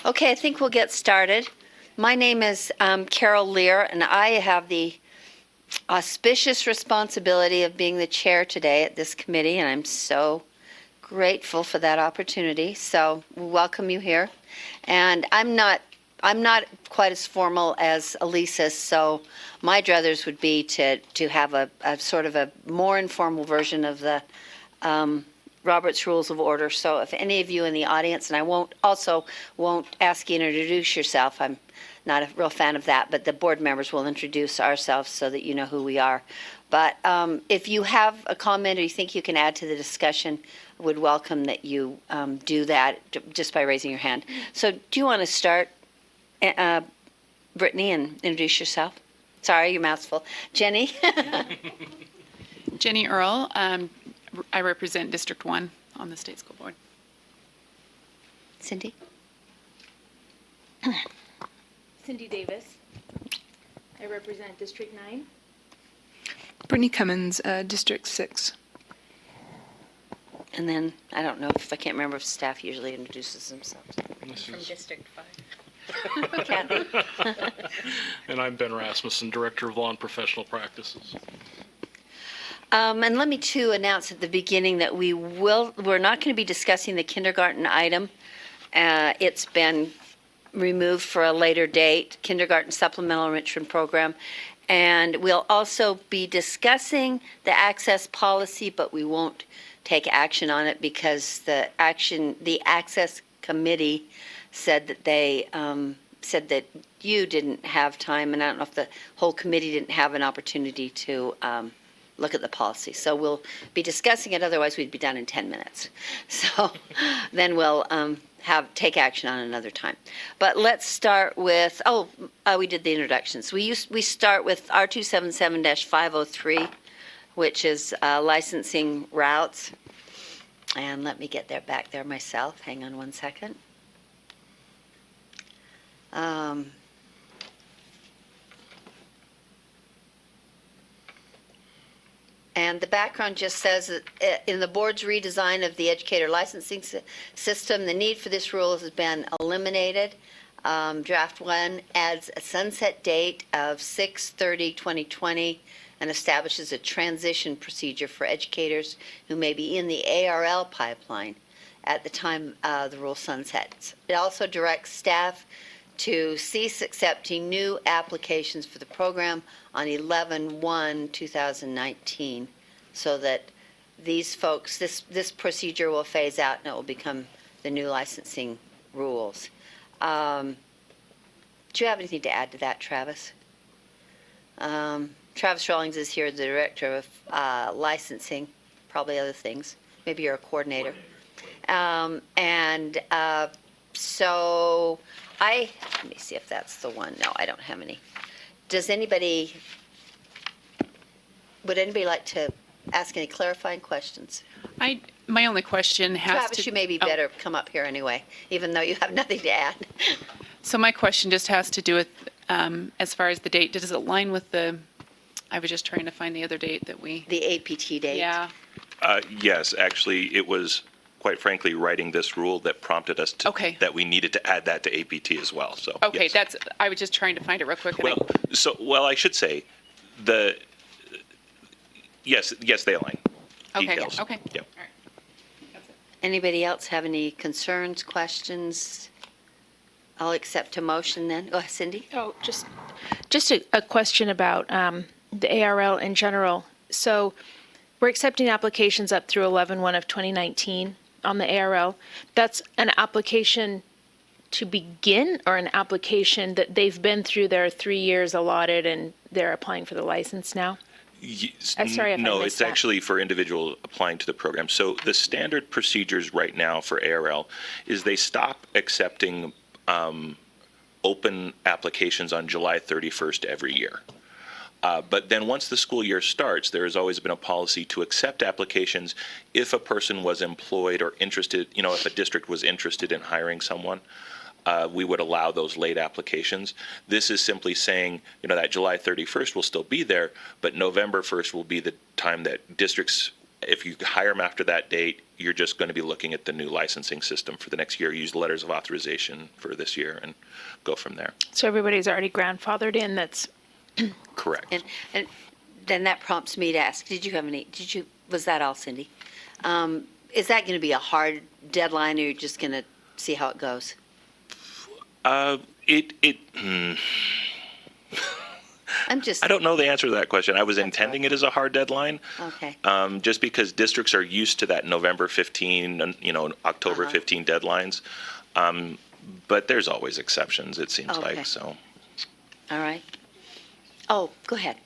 Okay, I think we'll get started. My name is Carol Lear, and I have the auspicious responsibility of being the chair today at this committee, and I'm so grateful for that opportunity. So we welcome you here. And I'm not quite as formal as ACEESS, so my druthers would be to have a sort of a more informal version of the Robert's Rules of Order. So if any of you in the audience, and I won't ask you to introduce yourself, I'm not a real fan of that, but the board members will introduce ourselves so that you know who we are. But if you have a comment or you think you can add to the discussion, I would welcome that you do that just by raising your hand. So do you want to start, Brittany, and introduce yourself? Sorry, your mouth's full. Jenny? Jenny Earl. I represent District 1 on the State School Board. Cindy? Cindy Davis. I represent District 9. Brittany Cummins, District 6. And then, I don't know if I can't remember if staff usually introduces themselves. From District 5. Kathy? And I'm Ben Rasmussen, Director of Law and Professional Practices. And let me too announce at the beginning that we're not going to be discussing the kindergarten item. It's been removed for a later date, kindergarten supplemental enrichment program. And we'll also be discussing the access policy, but we won't take action on it because the access committee said that they said that you didn't have time, and I don't know if the whole committee didn't have an opportunity to look at the policy. So we'll be discussing it, otherwise we'd be done in 10 minutes. So then we'll take action on another time. But let's start with, we did the introductions. We start with R277-503, which is licensing routes. And let me get back there myself. Hang on one second. And the background just says that in the board's redesign of the educator licensing system, the need for this rule has been eliminated. Draft 1 adds a sunset date of 6/30/2020 and establishes a transition procedure for educators who may be in the ARL pipeline at the time the rule sunsets. It also directs staff to cease accepting new applications for the program on 11/1/2019, so that these folks, this procedure will phase out and it will become the new licensing rules. Do you have anything to add to that, Travis? Travis Rawlings is here, the Director of Licensing, probably other things. Maybe you're a coordinator. So let me see if that's the one. No, I don't have any. Would anybody like to ask any clarifying questions? My only question has Travis, you maybe better come up here anyway, even though you have nothing to add. So my question just has to do with, as far as the date, does it align with I was just trying to find the other date that The APT date. Yeah. Yes, actually, it was, quite frankly, writing this rule that prompted us to, that we needed to add that to APT as well. So okay, yes. I was just trying to find it real quick. I should say, yes, they align. Okay. Details. Okay. Yep. All right. That's it. Anybody else have any concerns, questions? I'll accept a motion then. Oh, Cindy? Oh, just a question about the ARL in general. So we're accepting applications up through 11/1/2019 on the ARL. That's an application to begin, or an application that they've been through their 3 years allotted and they're applying for the license now? Yes, sorry if I no, missed it's that. actually for individual applying to the program. So the standard procedures right now for ARL is they stop accepting open applications on July 31st every year. But then once the school year starts, there has always been a policy to accept applications if a person was employed or interested, if a district was interested in hiring someone. We would allow those late applications. This is simply saying, that July 31st will still be there, but November 1st will be the time that districts if you hire them after that date, you're just going to be looking at the new licensing system for the next year, use letters of authorization for this year, and go from there. So everybody's already grandfathered in that's Correct. And then that prompts me to ask, was that all, Cindy? Is that going to be a hard deadline, or you're just going to see how it goes? I don't know the answer to that question. I was intending it as a hard deadline. Okay. Just because districts are used to that November 15, October 15 deadlines. But there's always exceptions, it seems Okay. like, so. All right. Oh, go ahead.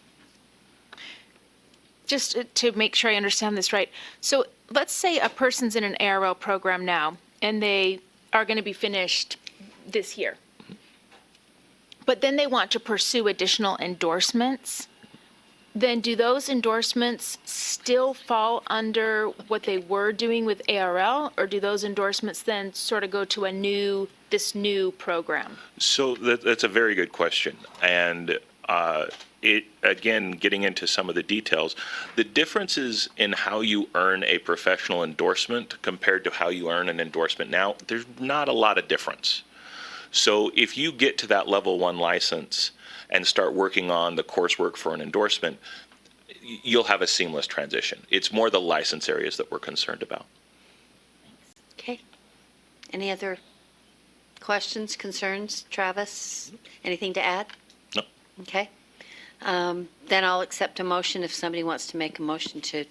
just to make sure I understand this right. So let's say a person's in an ARL program now and they are going to be finished this year. But then they want to pursue additional endorsements. Then do those endorsements still fall under what they were doing with ARL, or do those endorsements then sort of go to this new program? So that's a very good question. And again, getting into some of the details, the differences in how you earn a professional endorsement compared to how you earn an endorsement now, there's not a lot of difference. So if you get to that level 1 license and start working on the coursework for an endorsement, you'll have a seamless transition. It's more the license areas that we're concerned about. Okay. Any other questions, concerns? Travis, anything to add? No. Okay. Then I'll accept a motion if somebody wants to make a motion to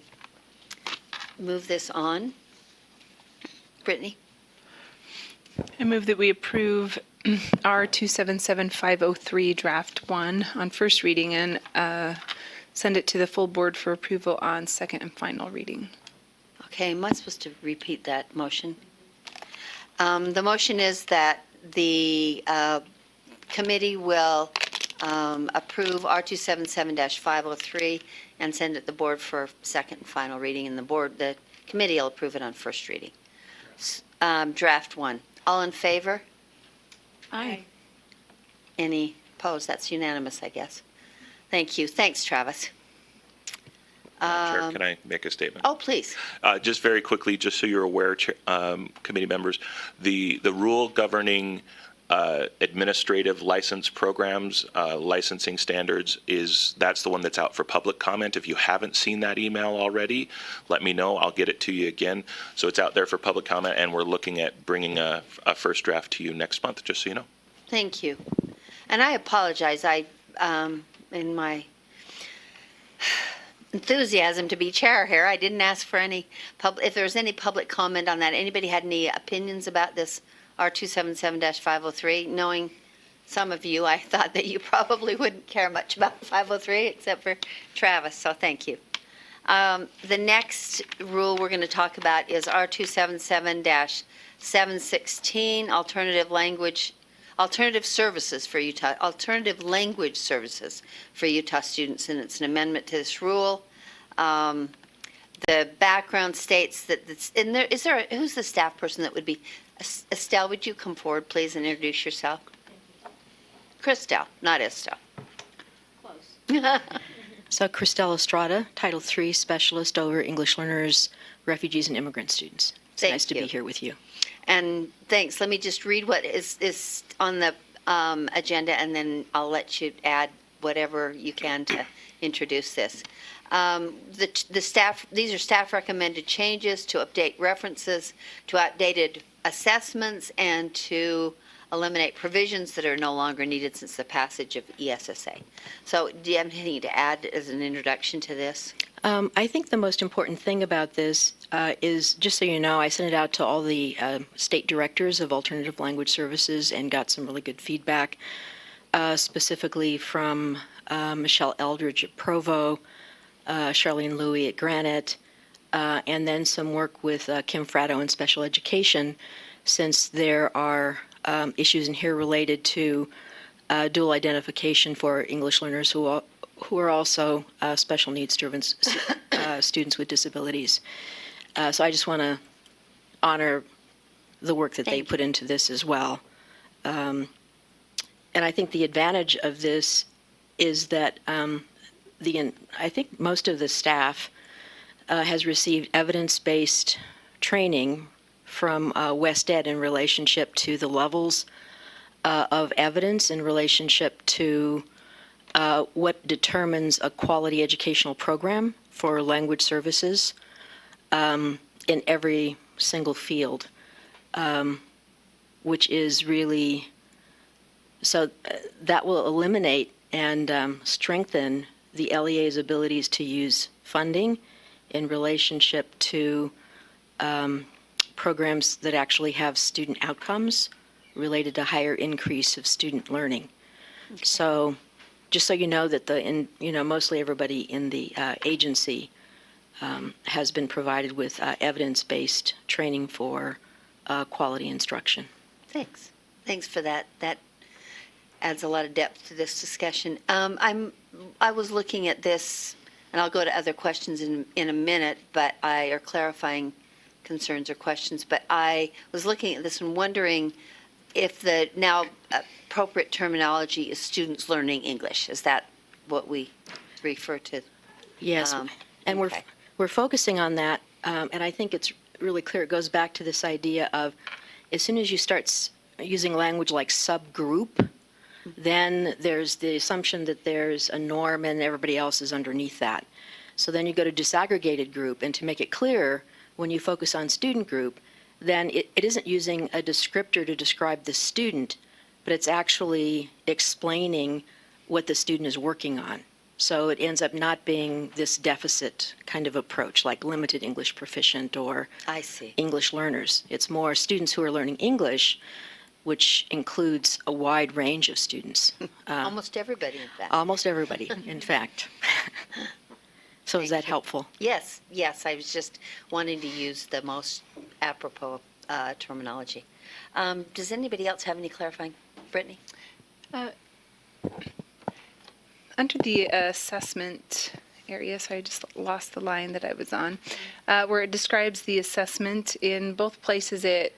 move this on. Brittany? I move that we approve R277503 Draft 1 on first reading and send it to the full board for approval on second and final reading. Okay, am I supposed to repeat that motion? The motion is that the committee will approve R277-503 and send it to the board for second and final reading, and the committee will approve it on first reading. Draft 1. All in favor? Aye. Any opposed? That's unanimous, I guess. Thank you. Thanks, Travis. Chair, can I make a statement? Oh, please. Just very quickly, just so you're aware, committee members, the rule governing administrative license programs, licensing standards, that's the one that's out for public comment. If you haven't seen that email already, let me know. I'll get it to you again. So it's out there for public comment, and we're looking at bringing a first draft to you next month, just so you know. Thank you. And I apologize. In my enthusiasm to be chair here, I didn't ask for any if there was any public comment on that. Anybody had any opinions about this R277-503? Knowing some of you, I thought that you probably wouldn't care much about 503 except for Travis, so thank you. The next rule we're going to talk about is R277-716, alternative language services for Utah, alternative language services for Utah students, and it's an amendment to this rule. The background states that who's the staff person that would be? Estelle, would you come forward, please, and introduce yourself? Christelle, not Estelle. Close. So, Christelle Estrada, Title III Specialist over English Learners, Refugees, and Immigrant Students. It's Thank nice to you. be here with you. And thanks. Let me just read what is on the agenda, and then I'll let you add whatever you can to introduce this. The staff, these are staff recommended changes to update references to outdated assessments and to eliminate provisions that are no longer needed since the passage of ESSA. So do you have anything to add as an introduction to this? I think the most important thing about this is, just so you know, I sent it out to all the state directors of alternative language services and got some really good feedback, specifically from Michelle Eldridge at Provo, Charlene Louie at Granite, and then some work with Kim Fratto in special education, since there are issues in here related to dual identification for English learners who are also special needs students with disabilities. So I just want to honor the work that they put into this as well. And I think the advantage of this is that I think most of the staff has received evidence-based training from West Ed in relationship to the levels of evidence in relationship to what determines a quality educational program for language services in every single field, which is really, so that will eliminate and strengthen the LEA's abilities to use funding in relationship to programs that actually have student outcomes related to higher increase of student learning. Okay. So just so you know that mostly everybody in the agency has been provided with evidence-based training for quality instruction. Thanks. Thanks for that. That adds a lot of depth to this discussion. I was looking at this, and I'll go to other questions in a minute, or clarifying concerns or questions, but I was looking at this and wondering if the now appropriate terminology is students learning English. Is that what we refer to? Yes, and okay. we're focusing on that, and I think it's really clear. It goes back to this idea of as soon as you start using language like subgroup, then there's the assumption that there's a norm and everybody else is underneath that. So then you go to disaggregated group, and to make it clear, when you focus on student group, then it isn't using a descriptor to describe the student, but it's actually explaining what the student is working on. So it ends up not being this deficit kind of approach, like limited English proficient or I see. English learners. It's more students who are learning English, which includes a wide range of students. Almost everybody, in fact. Almost everybody, in fact. So is that helpful? Yes, yes. I was just wanting to use the most apropos terminology. Does anybody else have any clarifying? Brittany? Under the assessment area, so I just lost the line that I was on, where it describes the assessment, in both places it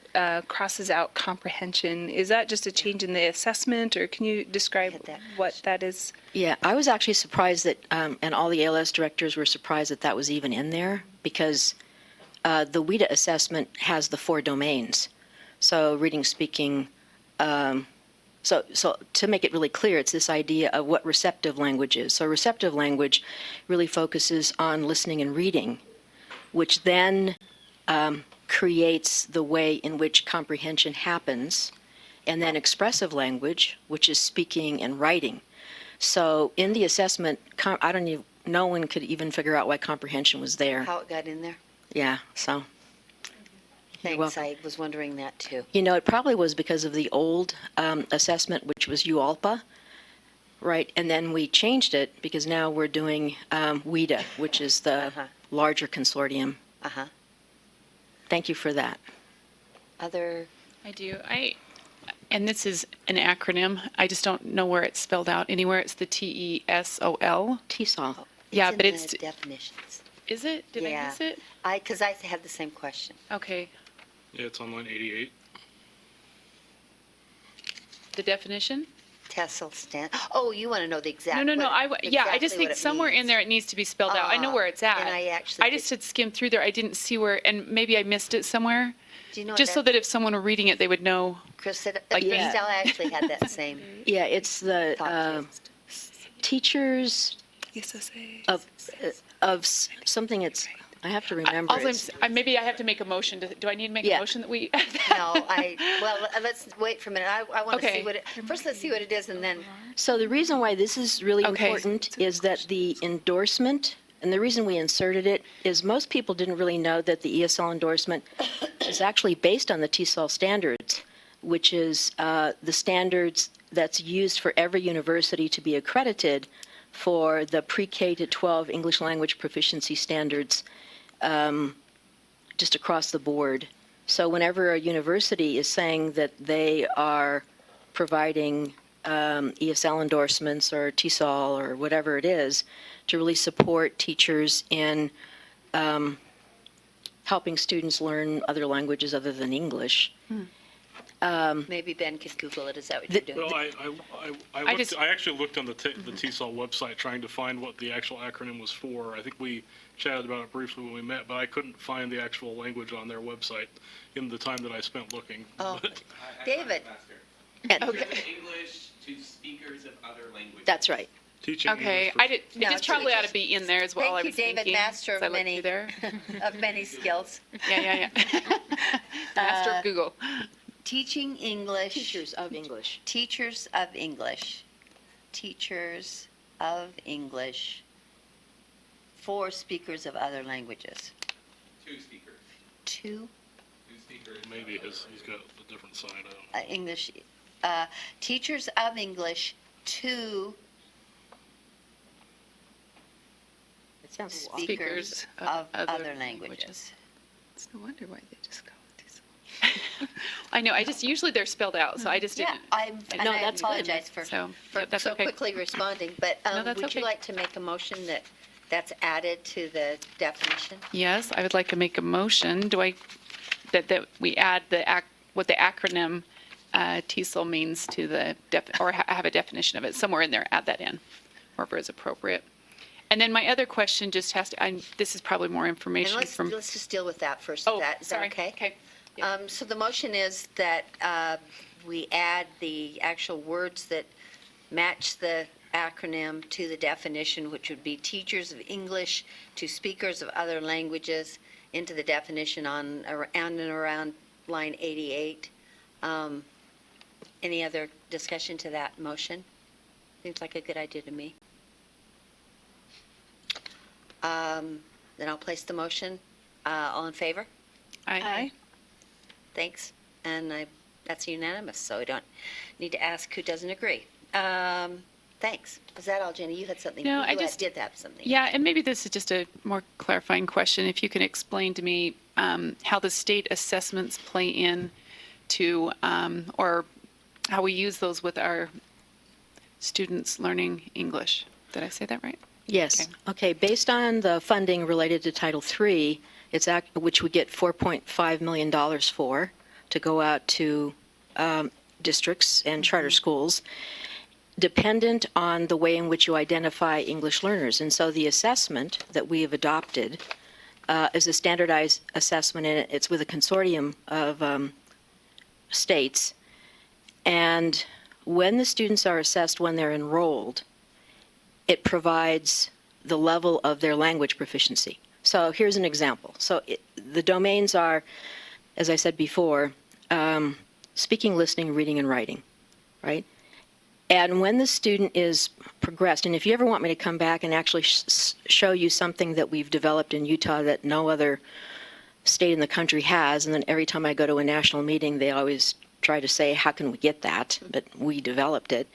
crosses out comprehension. Is that just a change in the assessment, or can you describe what that is? Yeah, I was actually surprised that, and all the ALS directors were surprised that that was even in there, because the WIDA assessment has the 4 domains. So reading, speaking, so to make it really clear, it's this idea of what receptive language is. So receptive language really focuses on listening and reading, which then creates the way in which comprehension happens, and then expressive language, which is speaking and writing. So in the assessment, no one could even figure out why comprehension was there. How it got in there? Yeah, so. Thanks. welcome. I was wondering that too. You know, it probably was because of the old assessment, which was UALPA, right? And then we changed it because now we're doing WIDA, which is the larger consortium. Uh-huh. Thank you for that. Other? I do. And this is an acronym. I just don't know where it's spelled out anywhere. It's the TESOL. TESOL. Yeah, in but the it's definitions. Is it? Did I miss it? Because I had the same question. Okay. Yeah, it's on line 88. The definition? TESOL stand. Oh, you want to know the exact? No. I just exactly think what it somewhere in means. there it needs to be spelled out. I know where it's at. And I actually just had skimmed through there. I didn't see where, and maybe I missed it somewhere. Do you know Just so that if someone were reading it, they would know. Chris said, like Christelle that. actually had that same Yeah, it's the thought. teachers of something. It's, I have to remember. Maybe I have to make a motion. Do I need to make a motion that we? No, let's wait for a minute. I want to see what it, first let's see what it is and then. So the reason why this is really important is that the endorsement, and the reason we inserted it, is most people didn't really know that the ESL endorsement is actually based on the TESOL standards, which is the standards that's used for every university to be accredited for the pre-K to 12 English language proficiency standards just across the board. So whenever a university is saying that they are providing ESL endorsements or TESOL or whatever it is to really support teachers in helping students learn other languages other than English, Maybe Ben could Google it. Is that what you're doing? Well, I just- I actually looked on the TESOL website trying to find what the actual acronym was for. I think we chatted about it briefly when we met, but I couldn't find the actual language on their website in the time that I spent looking. Oh. But- David. English to speakers of other languages. That's right. Teaching Okay, English it No, just probably ought just- to be in there as well. Thank I you, was David, thinking, master as of I looked many, through there. of many skills. Yeah. Master of Google. Teaching English. Teachers of English. Teachers of English. Teachers of English for speakers of other languages. Two speakers. Two Two speakers. Maybe he's got a different side. I don't know. English, teachers of English to It sounds speakers of other languages. It's no wonder why they just call it TESOL. I know. Usually they're spelled out, so I just Yeah, didn't. and No, I that's good. apologize for So, for yeah, that's so okay. quickly responding, but No, that's would you okay. like to make a motion that's added to the definition? Yes, I would like to make a motion. That we add what the acronym TESOL means to the or have a definition of it somewhere in there. Add that in, wherever is appropriate. And then my other question just has to. This is probably more And information from. let's just deal with that first. Oh, Is sorry. that okay? Okay. So the motion is that we add the actual words that match the acronym to the definition, which would be teachers of English to speakers of other languages, into the definition on and around line 88. Any other discussion to that motion? Seems like a good idea to me. Then I'll place the motion. All in favor? Aye. Thanks. And that's unanimous, so we don't need to ask who doesn't agree. Thanks. Was that all, Jenny? You had something. No, you I just did have something. Yeah, and maybe this is just a more clarifying question. If you can explain to me how the state assessments play in to, or how we use those with our students learning English. Did I say that right? Yes. Okay. Based on the funding related to Title III, which we get $4.5 million for to go out to districts and charter schools, dependent on the way in which you identify English learners. And so the assessment that we have adopted is a standardized assessment, and it's with a consortium of states. And when the students are assessed when they're enrolled, it provides the level of their language proficiency. So here's an example. So the domains are, as I said before, speaking, listening, reading, and writing, right? And when the student is progressed, and if you ever want me to come back and actually show you something that we've developed in Utah that no other state in the country has, and then every time I go to a national meeting, they always try to say, how can we get that? But we developed it.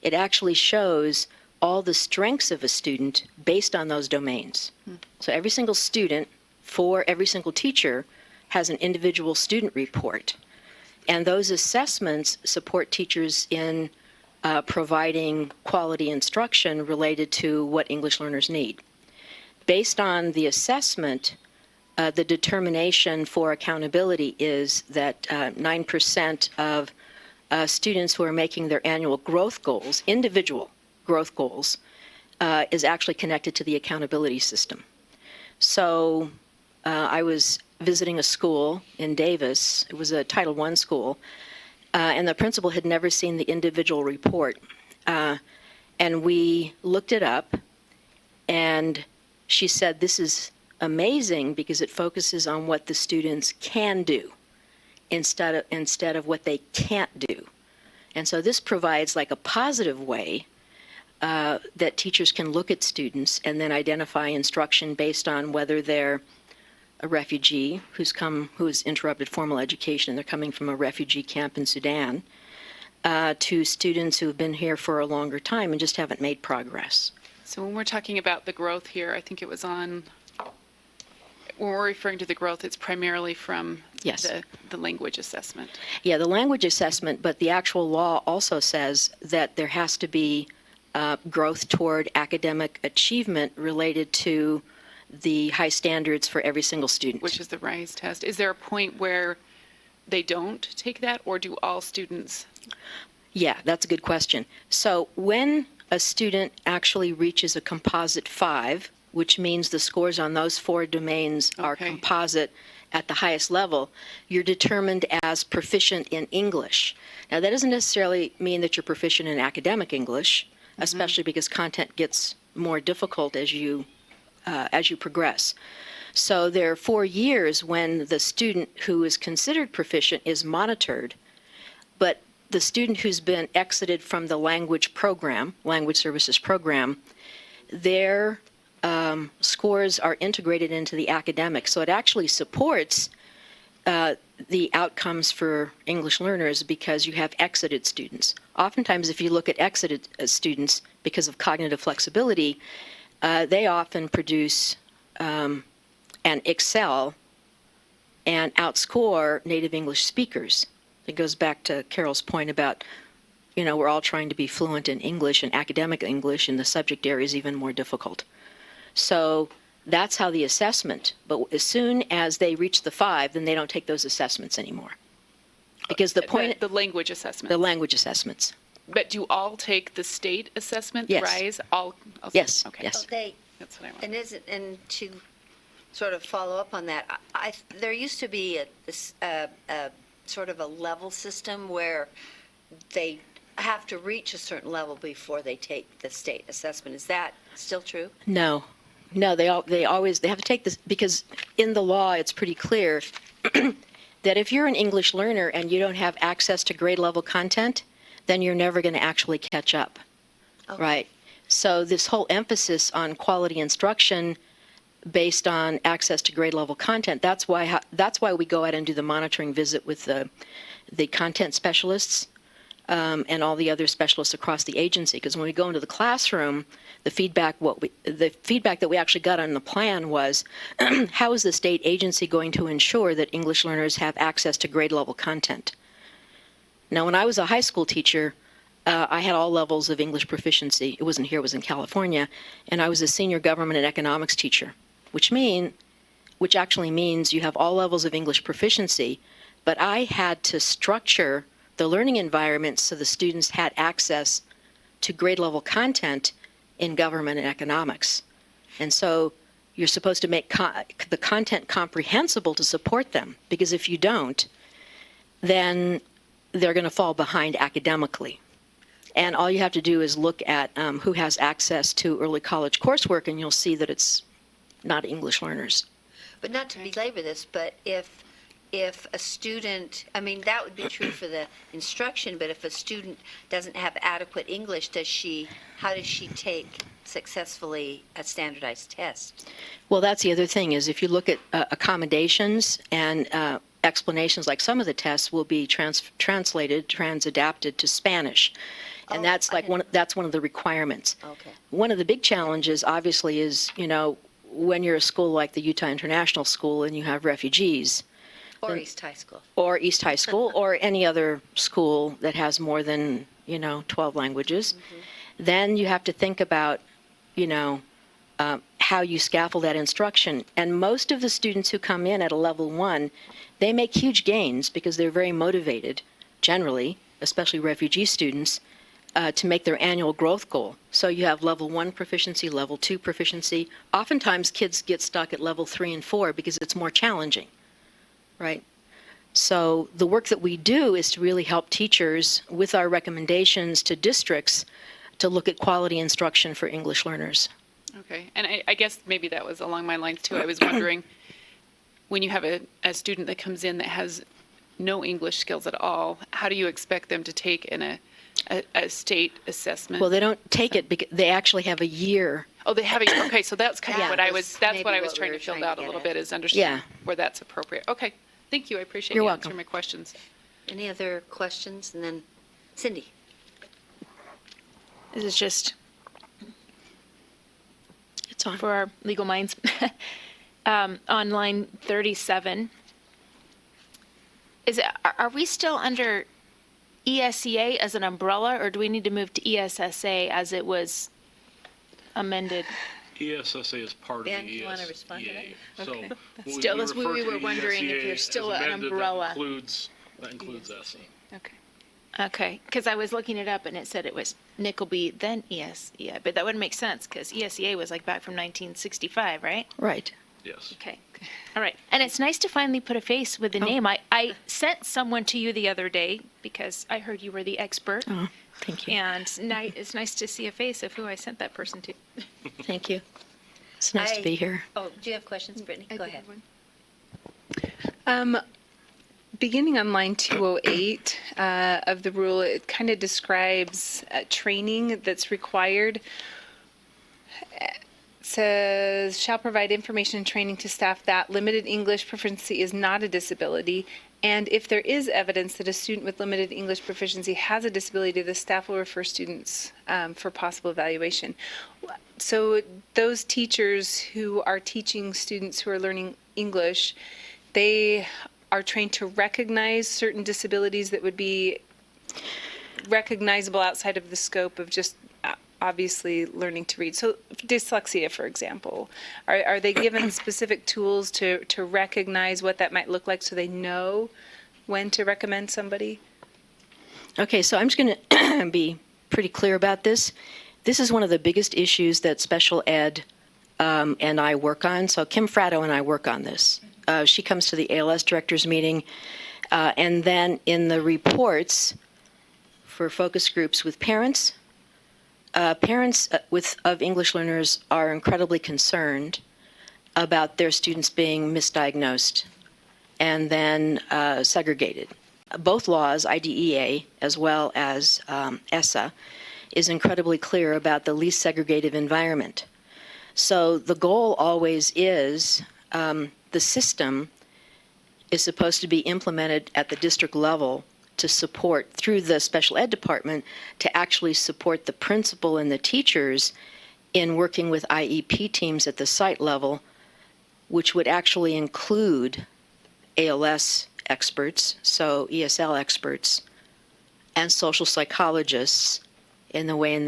It actually shows all the strengths of a student based on those domains. So every single student for every single teacher has an individual student report. And those assessments support teachers in providing quality instruction related to what English learners need. Based on the assessment, the determination for accountability is that 9% of students who are making their annual growth goals, individual growth goals, is actually connected to the accountability system. So I was visiting a school in Davis. It was a Title I school, and the principal had never seen the individual report. And we looked it up, and she said, this is amazing because it focuses on what the students can do instead of what they can't do. And so this provides like a positive way that teachers can look at students and then identify instruction based on whether they're a refugee who's interrupted formal education and they're coming from a refugee camp in Sudan, to students who have been here for a longer time and just haven't made progress. So when we're talking about the growth here, I think it was when we're referring to the growth, it's primarily from Yes. the language assessment. Yeah, the language assessment, but the actual law also says that there has to be growth toward academic achievement related to the high standards for every single student. Which is the RISE test. Is there a point where they don't take that, or do all students? Yeah, that's a good question. So when a student actually reaches a composite 5, which means the scores on those 4 domains are Okay. composite at the highest level, you're determined as proficient in English. Now, that doesn't necessarily mean that you're proficient in academic English, especially because content gets more difficult as you progress. So there are 4 years when the student who is considered proficient is monitored, but the student who's been exited from the language program, language services program, their scores are integrated into the academic. So it actually supports the outcomes for English learners because you have exited students. Oftentimes, if you look at exited students, because of cognitive flexibility, they often produce and excel and outscore native English speakers. It goes back to Carol's point about, we're all trying to be fluent in English and academic English, and the subject area is even more difficult. So that's how the assessment, but as soon as they reach the 5, then they don't take those assessments anymore. Because the point, The language assessment. the language assessments. But do all take the state assessment? Yes. RISE? All? Yes, Okay. yes. That's what I want. And to sort of follow up on that, there used to be a sort of a level system where they have to reach a certain level before they take the state assessment. Is that still true? No, they have to take this, because in the law, it's pretty clear that if you're an English learner and you don't have access to grade level content, then you're never going to actually catch up, Okay. right? So this whole emphasis on quality instruction based on access to grade level content, that's why we go out and do the monitoring visit with the content specialists and all the other specialists across the agency. Because when we go into the classroom, the feedback that we actually got on the plan was, how is the state agency going to ensure that English learners have access to grade level content? Now, when I was a high school teacher, I had all levels of English proficiency. It wasn't here, it was in California. And I was a senior government and economics teacher, which actually means you have all levels of English proficiency. But I had to structure the learning environment so the students had access to grade level content in government and economics. And so you're supposed to make the content comprehensible to support them, because if you don't, then they're going to fall behind academically. And all you have to do is look at who has access to early college coursework, and you'll see that it's not English learners. But not to belabor this, but if a student, I mean, that would be true for the instruction, but if a student doesn't have adequate English, how does she take successfully a standardized test? Well, that's the other thing, is if you look at accommodations and explanations, like some of the tests will be transadapted to Spanish. And Oh, that's I didn't- that's one of the requirements. Okay. One of the big challenges, obviously, is, when you're a school like the Utah International School and you have refugees, Or East High School. or East High School, or any other school that has more than, 12 languages, then you have to think about, how you scaffold that instruction. And most of the students who come in at a level 1, they make huge gains because they're very motivated, generally, especially refugee students, to make their annual growth goal. So you have level 1 proficiency, level 2 proficiency. Oftentimes kids get stuck at level 3 and 4 because it's more challenging, right? So the work that we do is to really help teachers with our recommendations to districts to look at quality instruction for English learners. Okay, and I guess maybe that was along my lines too. I was wondering, when you have a student that comes in that has no English skills at all, how do you expect them to take in a state assessment? Well, they don't take it because they actually have a year. Oh, they have a, okay, so that's kind of Yeah, what I was, that's that's maybe what I was what we trying were to fill trying to out a get little at. bit, is understand Yeah. where that's appropriate. Okay, thank you, I appreciate You're you welcome. answering my questions. Any other questions? And then Cindy. This is just It's on. for our legal minds. On line 37, are we still under ESEA as an umbrella, or do we need to move to ESSA as it was amended? ESSA is part of the ESEA. Ben, you wanna respond to that? So Okay. when Still, we that's what refer we to were wondering, if ESEA you're still as an amended, that umbrella. includes That includes ESSA. Okay. Okay, because I was looking it up and it said it was Nickleby, then ESEA, but that wouldn't make sense because ESEA was like back from 1965, right? Right. Yes. Okay, all right. And it's nice to finally put a face with the name. I sent someone to you the other day because I heard you were the expert. Oh, thank you. And it's nice to see a face of who I sent that person to. Thank you. It's nice to be here. Oh, do you have questions, Brittany? Go ahead. Beginning on line 208 of the rule, it kind of describes training that's required. It says, shall provide information and training to staff that limited English proficiency is not a disability. And if there is evidence that a student with limited English proficiency has a disability, the staff will refer students for possible evaluation. So those teachers who are teaching students who are learning English, they are trained to recognize certain disabilities that would be recognizable outside of the scope of just obviously learning to read. So dyslexia, for example, are they given specific tools to recognize what that might look like so they know when to recommend somebody? Okay, so I'm just going to be pretty clear about this. This is one of the biggest issues that special ed and I work on. So Kim Fratto and I work on this. She comes to the ALS directors meeting, and then in the reports for focus groups with parents, parents of English learners are incredibly concerned about their students being misdiagnosed and then segregated. Both laws, IDEA as well as ESSA, is incredibly clear about the least segregative environment. So the goal always is the system is supposed to be implemented at the district level to support, through the special ed department, to actually support the principal and the teachers in working with IEP teams at the site level, which would actually include ALS experts, so ESL experts, and social psychologists in the way in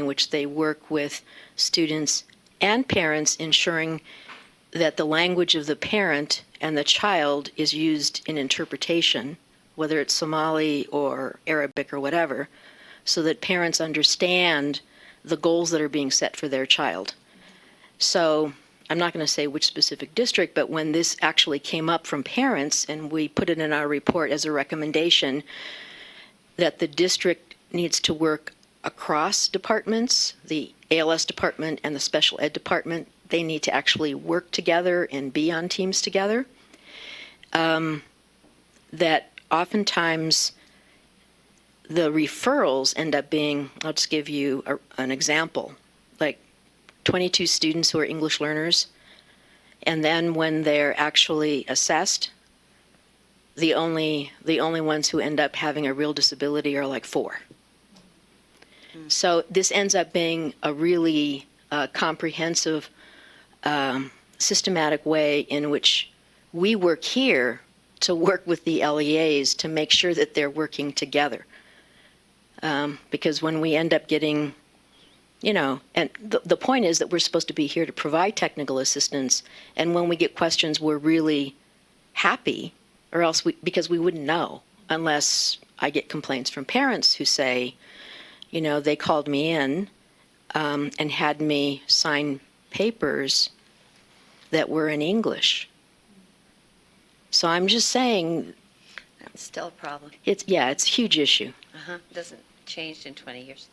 which they work with students and parents, ensuring that the language of the parent and the child is used in interpretation, whether it's Somali or Arabic or whatever, so that parents understand the goals that are being set for their child. So I'm not going to say which specific district, but when this actually came up from parents, and we put it in our report as a recommendation, that the district needs to work across departments, the ALS department and the special ed department, they need to actually work together and be on teams together. That oftentimes the referrals end up being, I'll just give you an example, like 22 students who are English learners, and then when they're actually assessed, the only ones who end up having a real disability are like 4. So this ends up being a really comprehensive, systematic way in which we work here to work with the LEAs to make sure that they're working together. Because when we end up getting, and the point is that we're supposed to be here to provide technical assistance, and when we get questions, we're really happy, or else because we wouldn't know unless I get complaints from parents who say, they called me in and had me sign papers that were in English. So I'm just saying, That's still a problem. it's a huge issue. Doesn't change in 20 years.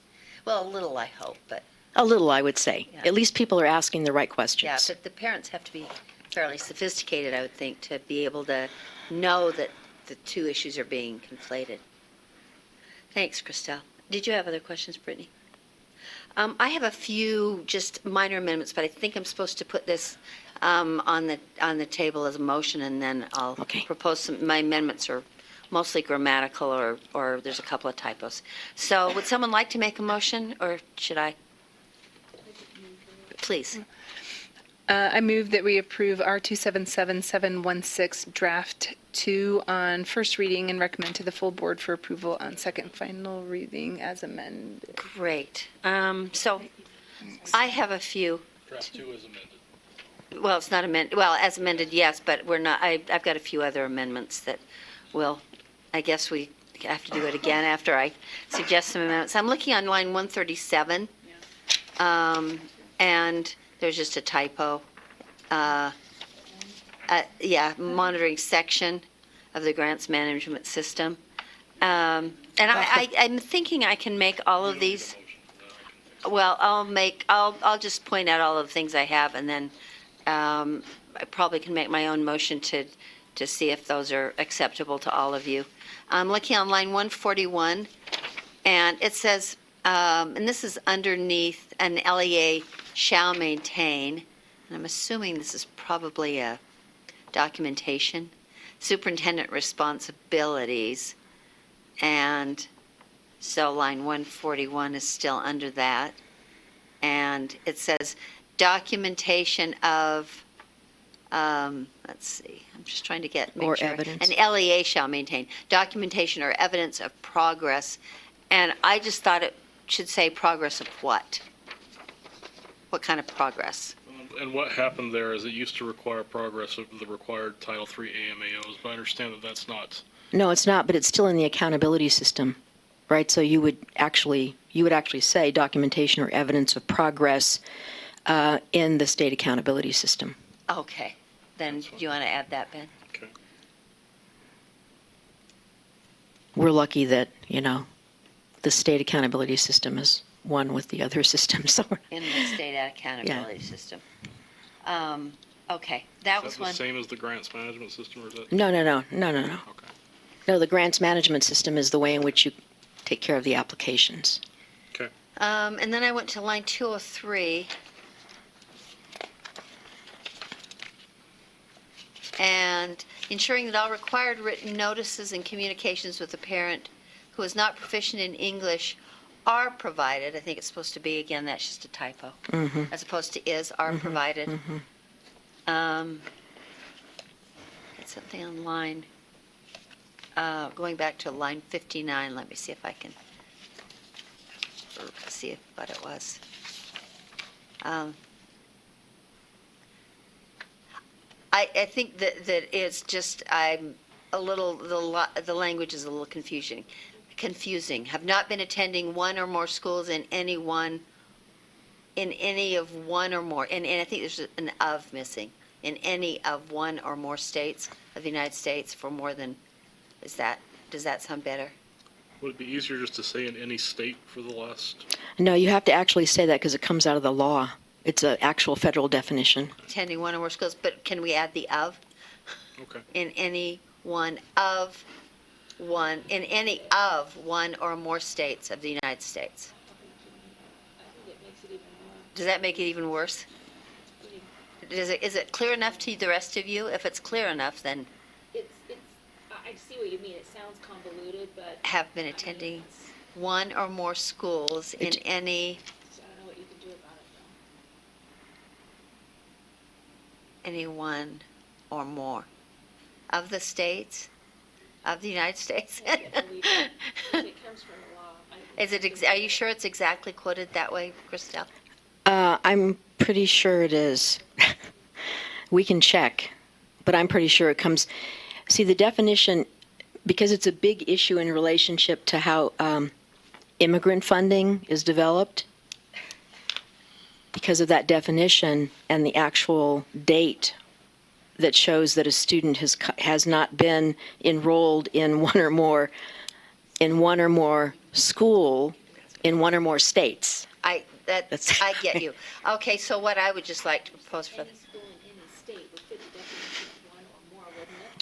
Well, a little, I hope, but A little, I would say. Yeah. At least people are asking the right questions. yeah, but the parents have to be fairly sophisticated, I would think, to be able to know that the two issues are being conflated. Thanks, Christelle. Did you have other questions, Brittany? I have a few just minor amendments, but I think I'm supposed to put this on the table as a motion, and then I'll Okay. propose some. My amendments are mostly grammatical, or there's a couple of typos. So, would someone like to make a motion, or should I? Please. I move that we approve R277716 draft 2 on first reading and recommend to the full board for approval on second and final reading as amended. Great. So, I have a few. Draft 2 is amended. well, it's not amended, well, as amended, yes, but we're not, I've got a few other amendments that will, I guess we have to do it again after I suggest some amendments. I'm looking on line 137, and there's just a typo. Yeah, monitoring section of the grants management system. And I'm thinking I can make all of these, well, I'll just point out all of the things I have, and then I probably can make my own motion to see if those are acceptable to all of you. I'm looking on line 141, and it says, and this is underneath an LEA shall maintain, and I'm assuming this is probably a documentation, superintendent responsibilities, and so line 141 is still under that. And it says documentation of, let's see, I'm just trying to make Or sure. evidence. An LEA shall maintain documentation or evidence of progress. And I just thought it should say progress of what? What kind of progress? And what happened there is it used to require progress of the required Title III AMAOs, but I understand that that's not. No, it's not, but it's still in the accountability system, right? So you would actually say documentation or evidence of progress in the state accountability system. Okay, then do you want to add that, Ben? Okay. We're lucky that, the state accountability system is one with the other systems. So In the state accountability system. Okay, that Is was that the one. same as the grants management system, or is that? no. Okay. No, the grants management system is the way in which you take care of the applications. Okay. And then I went to line 203. And ensuring that all required written notices and communications with a parent who is not proficient in English are provided. I think it's supposed to be, again, that's just a typo. As opposed to are provided. It's something on line, going back to line 59. Let me see if I can see what it was. I think that it's just, I'm a little, the language is a little confusing. Have not been attending one or more schools in any of one or more, and I think there's an of missing, in any of one or more states of the United States for more than, does that sound better? Would it be easier just to say in any state for the last? No, you have to actually say that because it comes out of the law. It's an actual federal definition. Attending one or more schools, but can we add the of? Okay. In any of one or more states of the United States. Does that make it even worse? Is it clear enough to the rest of you? If it's clear enough, then I see what you mean. It sounds convoluted, but. have been attending one or more schools in any, So I don't know what you can do about it, any one or more of the states of the United States. though. I believe it. It comes from the law. Is it? Are you sure it's exactly quoted that way, Christelle? I'm pretty sure it is. We can check, but I'm pretty sure it comes. See, the definition, because it's a big issue in relationship to how immigrant funding is developed, because of that definition and the actual date that shows that a student has not been enrolled in one or more school in one or more states. I get you. Okay, so what I would just like to propose for, Any school in any state would fit the definition of one or more,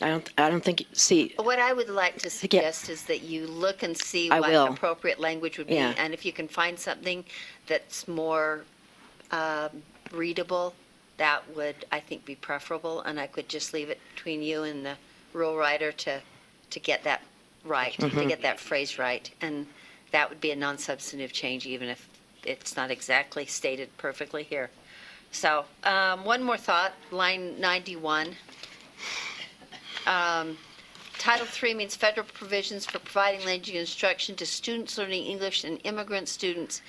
wouldn't it? I don't think, see, what I would like to suggest is that you look and see I what will. appropriate language would be. Yeah. And if you can find something that's more readable, that would, I think, be preferable. And I could just leave it between you and the rule writer to get that right, to get that phrase right. And that would be a non-substantive change, even if it's not exactly stated perfectly here. So one more thought, line 91. Title III means federal provisions for providing language instruction to students learning English and immigrant students.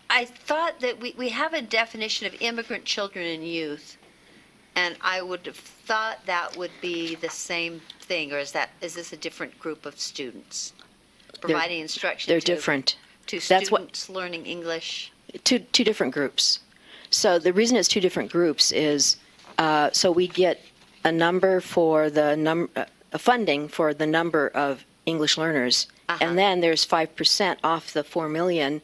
I thought that we have a definition of immigrant children and youth, and I would have thought that would be the same thing, or is this a different group of students? Providing instruction They're to different. to That's what- students learning English. Two different groups. So the reason it's two different groups is so we get a number for the funding for the number of English learners, and then there's 5% off the 4 million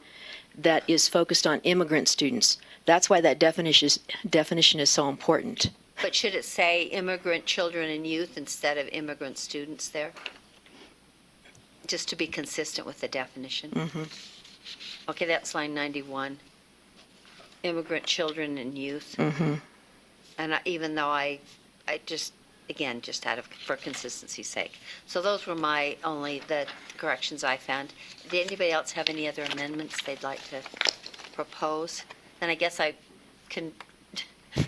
that is focused on immigrant students. That's why that definition is so important. But should it say immigrant children and youth instead of immigrant students there? Just to be consistent with the definition. Mm-hmm. Okay, that's line 91. Immigrant children and youth. Mm-hmm. And even though I just, again, just for consistency's sake. So those were the corrections I found. Did anybody else have any other amendments they'd like to propose? Then I guess I can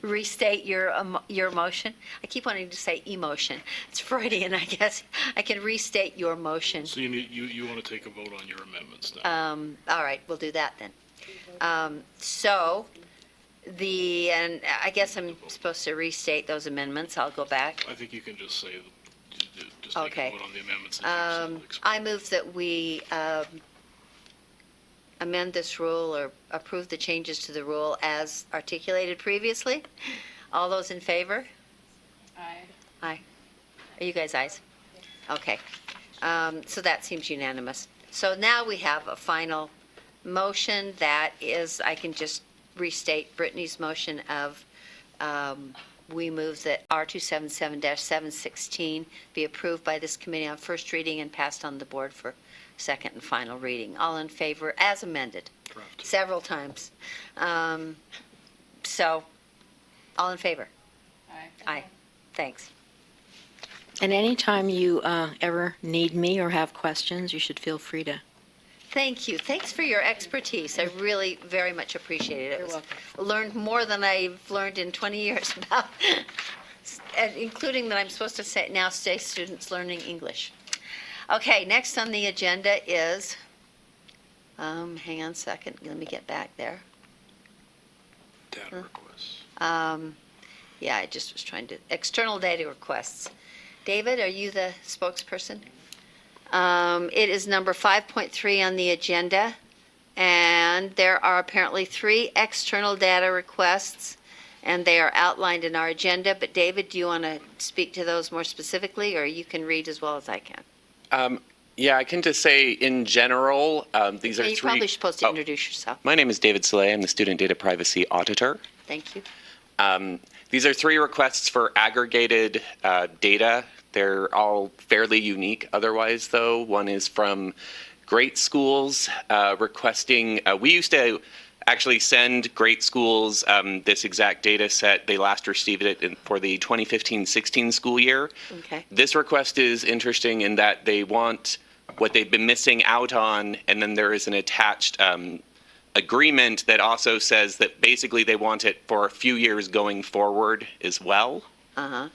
restate your motion. I keep wanting to say emotion. It's Freudian, I guess. I can restate your motion. So you want to take a vote on your amendments now? All right, we'll do that then. And I guess I'm supposed to restate those amendments. I'll go back. I think you can just say, just take Okay. a vote on the amendments. that you've explained. I move that we amend this rule or approve the changes to the rule as articulated previously. All those in favor? Aye. Aye. Are you guys ayes? Okay. So that seems unanimous. So now we have a final motion that is, I can just restate Brittany's motion of, we move that R277-716 be approved by this committee on first reading and passed on the board for second and final reading. All in favor, as amended, Draft. several times. So, all in favor? Aye. Aye. Thanks. And anytime you ever need me or have questions, you should feel free to. Thank you. Thanks for your expertise. I really very much appreciate it. You're learned more than I've learned in 20 years about, and including that I'm supposed to now stay students learning English. Okay, next on the agenda is, hang on a second, let me get back there. Data requests. Yeah, I just was trying to, external data requests. David, are you the spokesperson? It is number 5.3 on the agenda, and there are apparently 3 external data requests, and they are outlined in our agenda. But David, do you want to speak to those more specifically, or you can read as well as I can? Yeah, I can just say in general, these are You're three. probably supposed to introduce yourself. My name is David Slay. I'm the Student Data Privacy Auditor. Thank you. These are 3 requests for aggregated data. They're all fairly unique otherwise, though. One is from great schools requesting, we used to actually send great schools this exact data set. They last received it for the 2015-16 school year. Okay. This request is interesting in that they want what they've been missing out on, and then there is an attached agreement that also says that basically they want it for a few years going forward as well. Uh-huh.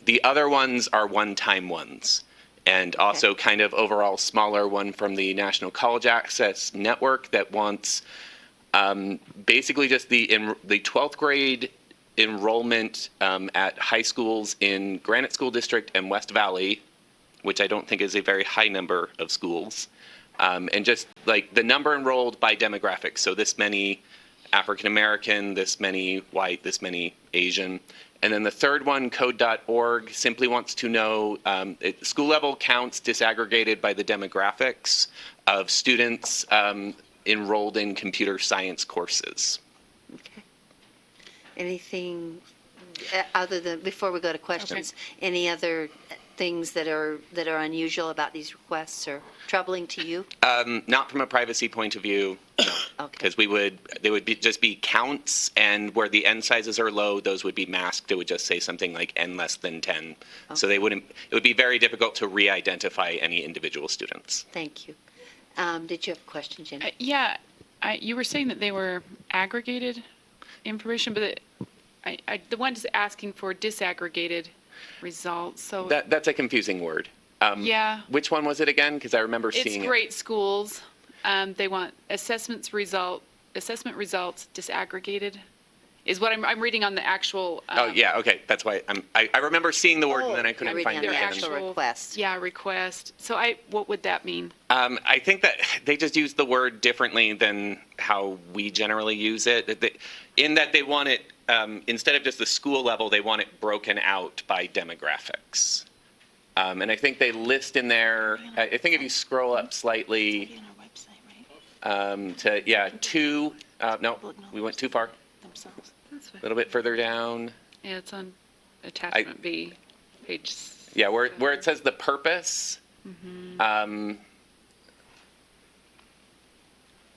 The other ones are one-time ones, and also kind of overall smaller one from the National College Access Network that wants basically just the 12th grade enrollment at high schools in Granite School District and West Valley, which I don't think is a very high number of schools, and just like the number enrolled by demographics. So this many African American, this many white, this many Asian. And then the third one, code.org, simply wants to know school level counts disaggregated by the demographics of students enrolled in computer science courses. Okay. Anything other than, before we go to questions, any other things that are unusual about these requests or troubling to you? Not from a privacy point of view, Okay. because they would just be counts, and where the n sizes are low, those would be masked. It would just say something like n less than 10. So they wouldn't. It would be very difficult to re-identify any individual students. Thank you. Did you have a question, Jenny? Yeah, you were saying that they were aggregated information, but the one's asking for disaggregated results. So That's a confusing word. yeah, Which one was it again? Because I remember it's seeing great schools. They want assessments result assessment results disaggregated? Is what I'm reading on the actual. Oh, yeah, okay, that's why I remember seeing the word and then I couldn't reading find on it the again. actual request. Yeah, request. So what would that mean? I think that they just use the word differently than how we generally use it. In that they want it, instead of just the school level, they want it broken out by demographics. And I think they list in there, I think if you scroll up slightly to, no, we went too far. A little bit further down. Yeah, it's on attachment B, page. Yeah, where it says the purpose.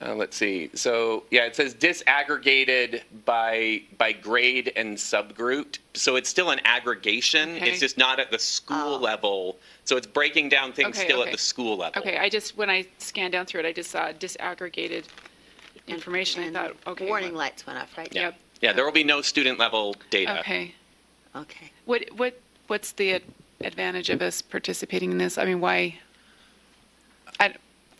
Let's see. So yeah, it says disaggregated by grade and subgroup. So it's still an aggregation. Okay. It's just not at the school level. So it's breaking down things Okay, still okay. at the school level. Okay, when I scanned down through it, I just saw disaggregated information. And I thought, okay. warning lights went off, right? Yep. Yeah, there will be no student level data. Okay. Okay. What's the advantage of us participating in this? I mean, why? I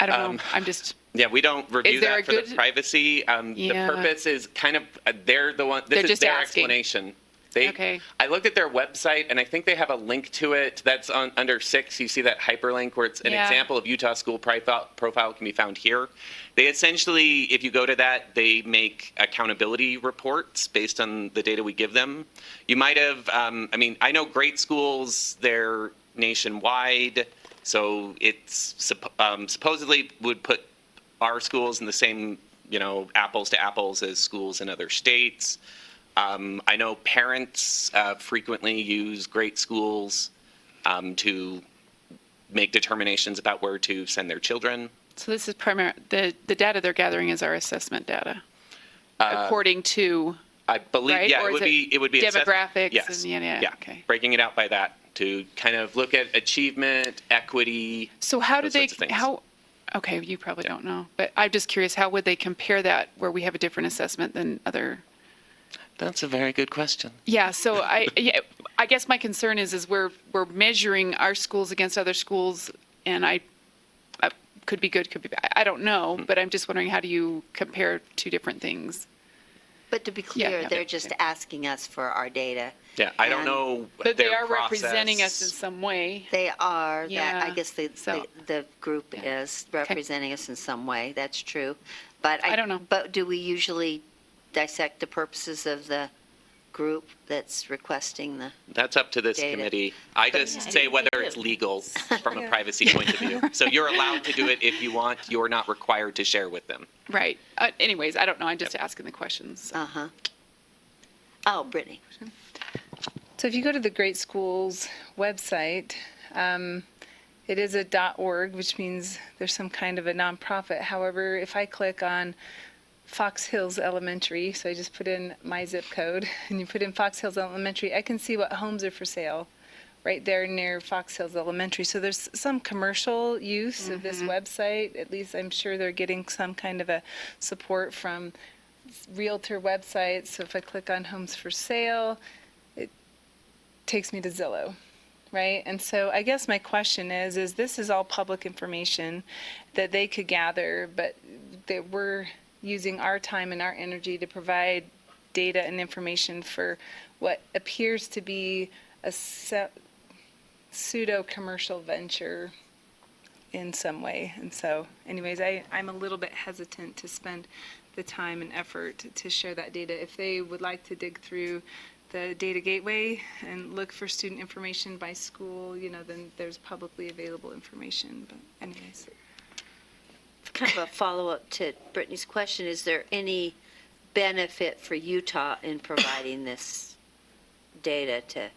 don't know. I'm just. Yeah, we don't review Is there that a for good- the privacy. Yeah. The purpose is kind of they're the one. They're This is just their asking. explanation. Okay. I looked at their website and I think they have a link to it. That's under 6. You see that hyperlink where it's an Yeah. example of Utah school profile can be found here. They essentially, if you go to that, they make accountability reports based on the data we give them. You might have, I know great schools, they're nationwide, so it's supposedly would put our schools in the same, apples to apples as schools in other states. I know parents frequently use great schools to make determinations about where to send their children. So this is the data they're gathering is our assessment data, according to. I believe, Right? yeah, Or it is would be demographics yes, and yeah, okay. breaking it out by that to kind of look at achievement, equity. So how do those they? sorts of things. How? Okay, you probably don't know, but I'm just curious. How would they compare that where we have a different assessment than other? That's a very good question. Yeah. So I guess my concern is we're measuring our schools against other schools, and I could be good, could be bad. I don't know, but I'm just wondering how do you compare two different things? But to be clear, Yeah. they're just asking us for our data. Yeah, I don't And- know. But they their are representing us in process. some way. They are, Yeah, I guess so- the group is representing us in some way, that's true. But I don't know. But do we usually dissect the purposes of the group that's requesting the? That's up to this Data. committee. I just say whether it's legal from a privacy point of view. So you're allowed to do it if you want. You're not required to share with them. Right. Anyways, I don't know. I'm just asking the questions. Uh-huh. Oh, Brittany. So if you go to the Great Schools website, it is a .org, which means there's some kind of a nonprofit. However, if I click on Fox Hills Elementary, so I just put in my zip code, and you put in Fox Hills Elementary, I can see what homes are for sale right there near Fox Hills Elementary. So there's some commercial use of this website. At least I'm sure they're getting some kind of a support from realtor websites. So if I click on homes for sale, it takes me to Zillow, right? And so I guess my question is this is all public information that they could gather, but that we're using our time and our energy to provide data and information for what appears to be a pseudo-commercial venture in some way. And so anyways, I'm a little bit hesitant to spend the time and effort to share that data. If they would like to dig through the data gateway and look for student information by school, then there's publicly available information. But anyways. Kind of a follow-up to Brittany's question, is there any benefit for Utah in providing this data to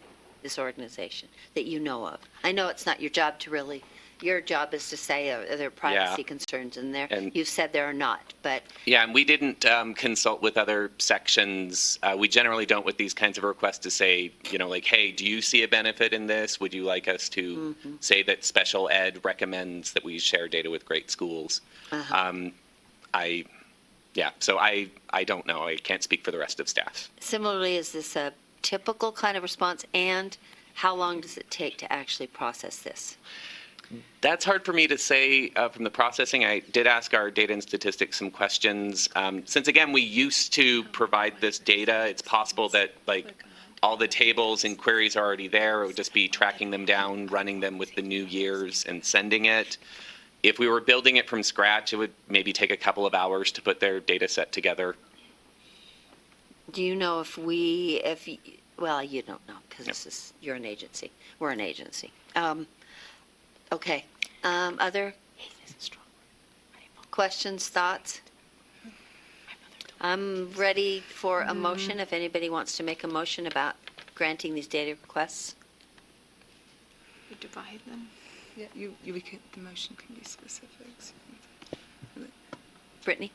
this organization that you know of? I know it's not your job to really, your job is to say are there privacy concerns in there. And- You've said there are not, but Yeah, and we didn't consult with other sections. We generally don't with these kinds of requests to say, like, hey, do you see a benefit in this? Would you like us to say that special ed recommends that we share data with great schools? So I don't know. I can't speak for the rest of staff. similarly, is this a typical kind of response? And how long does it take to actually process this? That's hard for me to say from the processing. I did ask our data and statistics some questions. Since again, we used to provide this data, it's possible that like all the tables and queries are already there. It would just be tracking them down, running them with the new years and sending it. If we were building it from scratch, it would maybe take a couple of hours to put their data set together. Do you know well, you don't know because you're an agency. We're an agency. Okay. Other questions, thoughts? I'm ready for a motion if anybody wants to make a motion about granting these data requests. We divide them. Yeah, the motion can be specifics. Brittany?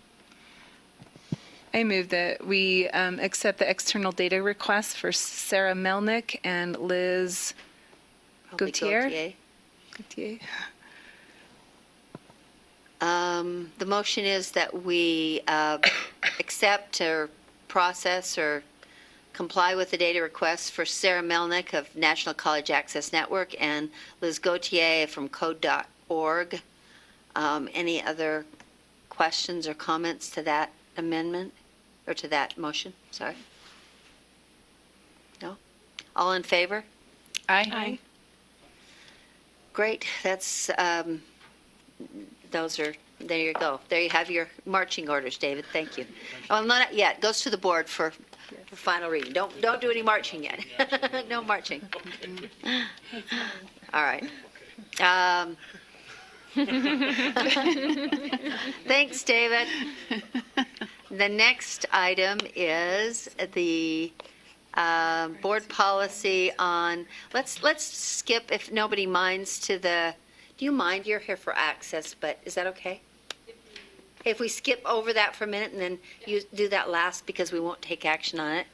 I move that we accept the external data requests for Sarah Melnick and Liz Gautier. The motion is that we accept or process or comply with the data requests for Sarah Melnick of National College Access Network and Liz Gautier from code.org. Any other questions or comments to that amendment or to that motion? Sorry. No? All in favor? Aye. Great. That's, there you go. There you have your marching orders, David. Thank you. Oh, not yet. Goes to the board for final reading. Don't do any marching yet. No marching. All right. Thanks, David. The next item is the board policy on, let's skip, if nobody minds, to the, do you mind? You're here for access, but is that okay? If we skip over that for a minute and then you do that last because we won't take action on it.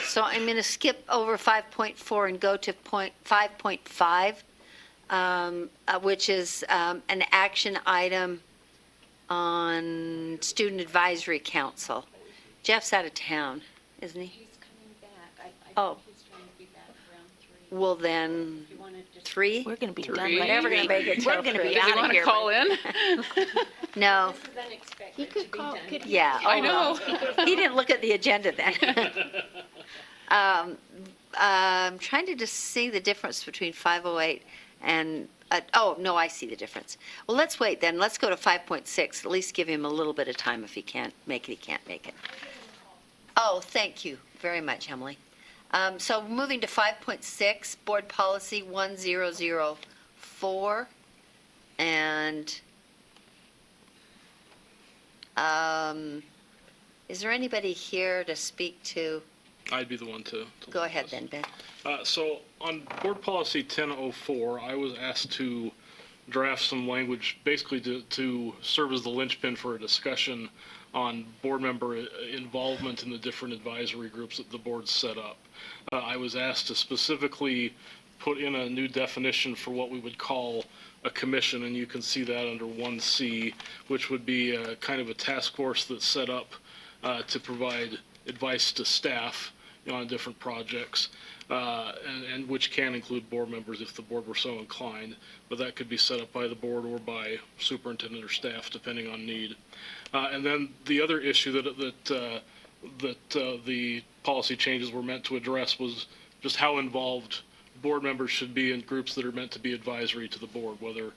So I'm going to skip over 5.4 and go to 5.5, which is an action item on Student Advisory Council. Jeff's out of town, isn't he? He's coming back. I Oh. think he's trying to be back around 3. Well, then, You wanted to 3? We're going to be done. Three. by Never gonna make it till We're going to be 3. Does he out of want to here. call in? No. This is unexpected He could to be call. done. Could Yeah. I oh, know. well. He didn't look at the agenda then. I'm trying to just see the difference between 508 and, oh, no, I see the difference. Well, let's wait then. Let's go to 5.6. At least give him a little bit of time. If he can't make it, he can't make it. Oh, thank you very much, Emily. So moving to 5.6, Board Policy 1004. And is there anybody here to speak to? I'd be the one to Go ahead then, Ben. So on Board Policy 1004, I was asked to draft some language basically to serve as the linchpin for a discussion on board member involvement in the different advisory groups that the board set up. I was asked to specifically put in a new definition for what we would call a commission, and you can see that under 1C, which would be a kind of a task force that's set up to provide advice to staff on different projects, and which can include board members if the board were so inclined, but that could be set up by the board or by superintendent or staff depending on need. And then the other issue that the policy changes were meant to address was just how involved board members should be in groups that are meant to be advisory to the board, whether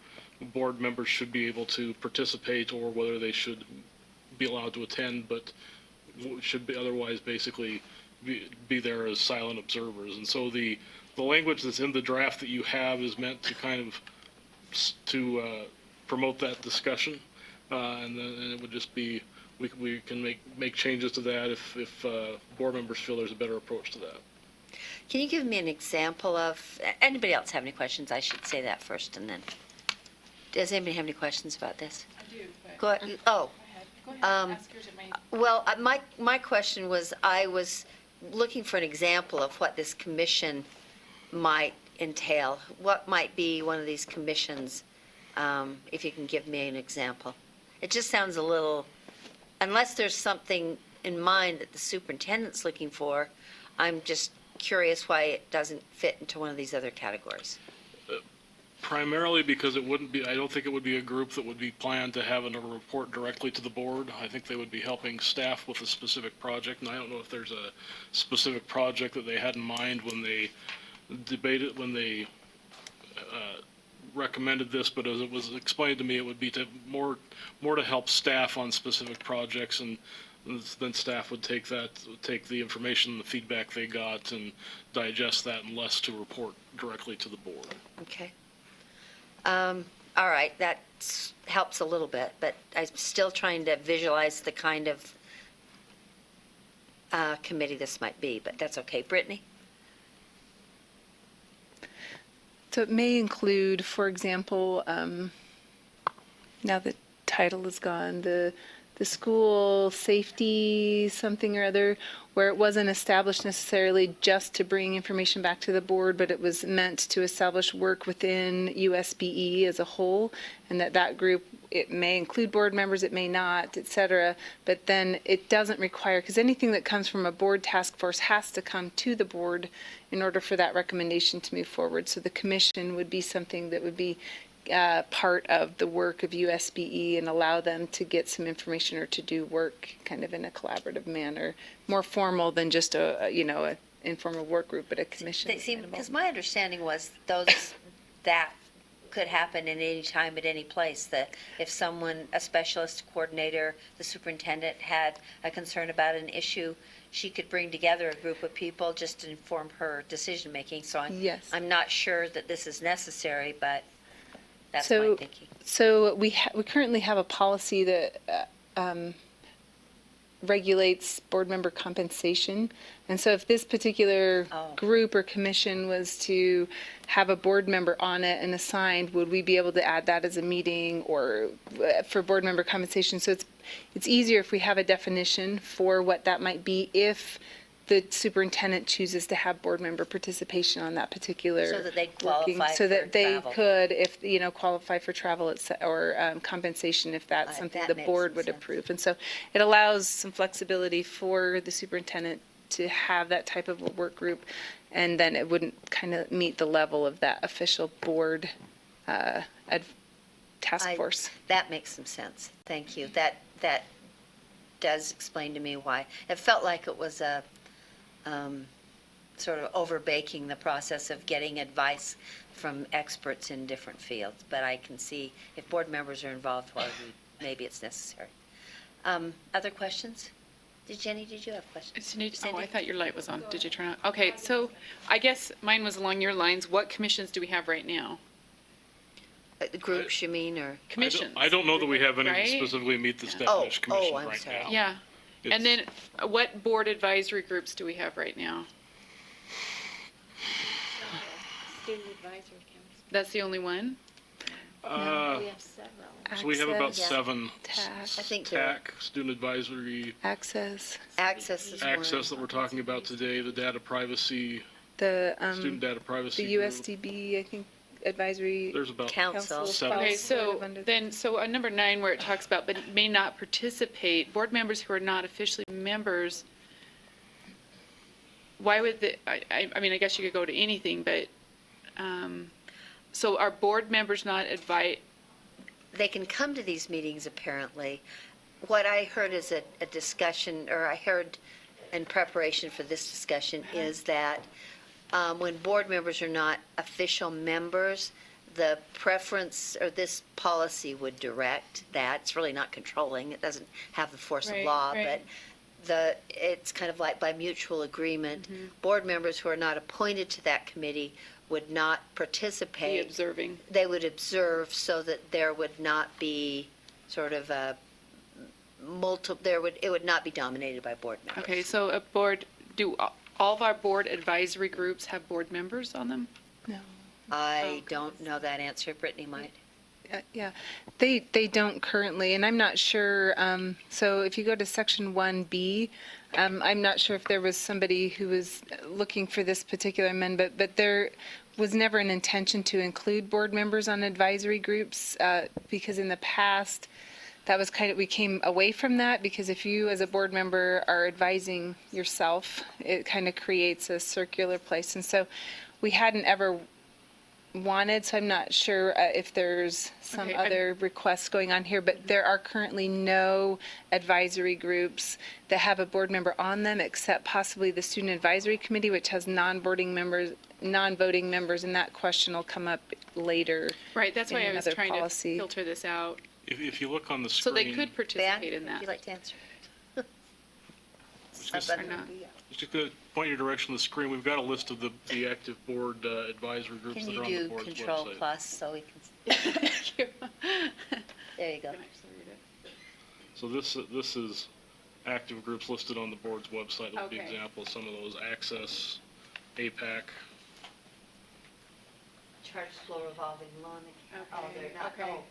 board members should be able to participate or whether they should be allowed to attend, but should be otherwise basically be there as silent observers. And so the language that's in the draft that you have is meant to kind of promote that discussion, and then it would just be we can make changes to that if board members feel there's a better approach to that. Can you give me an example of, anybody else have any questions? I should say that first and then. Does anybody have any questions about this? I do, but Go ahead. Oh, go ahead. Ask yours. It might- well, my question was, I was looking for an example of what this commission might entail. What might be one of these commissions, if you can give me an example? It just sounds a little, unless there's something in mind that the superintendent's looking for, I'm just curious why it doesn't fit into one of these other categories. Primarily because it wouldn't be, I don't think it would be a group that would be planned to have a report directly to the board. I think they would be helping staff with a specific project, and I don't know if there's a specific project that they had in mind when they debated, when they recommended this, but as it was explained to me, it would be to more to help staff on specific projects, and then staff would take the information, the feedback they got, and digest that, and less to report directly to the board. Okay. All right, that helps a little bit, but I'm still trying to visualize the kind of committee this might be, but that's okay. Brittany? So it may include, for example, now the title is gone, the school safety something or other, where it wasn't established necessarily just to bring information back to the board, but it was meant to establish work within USBE as a whole, and that group, it may include board members, it may not, et cetera, but then it doesn't require, because anything that comes from a board task force has to come to the board in order for that recommendation to move forward. So the commission would be something that would be part of the work of USBE and allow them to get some information or to do work kind of in a collaborative manner, more formal than just a informal work group, but a commission. Because my understanding was that could happen at any time, at any place, that if someone, a specialist coordinator, the superintendent had a concern about an issue, she could bring together a group of people just to inform her decision-making. So Yes. I'm not sure that this is necessary, but that's my thinking. So we currently have a policy that regulates board member compensation. And so if this particular group or commission was to have a board member on it and assigned, would we be able to add that as a meeting or for board member compensation? So it's easier if we have a definition for what that might be if the superintendent chooses to have board member participation on that particular So that they'd qualify so that for they travel. could, if qualify for travel or compensation if that's something that the makes board some would sense. approve. And so it allows some flexibility for the superintendent to have that type of a work group, and then it wouldn't kind of meet the level of that official board task force. That makes some sense. Thank you. That does explain to me why. It felt like it was a sort of overbaking the process of getting advice from experts in different fields. But I can see if board members are involved, well, maybe it's necessary. Other questions? Jenny, did you have questions? Cindy, Cindy? oh, I thought your light was on. Did you turn on? Okay, so I guess mine was along your lines. What commissions do we have right now? Groups, you mean, or? Commissions. I don't know that we have any Right? specifically meet this Yeah. definition Oh, commission I'm right sorry. now. Yeah. And It's- then what board advisory groups do we have right now? Student Advisory Council. That's the only one? We have several. So we have about Access, 7 TAC, I think there are TAC, student advisory, access, access is one. access that we're talking about today, the data privacy, the student data privacy the group. USDB, I think, advisory There's about Council. Seven. Okay, falls sort so of under- then, so on number 9 where it talks about, but may not participate, board members who are not officially members, why would I mean, I guess you could go to anything, but, so are board members not They can come to these meetings, apparently. What I heard is a discussion, or I heard in preparation for this discussion, is that when board members are not official members, the preference, or this policy would direct that. It's really not controlling. It doesn't have the force of Right, law, right. but it's kind of like by mutual agreement. Board members who are not appointed to that committee would not be participate. observing? They would observe so that there would not be sort of a it would not be dominated by board members. Okay, so a board, do all of our board advisory groups have board members on them? No. I don't know that answer. Brittany might. Yeah, they don't currently, and I'm not sure, so if you go to section 1B, I'm not sure if there was somebody who was looking for this particular amendment, but there was never an intention to include board members on advisory groups, because in the past, that was we came away from that, because if you as a board member are advising yourself, it kind of creates a circular place, and so we hadn't ever wanted, so I'm not sure if there's some Okay, other requests going on here, but there are currently no advisory groups that have a board member on them except possibly the Student Advisory Committee, which has non-voting members, and that question will come up later. Right, that's why in I was another trying policy. to filter this out. If you look on the So screen. they could Ben, participate in would that. you like to answer? Just Or not. just to point your direction on the screen, we've got a list of the active board advisory groups Can that you are on the do board's Control website. Plus so we can, Thank you. there you go. Can actually read it. So this is active groups listed on the board's website. It'll be Okay. examples, some of those: ACEESS, APAC. Charge flow revolving loan. Oh, Okay, they're not, okay. oh,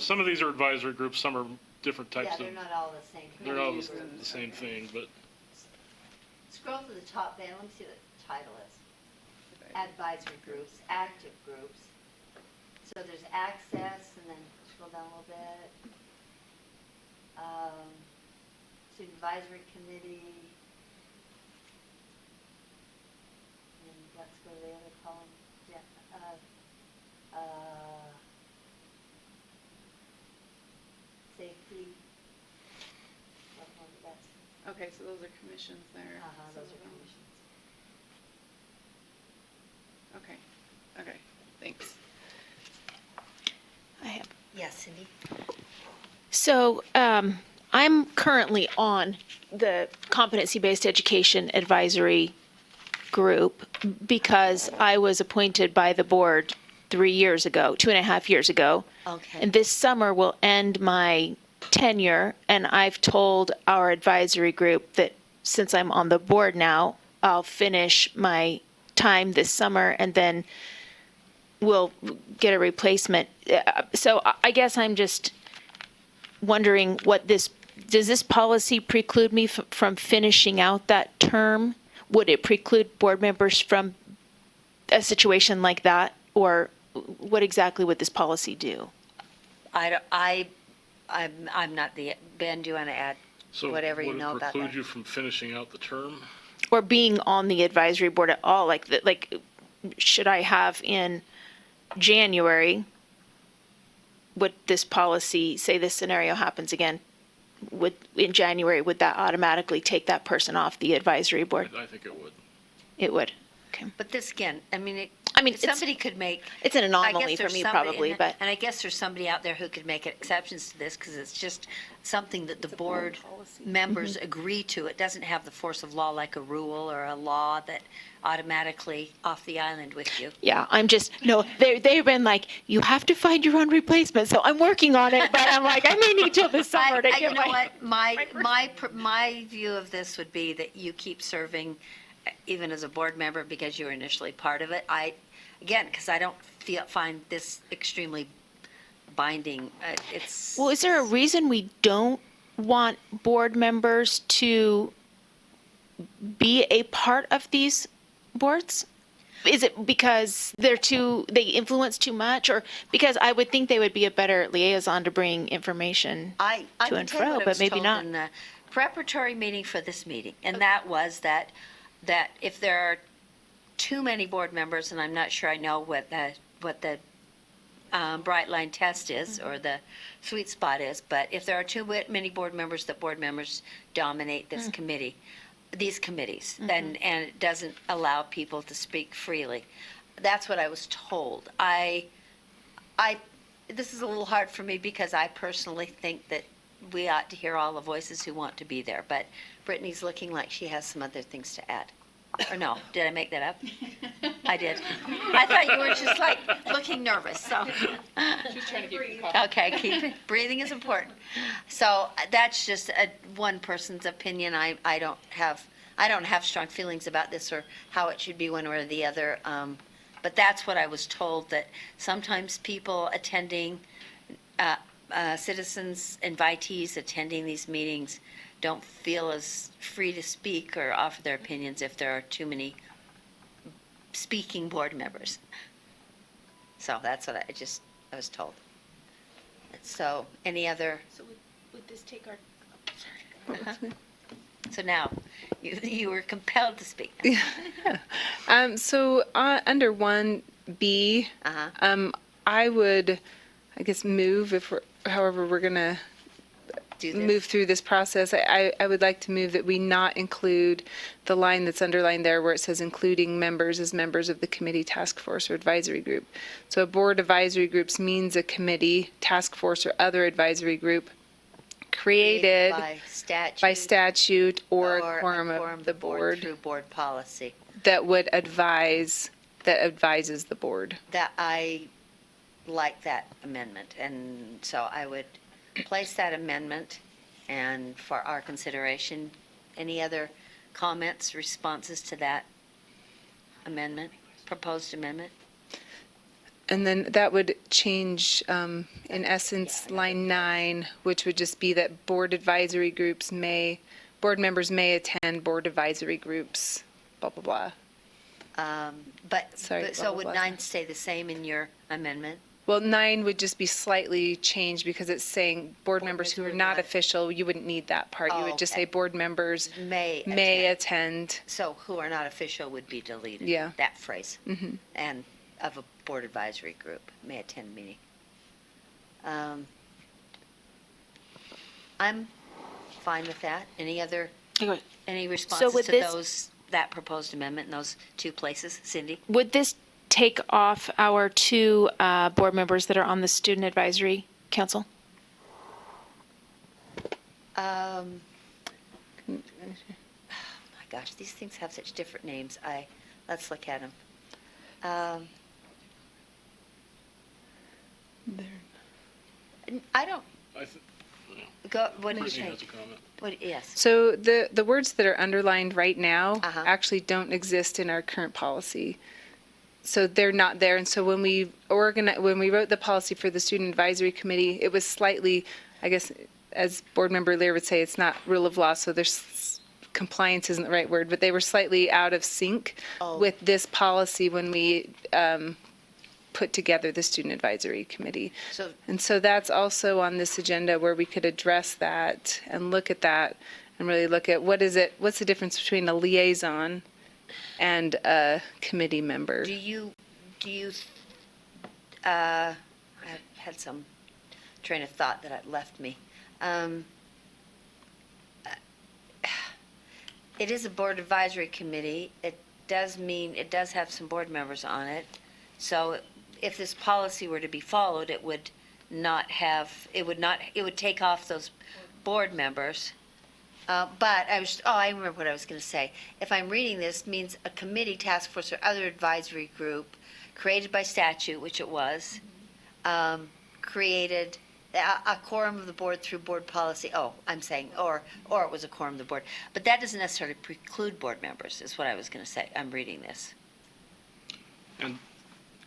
Some of these are advisory groups, some are different types yeah, of. they're not all the same. They're all committee the groups. same thing, but Scroll to the top, Ben, let me see what the title is. Advisory groups, active groups. So there's access, and then scroll down a little bit. Student Advisory Committee. And let's go to the other column. Safety. What one that's, Okay, so those are commissions there. those Some are of them. commissions. Okay, okay, thanks. I have. Yes, Cindy? So I'm currently on the competency-based education advisory group because I was appointed by the board 3 years ago, 2.5 years ago. Okay. And this summer will end my tenure, and I've told our advisory group that since I'm on the board now, I'll finish my time this summer and then we'll get a replacement. So I guess I'm just wondering does this policy preclude me from finishing out that term? Would it preclude board members from a situation like that? Or what exactly would this policy do? I'm not the, Ben, do you want to add so whatever you would know it about preclude that? you from finishing out the term? Or being on the advisory board at all? Like should I have in January, would this policy, say this scenario happens again, in January, would that automatically take that person off the advisory board? I think it would. It would. Okay. But this again, I mean, it's- somebody could make. It's an I anomaly guess for there's me somebody- probably, and- but And I guess there's somebody out there who could make exceptions to this because it's just something that the board members agree to. It doesn't have the force of law like a rule or a law that automatically off the island with you. yeah, they've been like, you have to find your own replacement. So I'm working on it, but I'm like, I may need till this summer to You get know my. what, my view of this would be that you keep serving even as a board member because you were initially part of it. Because I don't find this extremely binding. It's. Well, is there a reason we don't want board members to be a part of these boards? Is it because they influence too much, or because I would think they would be a better liaison to bring information I to can and tell you fro, what I but was maybe told not. in the preparatory meeting for this meeting, and that was that if there are too many board members, and I'm not sure I know what the bright line test is or the sweet spot is, but if there are too many board members, that board members dominate this committee, these committees, and it doesn't allow people to speak freely. That's what I was told. This is a little hard for me because I personally think that we ought to hear all the voices who want to be there, but Brittany's looking like she has some other things to add. Or no, did I make that up? I did. I thought you were just like looking nervous, so. She's trying to give you coffee. Okay, breathing is important. So that's just one person's opinion. I don't have strong feelings about this or how it should be one or the other. But that's what I was told, that sometimes people attending, citizens, invitees attending these meetings don't feel as free to speak or offer their opinions if there are too many speaking board members. So that's what I was told. So any other, So would this take our? so now, you were compelled to speak. So under B, Uh-huh. I would, I guess, however we're going to Do this. move through this process. I would like to move that we not include the line that's underlined there where it says including members as members of the committee, task force, or advisory group. So a board advisory groups means a committee, task force, or other advisory group created by by statute or or a quorum of the board through board policy. that would advises the board. That I like that amendment, and so I would place that amendment and for our consideration. Any other comments, responses to that amendment, proposed amendment? And then that would change, in essence, line 9, which would just be that board members may attend board advisory groups, blah, blah, blah. Sorry, But so blah, would blah, 9 stay the same in your amendment? Well, 9 would just be slightly changed because it's saying board members who are not official, you wouldn't need that part. You Oh, would just okay. say board members May may attend. attend. So who are not official would be deleted. Yeah. That phrase. And of a board advisory group may attend meeting. I'm fine with that. Any responses with to this- that proposed amendment in those two places? Cindy? Would this take off our 2 board members that are on the Student Advisory Council? My gosh, these things have such different names. Let's look at them. I don't, what do you Brittany think? has a comment. Yes. So the words that are underlined right now Uh-huh. actually don't exist in our current policy. So they're not there. And so when we wrote the policy for the Student Advisory Committee, it was slightly, I guess, as Board Member Lear would say, it's not rule of law, so there's compliance isn't the right word, but they were slightly out of sync Oh. with this policy when we put together the Student Advisory Committee. So And so that's also on this agenda where we could address that and look at that and really look at what's the difference between a liaison and a committee member. do you, I had some train of thought that had left me. It is a board advisory committee. It does have some board members on it. So if this policy were to be followed, it would take off those board members. But I remember what I was going to say. If I'm reading this, means a committee, task force, or other advisory group created by statute, which it was, created a quorum of the board through board policy. I'm saying, or it was a quorum of the board. But that doesn't necessarily preclude board members, is what I was going to say. I'm reading this. And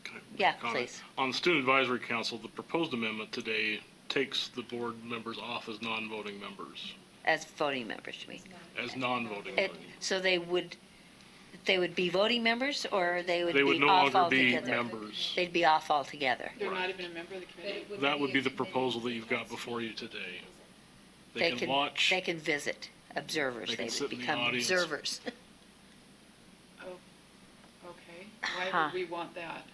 can I Yeah, comment? please. On the Student Advisory Council, the proposed amendment today takes the board members off as non-voting members, As voting members, you mean? as non-voting. So they would be voting members, or they would They would be no off longer be altogether? members. They'd be off altogether. They're not even a member of the committee? That would be the proposal that you've got before you today. They can watch. They can visit, observers. They They can sit would in the become audience. observers. Oh, okay. Why Huh. would we want that?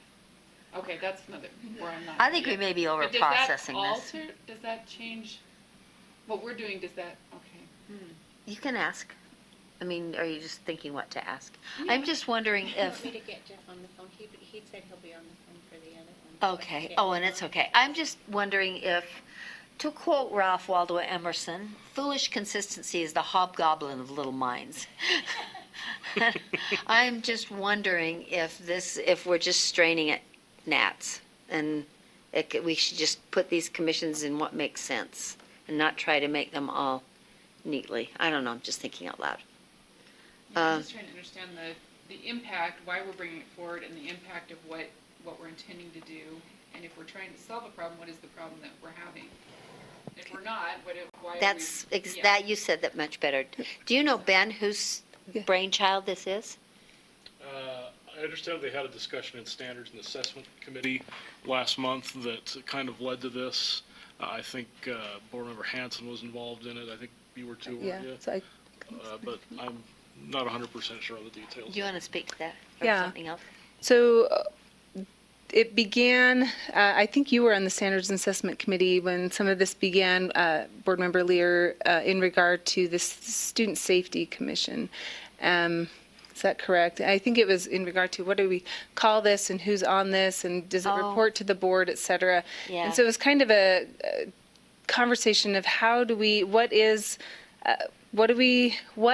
Okay, that's another, where I'm not. I think we yet. may be over But does processing that this. alter, does that change, what we're doing, does that, okay. You can ask. I mean, are you just thinking what to ask? I'm just wondering Want if, me to get Jeff on the phone? He said he'll be on the phone for the other one. so I can okay, get oh, him and it's on. okay. I'm just wondering if, to quote Ralph Waldo Emerson, foolish consistency is the hobgoblin of little minds. I'm just wondering if we're just straining at gnats, and we should just put these commissions in what makes sense and not try to make them all neatly. I don't know, I'm just thinking out loud. I'm just trying to understand the impact, why we're bringing it forward, and the impact of what we're intending to do. And if we're trying to solve a problem, what is the problem that we're having? If we're not, why are we? That, you said that much better. Do you know, Ben, whose brainchild this is? I understand they had a discussion in Standards and Assessment Committee last month that kind of led to this. I think Board Member Hanson was involved in it. I think you were too, Yeah, weren't you? so But I'm not 100% sure of the details. Do you want to speak to that or Yeah. something else? So it began, I think you were on the Standards and Assessment Committee when some of this began, Board Member Lear, in regard to the Student Safety Commission. Is that correct? I think it was in regard to what do we call this and who's on this and does it report to the board, et cetera. Yeah. And so it was kind of a conversation of how do we, what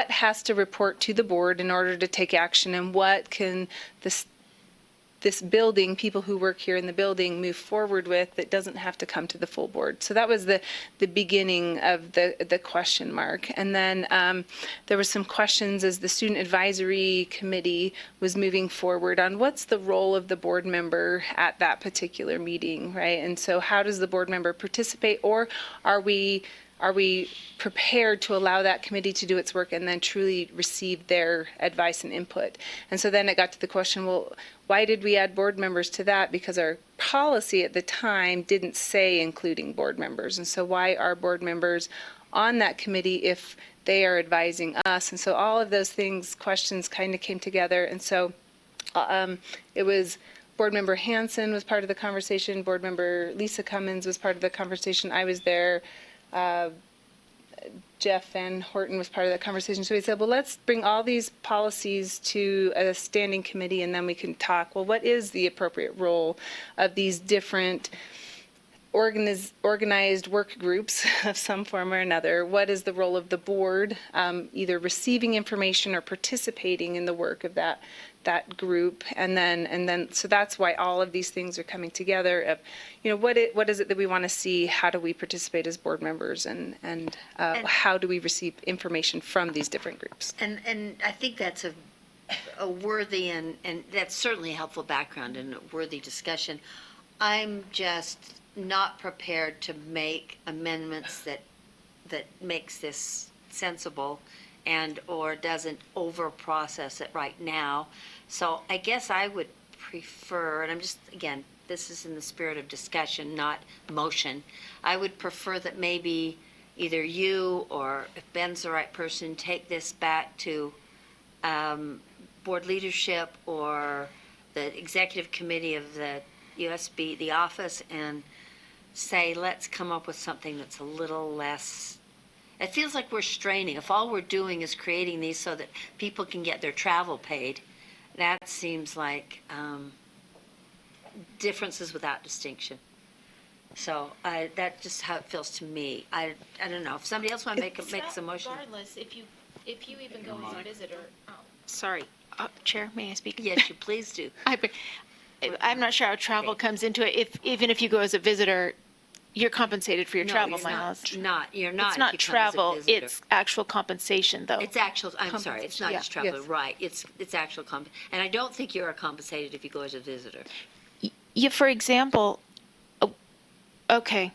has to report to the board in order to take action, and what can this building, people who work here in the building, move forward with that doesn't have to come to the full board. So that was the beginning of the question mark. And then there were some questions as the Student Advisory Committee was moving forward on what's the role of the board member at that particular meeting, right? And so how does the board member participate, or are we prepared to allow that committee to do its work and then truly receive their advice and input? And so then it got to the question, well, why did we add board members to that? Because our policy at the time didn't say including board members. And so why are board members on that committee if they are advising us? And so all of those questions kind of came together. And so it was Board Member Hansen was part of the conversation. Board Member Lisa Cummins was part of the conversation. I was there. Jeff Van Horton was part of that conversation. So we said, well, let's bring all these policies to a standing committee and then we can talk, well, what is the appropriate role of these different organized work groups of some form or another? What is the role of the board, either receiving information or participating in the work of that group? And then so that's why all of these things are coming together of, what is it that we want to see? How do we participate as board members, and how do we receive information from these different groups? And I think that's a worthy and that's certainly a helpful background and a worthy discussion. I'm just not prepared to make amendments that makes this sensible and or doesn't over process it right now. So I guess I would prefer, and I'm just, again, this is in the spirit of discussion, not motion. I would prefer that maybe either you or, if Ben's the right person, take this back to board leadership or the executive committee of the USB, the office, and say, let's come up with something that's a little less. It feels like we're straining. If all we're doing is creating these so that people can get their travel paid, that seems like differences without distinction. So that's just how it feels to me. I don't know. If somebody else wants to make some motion. Regardless, if you even go as a visitor. Oh, sorry, Chair, may I speak? Yes, you please do. I'm not sure how travel comes into it. Even if you go as a visitor, you're compensated for your travel miles. You're not. It's if not you come as a travel, visitor. it's actual compensation, though. It's actual, I'm sorry, it's not just travel, Yes. right. It's actual and I don't think you are compensated if you go as a visitor. Yeah, for example, okay,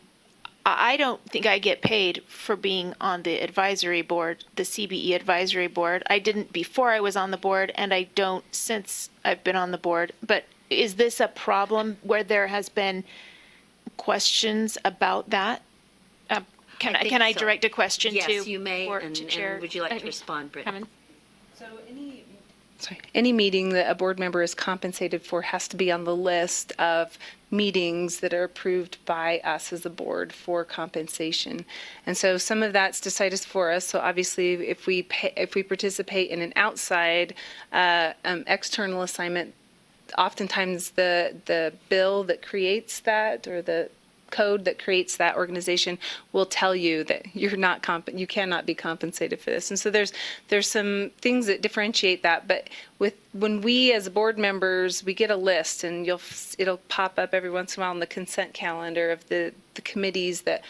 I don't think I get paid for being on the advisory board, the CBE advisory board. I didn't before I was on the board, and I don't since I've been on the board. But is this a problem where there has been questions about that? Can I so. direct a question to? Yes, you may, and Chair? would you like to respond, Britt? Cummins? So any meeting that a board member is compensated for has to be on the list of meetings that are approved by us as a board for compensation. And so some of that's decided for us. So obviously, if we participate in an outside external assignment, oftentimes the bill that creates that or the code that creates that organization will tell you that you cannot be compensated for this. And so there's some things that differentiate that. But when we as board members, we get a list, and it'll pop up every once in a while on the consent calendar of the committees that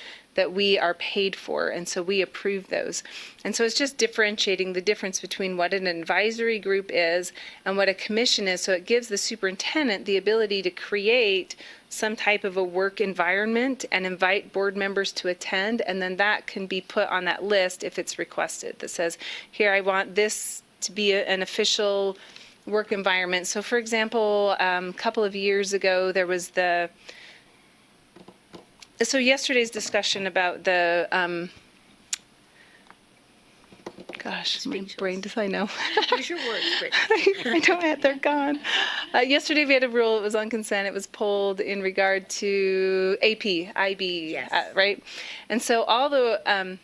we are paid for, and so we approve those. And so it's just differentiating the difference between what an advisory group is and what a commission is. So it gives the superintendent the ability to create some type of a work environment and invite board members to attend, and then that can be put on that list if it's requested that says, here, I want this to be an official work environment. So for example, a couple of years ago, there was so yesterday's discussion about the gosh, my brain does, I know. Use your words, Brittany. I know, they're gone. Yesterday we had a rule, it was on consent, it was pulled in regard to AP, IB, Yes. right? And so all the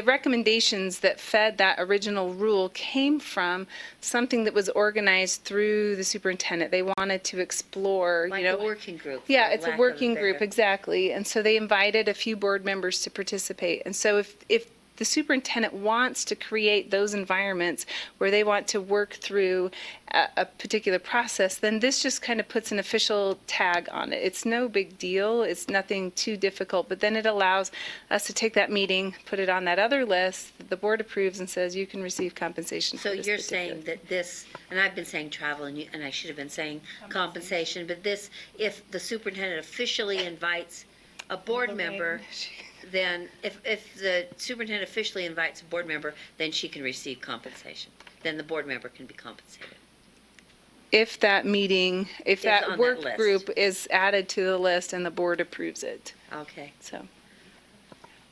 recommendations that fed that original rule came from something that was organized through the superintendent. They wanted to explore, Like a working group. Yeah, for it's a lack of working group, better- exactly. And so they invited a few board members to participate. And so if the superintendent wants to create those environments where they want to work through a particular process, then this just kind of puts an official tag on it. It's no big deal. It's nothing too difficult. But then it allows us to take that meeting, put it on that other list that the board approves and says you can receive compensation So for this you're particular- saying that this, and I've been saying travel, and I should have been saying compensation, but this, if the superintendent officially invites a board member, then if the superintendent officially invites a board member, then she can receive compensation. Then the board member can be compensated. If that meeting, if Is on that that work list. group is added to the list and the board approves it. Okay. So,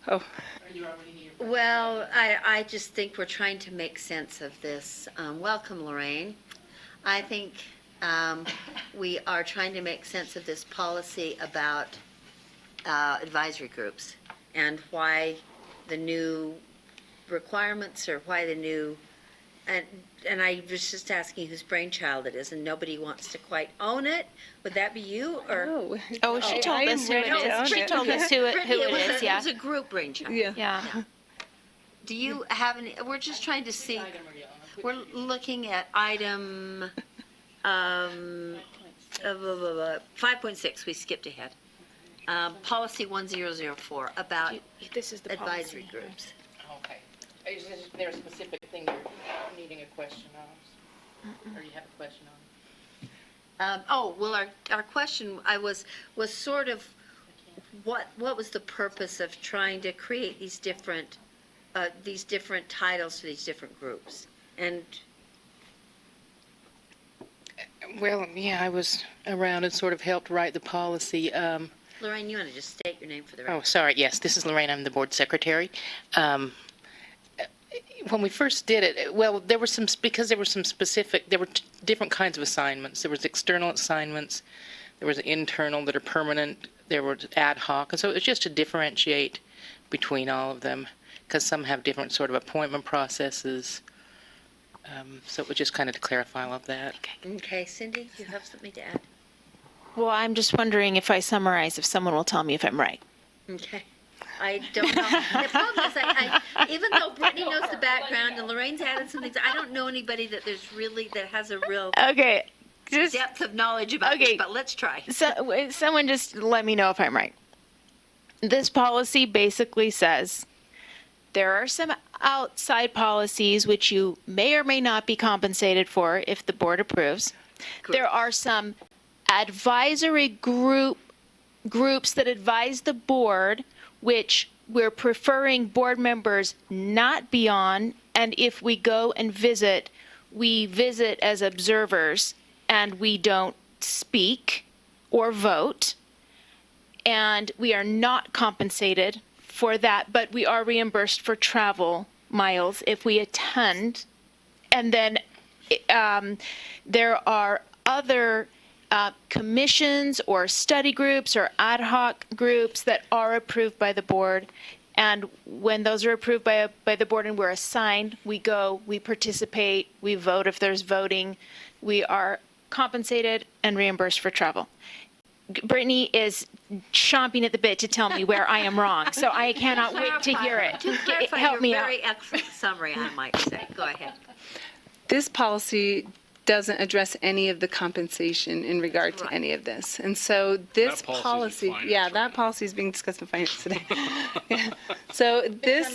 oh, Well, I just think we're trying to make sense of this. Welcome, Lorraine. I think we are trying to make sense of this policy about advisory groups and why the new requirements or why the new, and I was just asking whose brainchild it is, and nobody wants to quite own it. Would that be you or? oh. Oh, she told us who it is. She told us who it is, It yeah. was a group brainchild. Yeah. Yeah. Do you have any, we're just trying to see, we're looking at item 5.6, we skipped ahead. Policy 1004 about This is the advisory policy. groups. Okay. Is there a specific thing you're needing a question on? Or you have a question on? Well, our question, was sort of, what was the purpose of trying to create these different titles for these different groups? And Well, yeah, I was around and sort of helped write the policy. Lorraine, you want to just state your name for the record? Oh, sorry. Yes, this is Lorraine. I'm the board secretary. When we first did it, well, there were some specific, there were different kinds of assignments. There was external assignments, there was internal that are permanent, there was ad hoc, and so it was just to differentiate between all of them, because some have different sort of appointment processes. So it was just kind of to clarify all of that. Okay, Cindy, you have something to add? Well, I'm just wondering if I summarize, if someone will tell me if I'm right. Okay. I don't know. The problem is, even though Brittany knows the background and Lorraine's added some things, I don't know anybody that has a real Okay. Just, depth of knowledge about this, but let's try. so, someone just let me know if I'm right. This policy basically says there are some outside policies which you may or may not be compensated for if the board approves. There are some advisory groups that advise the board, which we're preferring board members not be on, and if we go and visit, we visit as observers and we don't speak or vote, and we are not compensated for that, but we are reimbursed for travel miles if we attend. And then there are other commissions or study groups or ad hoc groups that are approved by the board. And when those are approved by the board and we're assigned, we go, we participate, we vote if there's voting. We are compensated and reimbursed for travel. Brittany is chomping at the bit to tell me where I am wrong, so I cannot wait to hear it. To clarify Help your me out. very excellent summary, I might say. Go ahead. This policy doesnn't address any of the compensation in regard to Right. any of this. And so this That policy's in policy, finance yeah, right that now. policy is being discussed in finance today. Yeah. So this,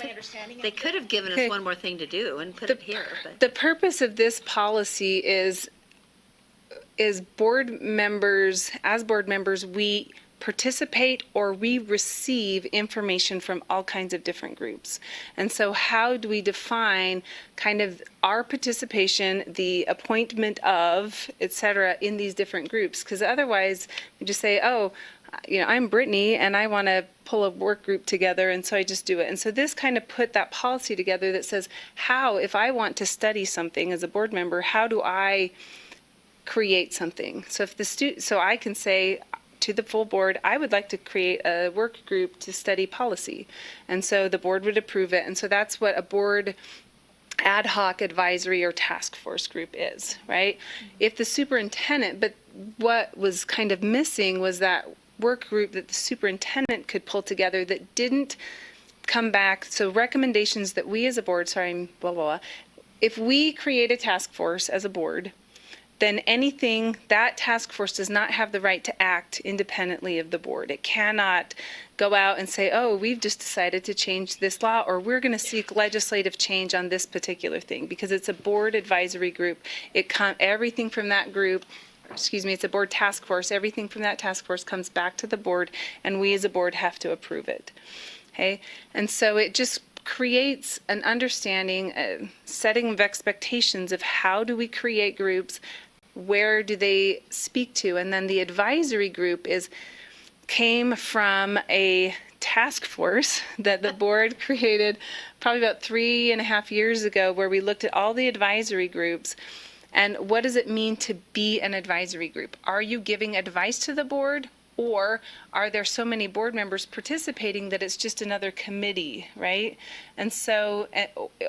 They could have given Okay. us one more thing to do and put it here, but. the purpose of this policy is board members, as board members, we participate or we receive information from all kinds of different groups. And so how do we define kind of our participation, the appointment of, et cetera, in these different groups? Because otherwise, we just say, oh, I'm Brittany and I want to pull a work group together, and so I just do it. And so this kind of put that policy together that says, if I want to study something as a board member, how do I create something? So so I can say to the full board, I would like to create a work group to study policy. And so the board would approve it. And so that's what a board ad hoc advisory or task force group is, right? If the superintendent, but what was kind of missing was that work group that the superintendent could pull together that didn't come back. So recommendations that we as a board, if we create a task force as a board, then anything, that task force does not have the right to act independently of the board. It cannot go out and say, oh, we've just decided to change this law, or we're going to seek legislative change on this particular thing, because it's a board advisory group. Everything from that group, it's a board task force, everything from that task force comes back to the board, and we as a board have to approve it. Okay? And so it just creates an understanding, setting of expectations of how do we create groups, where do they speak to, and then the advisory group came from a task force that the board created probably about 3.5 years ago, where we looked at all the advisory groups and what does it mean to be an advisory group? Are you giving advice to the board, or are there so many board members participating that it's just another committee, right? And so,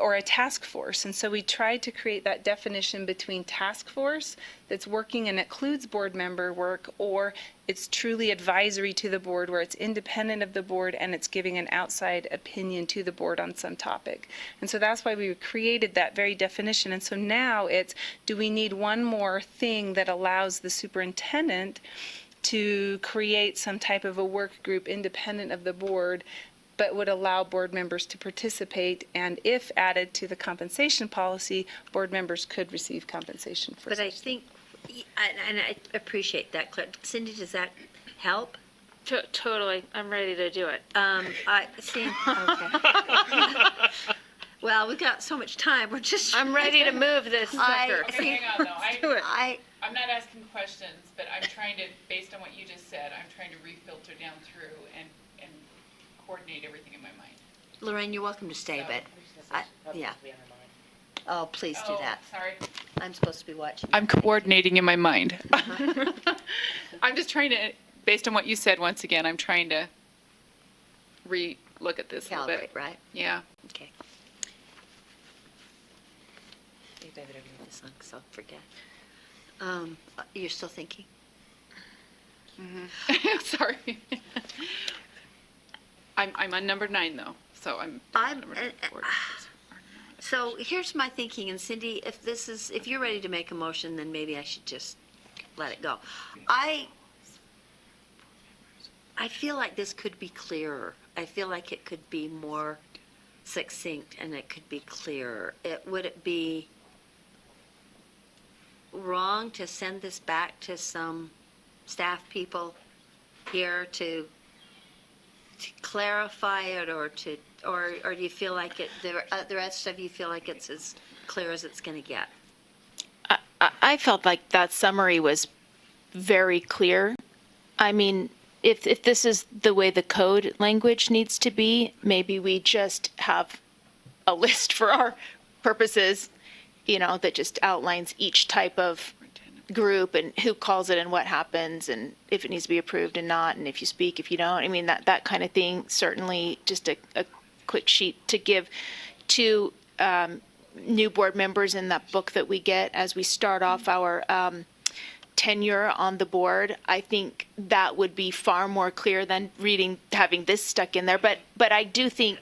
or a task force. And so we tried to create that definition between task force that's working and includes board member work, or it's truly advisory to the board where it's independent of the board and it's giving an outside opinion to the board on some topic. And so that's why we created that very definition. And so now do we need one more thing that allows the superintendent to create some type of a work group independent of the board, but would allow board members to participate, and if added to the compensation policy, board members could receive compensation for But I think, and I appreciate that, Claire. Cindy, does that help? Totally. I'm ready to do it. I see. Okay. Well, we've got so much time. I'm ready to move this sucker. Okay, hang on, though. I I'm not asking questions, but I'm trying to, based on what you just said, I'm trying to refilter down through and coordinate everything in my mind. Lorraine, you're welcome to stay, but yeah. Oh, please do that. Sorry. I'm supposed to be watching. I'm coordinating in my mind. I'm just trying to, based on what you said, once again, I'm trying to re-look at this a little Calibrate, bit. right? Yeah. Okay. Maybe I better read this one because I'll forget. You're still thinking? Sorry. I'm on number 9 though, so I'm on number 4. So here's my thinking, and Cindy, if you're ready to make a motion, then maybe I should just let it go. I feel like this could be clearer. I feel like it could be more succinct, and it could be clearer. Would it be wrong to send this back to some staff people here to clarify it, or do you feel like the rest of you feel like it's as clear as it's going to get? I felt like that summary was very clear. I mean, if this is the way the code language needs to be, maybe we just have a list for our purposes, that just outlines each type of group and who calls it and what happens and if it needs to be approved and not, and if you speak, if you don't. I mean, that kind of thing. Certainly just a quick sheet to give to new board members in that book that we get as we start off our tenure on the board. I think that would be far more clear than having this stuck in there. But I do think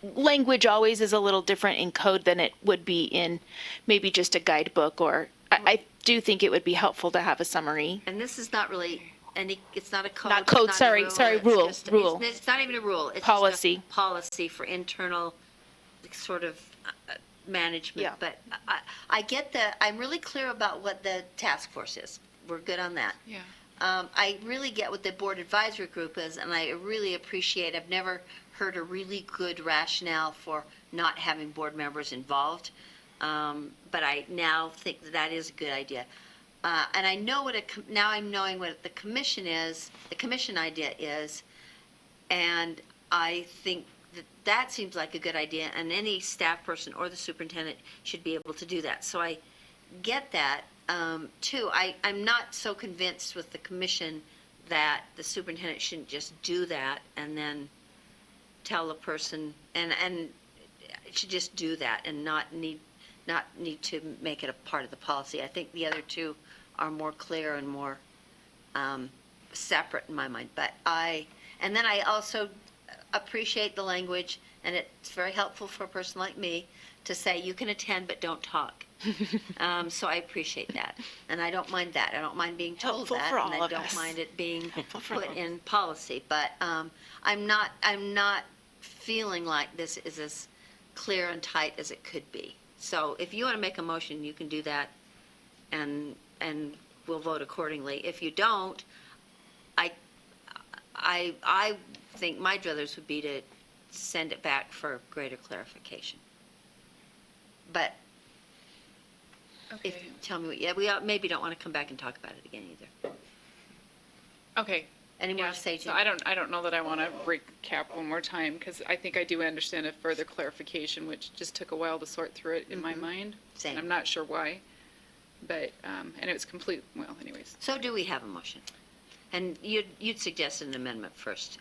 language always is a little different in code than it would be in maybe just a guidebook, or I do think it would be helpful to have a summary. And this is not really it's not a code. Not code, it's not a rule. It's not even a rule. It's Policy. Just a policy for internal sort of management. Yeah. But I get I'm really clear about what the task force is. We're good on that. Yeah. I really get what the board advisory group is, and I really appreciate, I've never heard a really good rationale for not having board members involved. But I now think that is a good idea. and I know what now I'm knowing what the commission is, the commission idea is, and I think that seems like a good idea, and any staff person or the superintendent should be able to do that. So I get that, too. I'm not so convinced with the commission that the superintendent shouldn't just do that and then tell the person, and should just do that and not need to make it a part of the policy. I think the other two are more clear and more separate in my mind. But and then I also appreciate the language, and it's very helpful for a person like me to say you can attend but don't talk. So I appreciate that, and I don't mind that. I don't mind being told Helpful that, for and all I of don't us. mind it being put in policy. But I'm not feeling like this is as clear and tight as it could be. So if you want to make a motion, you can do that, and we'll vote accordingly. If you don't, I think my druthers would be to send it back for greater clarification. But if you tell me, we maybe don't want to come back and talk about it again either. Okay. Any more Yeah, to say, so Jim? I don't know that I want to recap one more time, because I think I do understand a further clarification, which just took a while to sort through it in my mind. Same. And I'm not sure why, but, and it was complete, well, anyways. So do we have a motion? And you'd suggest an amendment first.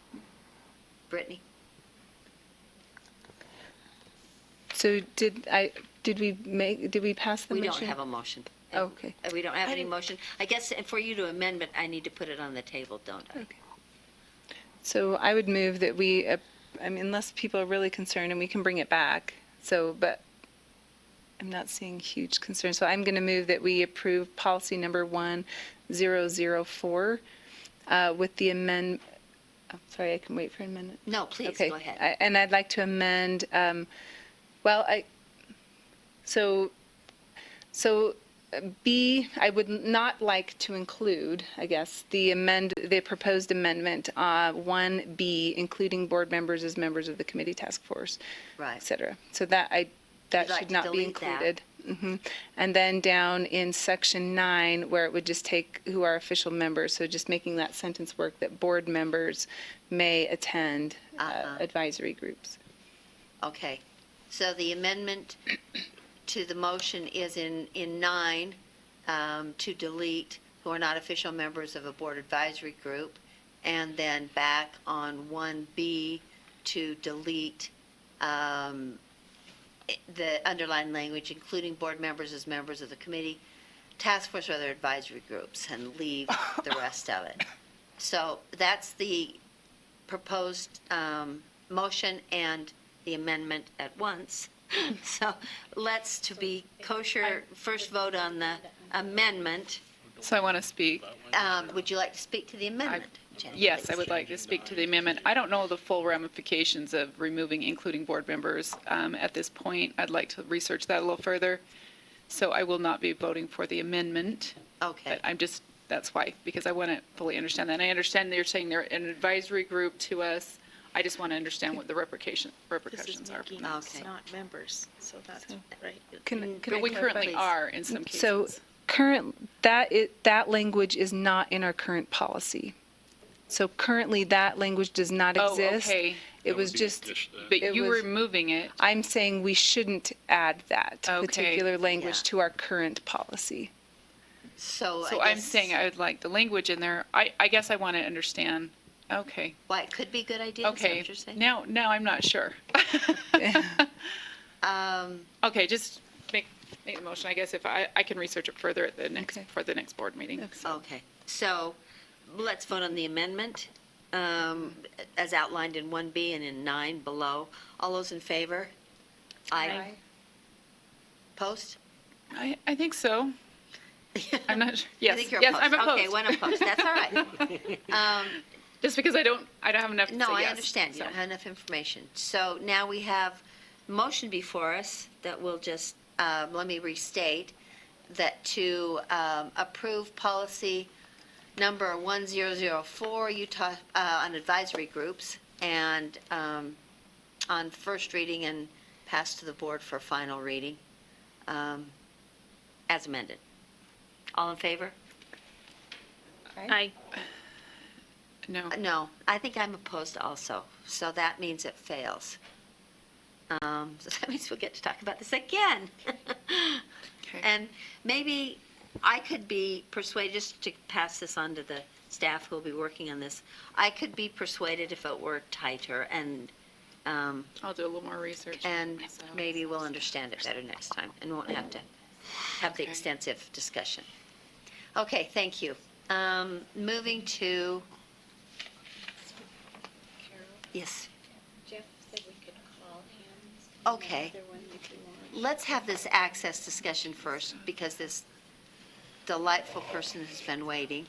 Brittany? So did we pass the We motion? don't have a motion. Okay. We don't have any motion. I guess for you to amend it, I need to put it on the table, don't I? Okay. So I would move that we, unless people are really concerned, and we can bring it back. So, but I'm not seeing huge concern. So I'm going to move that we approve policy number 1004 with the amend. Oh, sorry, I can wait for an amendment. No, please, Okay. go ahead. And I'd like to amend. So B, I would not like to include, I guess, the proposed amendment, 1B, including board members as members of the committee task force, Right. et cetera. So that You'd like should to not be delete that. included. And then down in section 9, where it would just take who are official members, so just making that sentence work, that board members may attend advisory groups. Okay. So the amendment to the motion is in 9, to delete who are not official members of a board advisory group, and then back on 1B to delete the underlined language, including board members as members of the committee, task force, or other advisory groups, and leave the rest of it. So that's the proposed motion and the amendment at once. So let's, to be kosher, first vote on the amendment. So I want to speak. Would you like to speak to the amendment, Jenny? Yes, please? I would like to speak to the amendment. I don't know the full ramifications of removing including board members at this point. I'd like to research that a little further. So I will not be voting for the amendment. Okay. But that's why, because I want to fully understand that. And I understand that you're saying they're an advisory group to us. I just want to understand what the repercussions are. Making us Okay. not members, so that's right. But we currently are in some cases. So that language is not in our current policy. So currently, that language does not exist. Oh, okay. It was just, But it you were was- removing it. I'm saying we shouldn't add that Okay. particular language Yeah. to our current policy. So So I I'm guess- saying I would like the language in there. I guess I want to understand. Okay. Why, it could be a good idea, is that Okay. what you're saying? Now I'm not sure. Okay, just make the motion. I guess if I can research it further at the next, Okay. for the next board meeting. Okay, so let's vote on the amendment as outlined in 1B and in 9 below. All those in favor? Aye. Post? I think so. I'm not, yes, I think you're yes, opposed. I'm opposed. Okay, one opposed, that's all right. Just because I don't have enough to say No, I yes, understand, you so. don't have enough information. So now we have motion before us that will just, let me restate, that to approve policy number 1004, Utah, on advisory groups, and on first reading and pass to the board for final reading, as amended. All in favor? Aye. No. No, I think I'm opposed also, so that means it fails. So that means we'll get to talk about this again. Okay. And maybe I could be persuaded, just to pass this on to the staff who will be working on this, I could be persuaded if it were tighter, and I'll do a little more research. myself. maybe we'll understand it better next time, and won't have to have the Okay. extensive discussion. Okay, thank you. Moving to, yes, Jeff said we could call him. Okay. Another one if you want. let's have this access discussion first, because this delightful person has been waiting.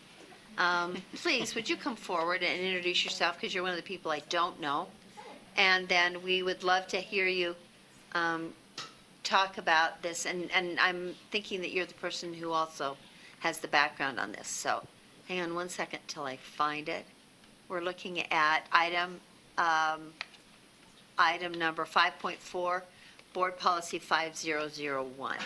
Please, would you come forward and introduce yourself, because you're one of the people I don't know? And then we would love to hear you talk about this, and I'm thinking that you're the person who also has the background on this, so hang on one second till I find it. We're looking at item number 5.4, Board Policy 5001.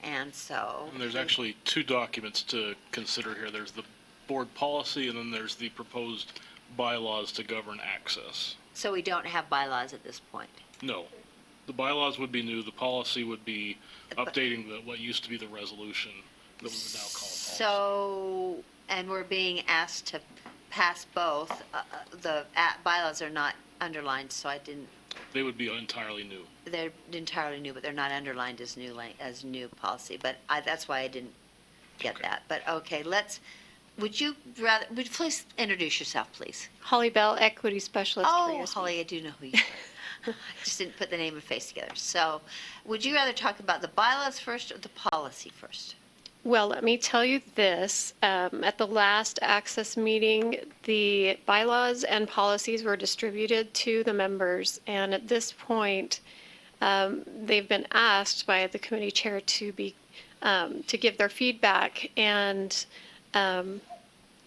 And so. And there's actually two documents to consider here. There's the board policy, and then there's the proposed bylaws to govern access. So we don't have bylaws at this point. No. The bylaws would be new. The policy would be updating what used to be the resolution that we would now call policy. So, and we're being asked to pass both. The bylaws are not underlined, so I didn't, They would be entirely new. they're entirely new, but they're not underlined as new policy. But that's why I didn't get Okay. that. But okay, would you please introduce yourself, please? Holly Bell, Equity Specialist for Oh, USB. Holly, I do know who you are. I just didn't put the name and face together. So, would you rather talk about the bylaws first or the policy first? Well, let me tell you this. At the last access meeting, the bylaws and policies were distributed to the members. And at this point, they've been asked by the committee chair to give their feedback. And there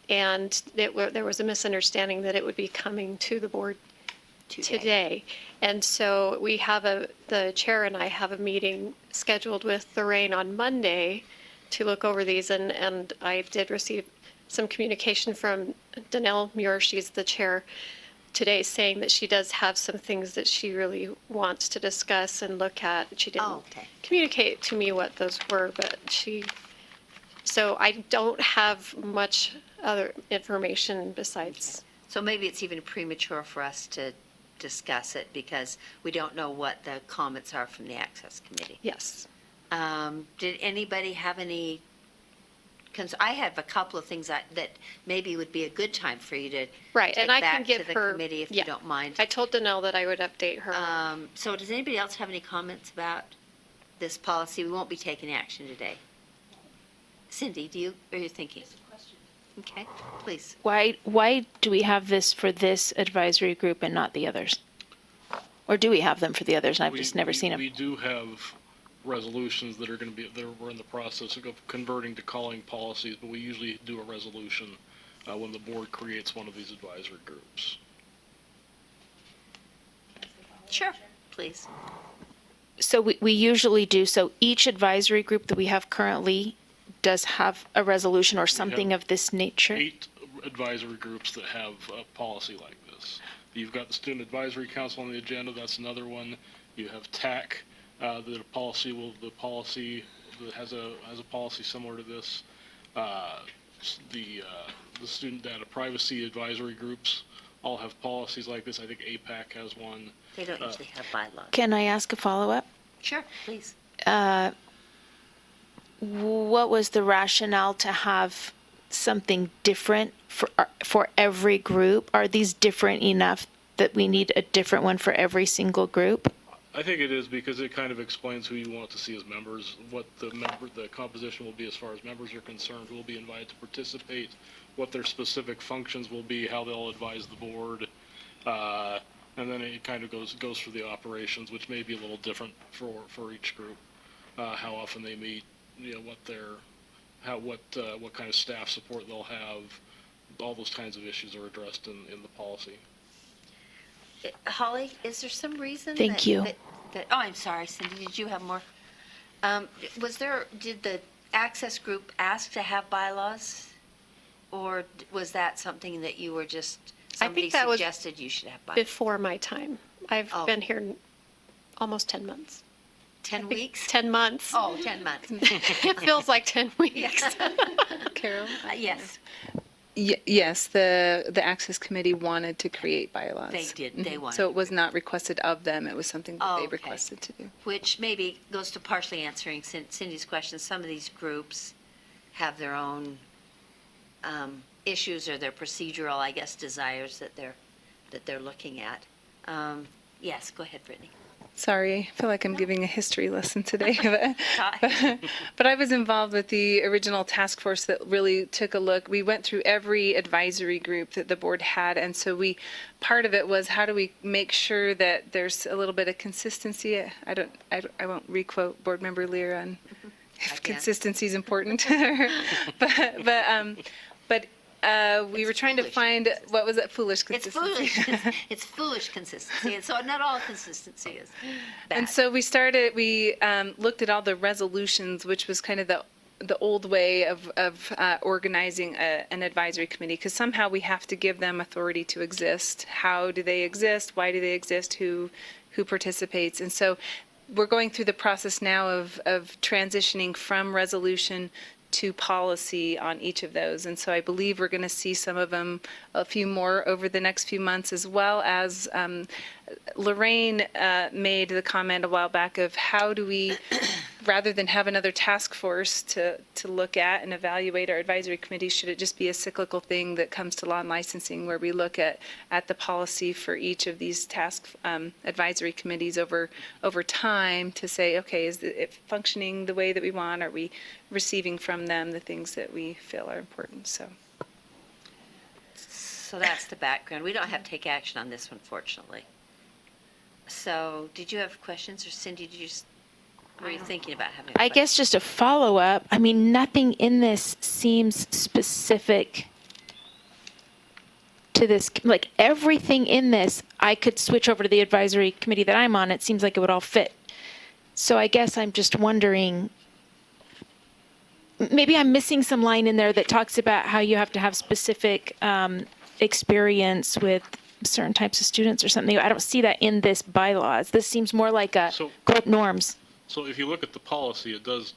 was a misunderstanding that it would be coming to the board today. And so the chair and I have a meeting scheduled with Lorraine on Monday to look over these, and I did receive some communication from Danelle Muir, she's the chair today, saying that she does have some things that she really wants to discuss and look at. She didn't Oh, okay. communicate to me what those were, but so I don't have much other information besides. So maybe it's even premature for us to discuss it because we don't know what the comments are from the Access Committee. Yes. Did anybody have any, I have a couple of things that maybe would be a good time for you to Right, take and I can back give to the her. committee if yeah. you don't mind. I told Danelle that I would update her. So does anybody else have any comments about this policy? We won't be taking action today. Cindy, are you thinking? Okay, please. Why do we have this for this advisory group and not the others? Or do we have them for the others and I've just never seen them? We do have resolutions that are going to be, we're in the process of converting to calling policies, but we usually do a resolution when the board creates one of these advisory groups. Sure, please. So we usually do, so each advisory group that we have currently does have a resolution or something of this nature? 8 advisory groups that have a policy like this. You've got the Student Advisory Council on the agenda, that's another one. You have TAC, the policy that has a policy similar to this. The Student Data Privacy Advisory Groups all have policies like this. I think APAC has one. They don't usually have bylaws. Can I ask a follow-up? Sure, please. What was the rationale to have something different for every group? Are these different enough that we need a different one for every single group? I think it is because it kind of explains who you want to see as members, what the composition will be as far as members are concerned, who will be invited to participate, what their specific functions will be, how they'll advise the board, and then it kind of goes through the operations, which may be a little different for each group, how often they meet, what kind of staff support they'll have, all those kinds of issues are addressed in the policy. Holly, is there some reason? Thank you. Oh, I'm sorry, Cindy, did you have more? Did the Access Group ask to have bylaws? Or was that something that you were just, somebody that was suggested you should have bylaws? Before my time. I've Oh. been here almost 10 months. 10 weeks? 10 months. Oh, 10 months. It feels like 10 weeks. Carol? Yes, Yes, the Access Committee wanted to create bylaws. they did, they wanted. So it was not requested of them, it was something that Oh, they okay. requested to do. Which maybe goes to partially answering Cindy's question. Some of these groups have their own issues or their procedural, I guess, desires that they're looking at. Yes, go ahead, Brittany. Sorry, I feel like I'm giving a history lesson today. But I was involved with the original task force that really took a look. We went through every advisory group that the board had, and so part of it was how do we make sure that there's a little bit of consistency. I won't requote Board Member Lear on if consistency is important, but we were trying to find, what was it, foolish It's consistency. foolish. It's foolish consistency. And so not all consistency is bad. And so we looked at all the resolutions, which was kind of the old way of organizing an advisory committee, because somehow we have to give them authority to exist. How do they exist? Why do they exist? Who participates? And so we're going through the process now of transitioning from resolution to policy on each of those. And so I believe we're going to see some of them, a few more over the next few months, as well as Lorraine made the comment a while back of how do we, rather than have another task force to look at and evaluate our advisory committee, should it just be a cyclical thing that comes to law and licensing where we look at the policy for each of these task advisory committees over time to say, okay, is it functioning the way that we want? Are we receiving from them the things that we feel are important? So that's the background. We don't have to take action on this one, fortunately. So did you have questions, or Cindy, were you thinking about having a I guess just a follow-up. I mean, nothing in this seems specific to this. Like, everything in this, I could switch over to the advisory committee that I'm on. It seems like it would all fit. So I guess I'm just wondering, maybe I'm missing some line in there that talks about how you have to have specific experience with certain types of students or something. I don't see that in this bylaws. This seems more like a group norms. So if you look at the policy, it does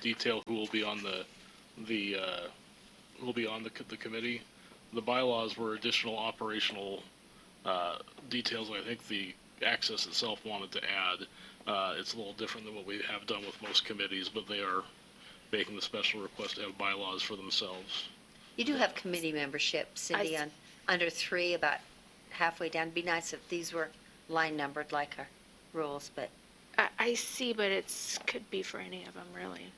detail who will be on the committee. The bylaws were additional operational details I think the ACEESS itself wanted to add. It's a little different than what we have done with most committees, but they are making the special request to have bylaws for themselves. You do have committee membership, Cindy, on under 3, about halfway down. It'd be nice if these were line numbered like our rules, but. I see, but could be for any of them, really.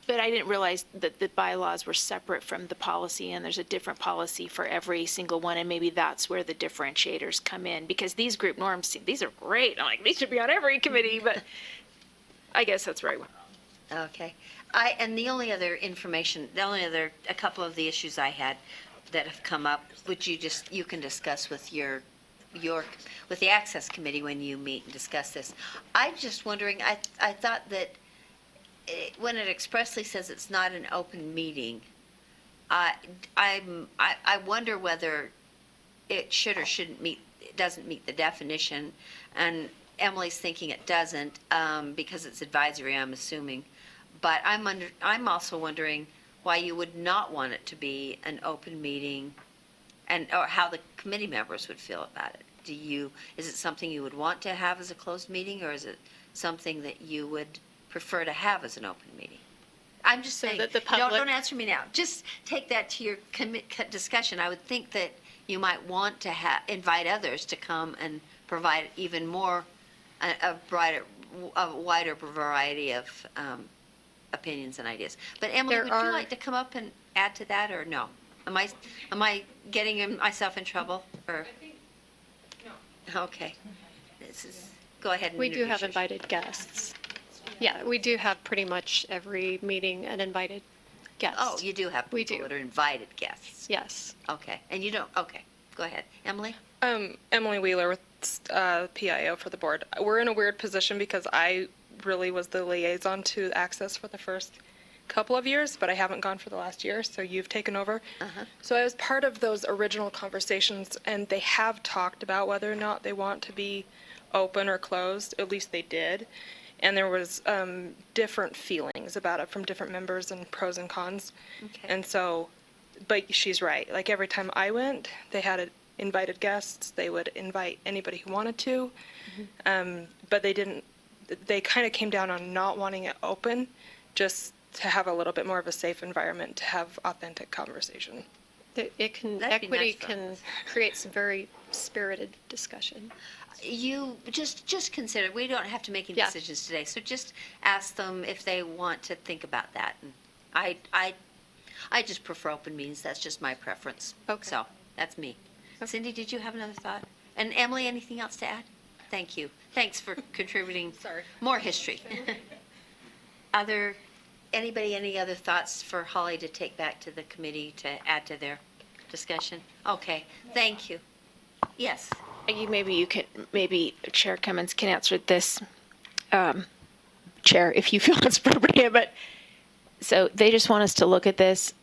But I didn't realize that the bylaws were separate from the policy, and there's a different policy for every single one, and maybe that's where the differentiators come in, because these group norms, these are great. I'm like, these should be on every committee, but I guess that's where I went wrong. Okay. And the only other information, a couple of the issues I had that have come up, which you can discuss with with the Access Committee when you meet and discuss this. I'm just wondering, I thought that when it expressly says it's not an open meeting, I wonder whether it should or doesn't meet the definition. And Emily's thinking it doesn't because it's advisory, I'm assuming. But I'm also wondering why you would not want it to be an open meeting, or how the committee members would feel about it. Is it something you would want to have as a closed meeting, or is it something that you would prefer to have as an open meeting? I'm just saying, that the public- don't answer me now. Just take that to your discussion. I would think that you might want to invite others to come and provide even more, a wider variety of opinions and ideas. But Emily, would you like to come up and add to that, or no? Am I getting myself in trouble? Or? No. Okay. Go ahead and We do have introduce yourself. invited guests. Yeah, we do have pretty much every meeting an invited guest. Oh, you do have people that are invited guests. Yes. Okay. And you don't, okay. Go ahead. Emily? Emily Wheeler with PIO for the board. We're in a weird position because I really was the liaison to ACEESS for the first couple of years, but I haven't gone for the last year, so you've taken over. So I was part of those original conversations, and they have talked about whether or not they want to be open or closed. At least they did. And there was different feelings about it from different members and pros and cons. Okay. And so, but she's right. Like every time I went, they had invited guests. They would invite anybody who wanted to. But they didn't, they kind of came down on not wanting it open, just to have a little bit more of a safe environment to have authentic conversation. It can, That'd be equity nice, though. can create some very spirited discussion. You just consider, we don't have to make any Yeah. decisions today, so just ask them if they want to think about that. And I just prefer open meetings, that's just my preference. Okay. So, that's me. Cindy, did you have another thought? And Emily, anything else to add? Thank you. Thanks for contributing. Sorry. More history. Anybody, any other thoughts for Holly to take back to the committee to add to their discussion? Okay, thank you. Yes. Maybe Chair Cummins can answer this, Chair, if you feel it's appropriate. But so they just want us to look at this.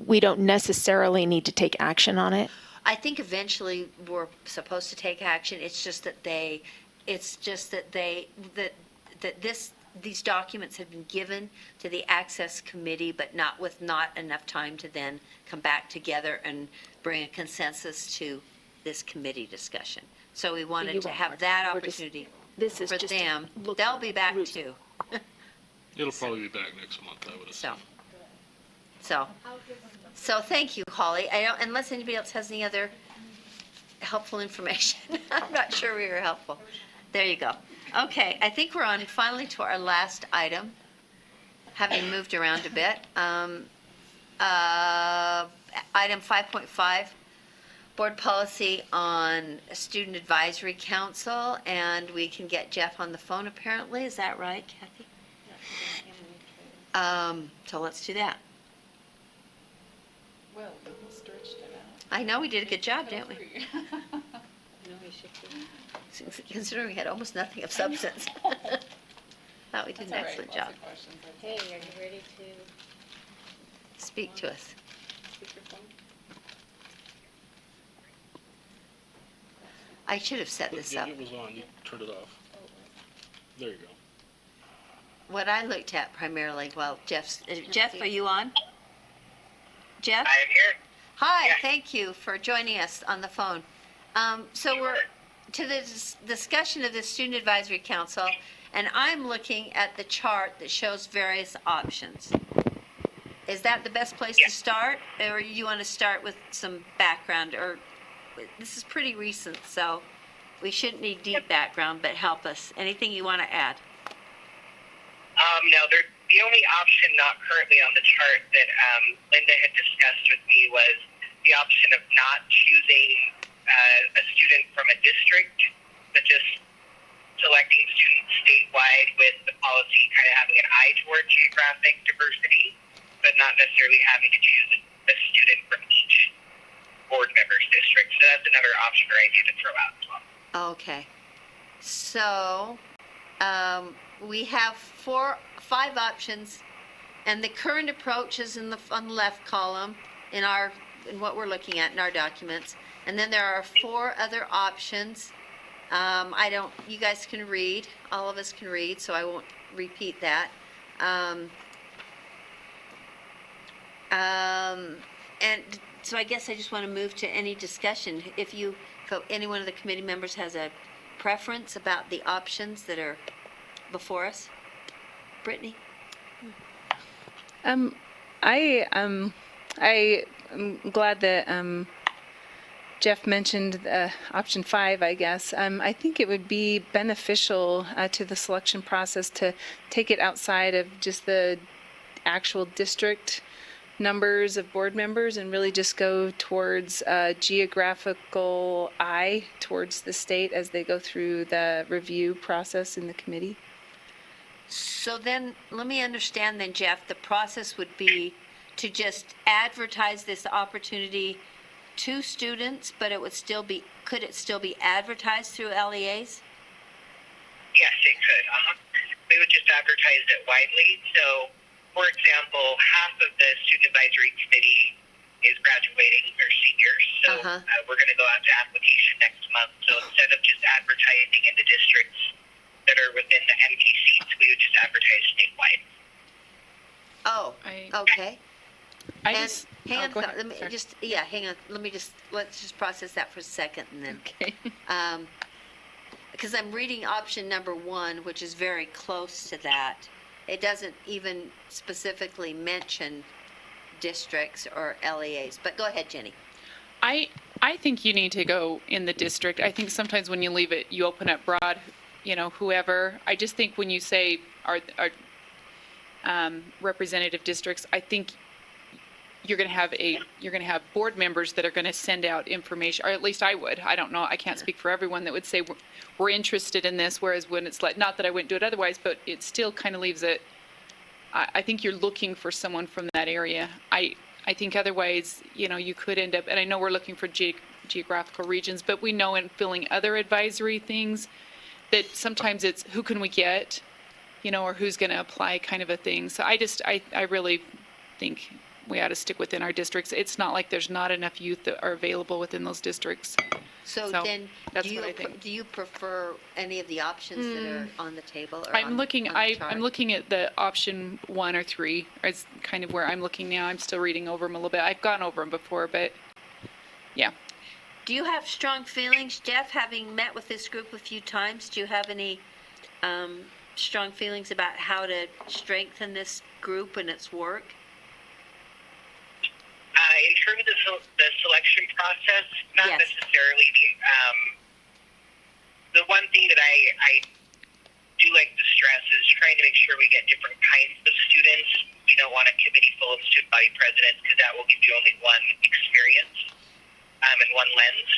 We don't necessarily need to take action on it. I think eventually we're supposed to take action. It's just that these documents have been given to the Access Committee, but not enough time to then come back together and bring a consensus to this committee discussion. So we wanted to have that opportunity This is for just them. to look They'll at be back routes. too. It'll probably be back next month, I would assume. So thank you, Holly. Unless anybody else has any other helpful information. I'm not sure we were helpful. There you go. Okay, I think we're on finally to our last item, having moved around a bit. Item 5.5, Board Policy on Student Advisory Council, and we can get Jeff on the phone apparently. Is that right, Kathy? So let's do that. Well, we stretched it out. I know we did a good job, didn't we? Considering we had almost nothing of substance. Thought we did an excellent job. Hey, are you ready to Speak to us. I should have set this up. It was on, you turned it off. There you go. What I looked at primarily, well, Jeff, are you on? Jeff? I am here. Hi, Yeah. thank you for joining us on the phone. So we're to the discussion of the Student Advisory Council, and I'm looking at the chart that shows various options. Is that the best place to start, or you want to start with some background? Or this is pretty recent, so we shouldn't need deep background, but help us. Anything you want to add? No, the only option not currently on the chart that Linda had discussed with me was the option of not choosing a student from a district, but just selecting students statewide with the policy kind of having an eye toward geographic diversity, but not necessarily having to choose a student from each board member's district. So that's another option or idea to throw out as well. Okay. So we have 5 options, and the current approach is on the left column in what we're looking at in our documents. And then there are 4 other options. You guys can read, all of us can read, so I won't repeat that. And so I guess I just want to move to any discussion. If any one of the committee members has a preference about the options that are before us. Brittany? I am glad that Jeff mentioned option 5, I guess. I think it would be beneficial to the selection process to take it outside of just the actual district numbers of board members and really just go towards geographical eye towards the state as they go through the review process in the committee. So then, let me understand then, Jeff, the process would be to just advertise this opportunity to students, but could it still be advertised through LEAs? Yes, it could. We would just advertise it widely. So for example, half of the student advisory committee is graduating, they're seniors, so we're going to go out to application next month. So instead of just advertising in the districts that are within the empty seats, we would just advertise statewide. Oh, I- okay. I And just, hang oh, on, go let ahead. me Sorry. just, yeah, hang on. Let's just process that for a second and then. Okay. Because I'm reading option number 1, which is very close to that. It doesn't even specifically mention districts or LEAs, but go ahead, Jenny. I think you need to go in the district. I think sometimes when you leave it, you open up broad, whoever. I just think when you say our representative districts, I think you're going to have board members that are going to send out information, or at least I would. I don't know. I can't speak for everyone that would say we're interested in this. Whereas when it's like, not that I wouldn't do it otherwise, but it still kind of leaves it. I think you're looking for someone from that area. I think otherwise, you could end up, and I know we're looking for geographical regions, but we know in filling other advisory things that sometimes it's who can we get, or who's going to apply kind of a thing. So I really think we ought to stick within our districts. It's not like there's not enough youth that are available within those districts. So then, that's do what I think. you prefer any of the options that are on the table? Or I'm looking at the option 1 or 3 as kind of where I'm looking now. I'm still reading over them a little bit. I've gone over them before, but yeah. Do you have strong feelings, Jeff, having met with this group a few times? Do you have any strong feelings about how to strengthen this group and its work? In terms of the selection process, not Yes. necessarily. The one thing that I do like to stress is trying to make sure we get different kinds of students. We don't want a committee full of student body presidents because that will give you only one experience and one lens.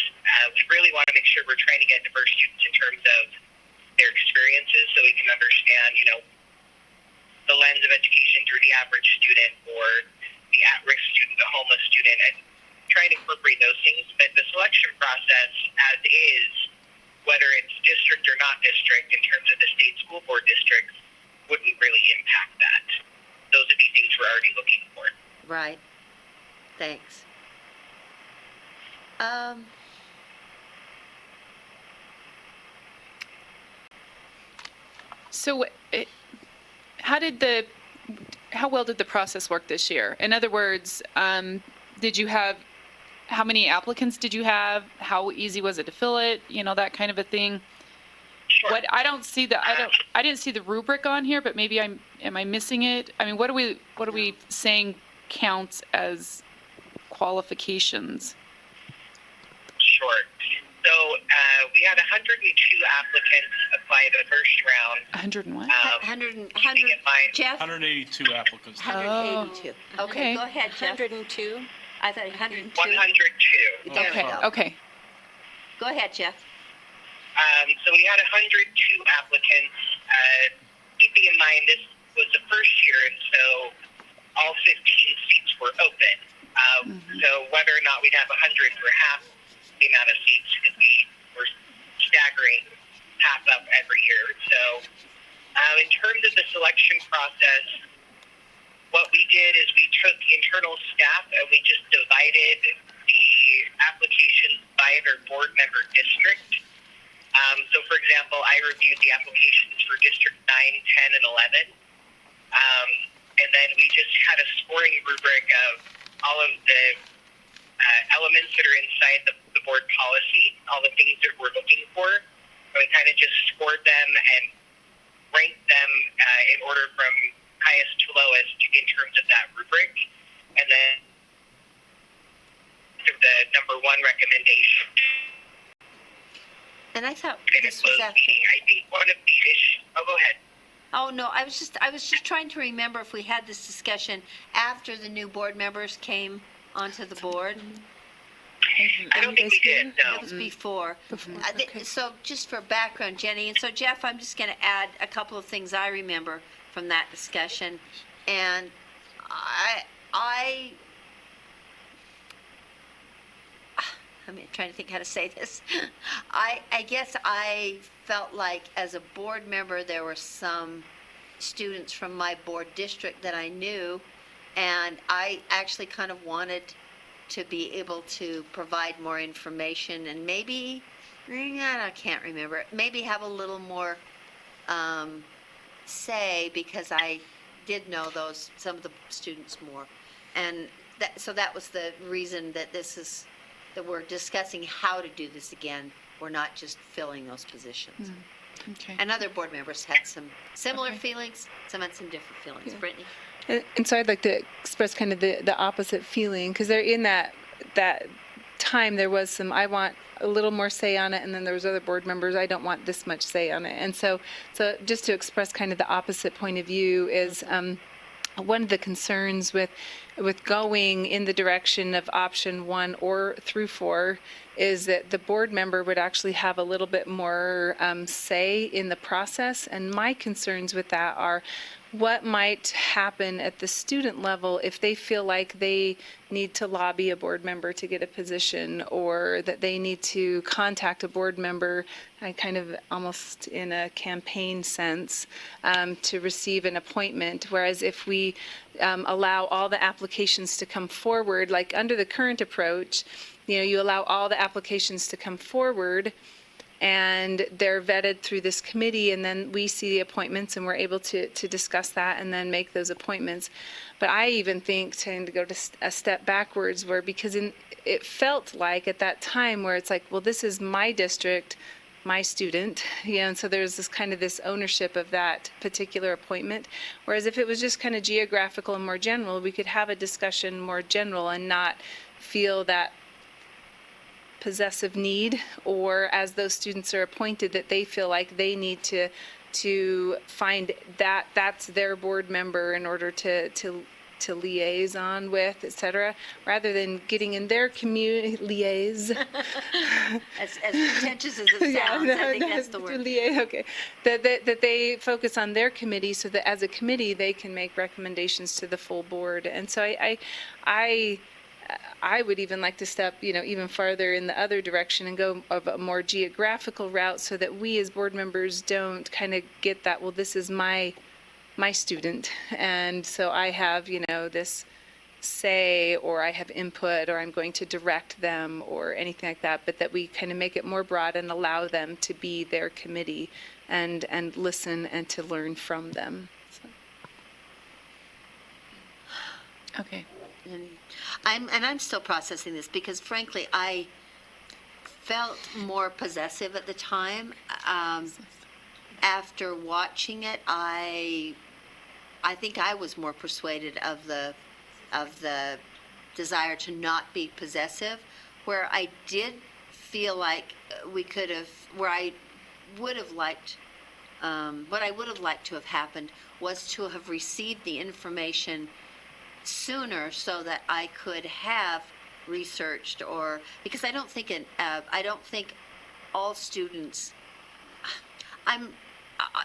We really want to make sure we're trying to get diverse students in terms of their experiences so we can understand, the lens of education through the average student or the at-risk student, the homeless student, and trying to incorporate those things. But the selection process, as is, whether it's district or not district, in terms of the state school board districts, wouldn't really impact that. Those would be things we're already looking for. Right. Thanks. So how well did the process work this year? In other words, how many applicants did you have? How easy was it to fill it? That kind of a thing. Sure. What I don't see I didn't see the rubric on here, but maybe am I missing it? I mean, what are we saying counts as qualifications? Sure. So we had 102 applicants apply the first round. 101? 100, Keeping in mind, Jeff? 182 applicants. 182. Okay. Go ahead, Jeff. 102. I thought 102. 102. There we go. Okay. Go ahead, Jeff. So we had 102 applicants. Keeping in mind this was the first year, and so all 15 seats were open. So whether or not we'd have 100 or half the amount of seats, because we were staggering half up every year. So in terms of the selection process, what we did is we took internal staff and we just divided the applications by their board member district. So, for example, I reviewed the applications for District 9, 10, and 11. And then we just had a scoring rubric of all of the elements that are inside the board policy, all the things that we're looking for. And we kind of just scored them and ranked them in order from highest to lowest in terms of that rubric. And then the number one recommendation. And I thought And this it was after. I think one of the issues. Oh, go ahead. Oh, no, I was just trying to remember if we had this discussion after the new board members came onto the board. I don't think we did, no. It was before. So just for background, Jenny, and so Jeff, I'm just going to add a couple of things I remember from that discussion. And I'm trying to think how to say this. I guess I felt like as a board member there were some students from my board district that I knew, and I actually kind of wanted to be able to provide more information and maybe, I can't remember, maybe have a little more say, because I did know some of the students more. And so that was the reason that that we're discussing how to do this again. We're not just filling those positions. Okay. And other board members had some similar feelings, some had some different feelings. Brittany? And so I'd like to express kind of the opposite feeling, because they're in that time there was some, I want a little more say on it, and then there was other board members, I don't want this much say on it. And so just to express kind of the opposite point of view is one of the concerns with going in the direction of option 1 or through 4 is that the board member would actually have a little bit more say in the process. And my concerns with that are what might happen at the student level if they feel like they need to lobby a board member to get a position, or that they need to contact a board member, kind of almost in a campaign sense, to receive an appointment. Whereas if we allow all the applications to come forward, like under the current approach, you allow all the applications to come forward, and they're vetted through this committee, and then we see the appointments, and we're able to discuss that and then make those appointments. But I even think, trying to go to a step backwards, because it felt like at that time where it's like, well, this is my district, my student, and so there's this ownership of that particular appointment. Whereas if it was just kind of geographical and more general, we could have a discussion more general and not feel that possessive need, or as those students are appointed, that they feel like they need to find that that's their board member in order to liaison with, et cetera, rather than getting in their community liaise. As pretentious as it sounds, I think that's the word. Okay. That they focus on their committee, so that as a committee they can make recommendations to the full board. And so I would even like to step, even farther in the other direction and go of a more geographical route, so that we as board members don't kind of get that, well, this is my student, and so I have, this say, or I have input, or I'm going to direct them, or anything like that, but that we kind of make it more broad and allow them to be their committee and listen and to learn from them. So. Okay. I'm still processing this, because frankly, I felt more possessive at the time. After watching it, I think I was more persuaded of the desire to not be possessive, where I did feel like what I would have liked to have happened was to have received the information sooner, so that I could have researched, or because I don't think all students.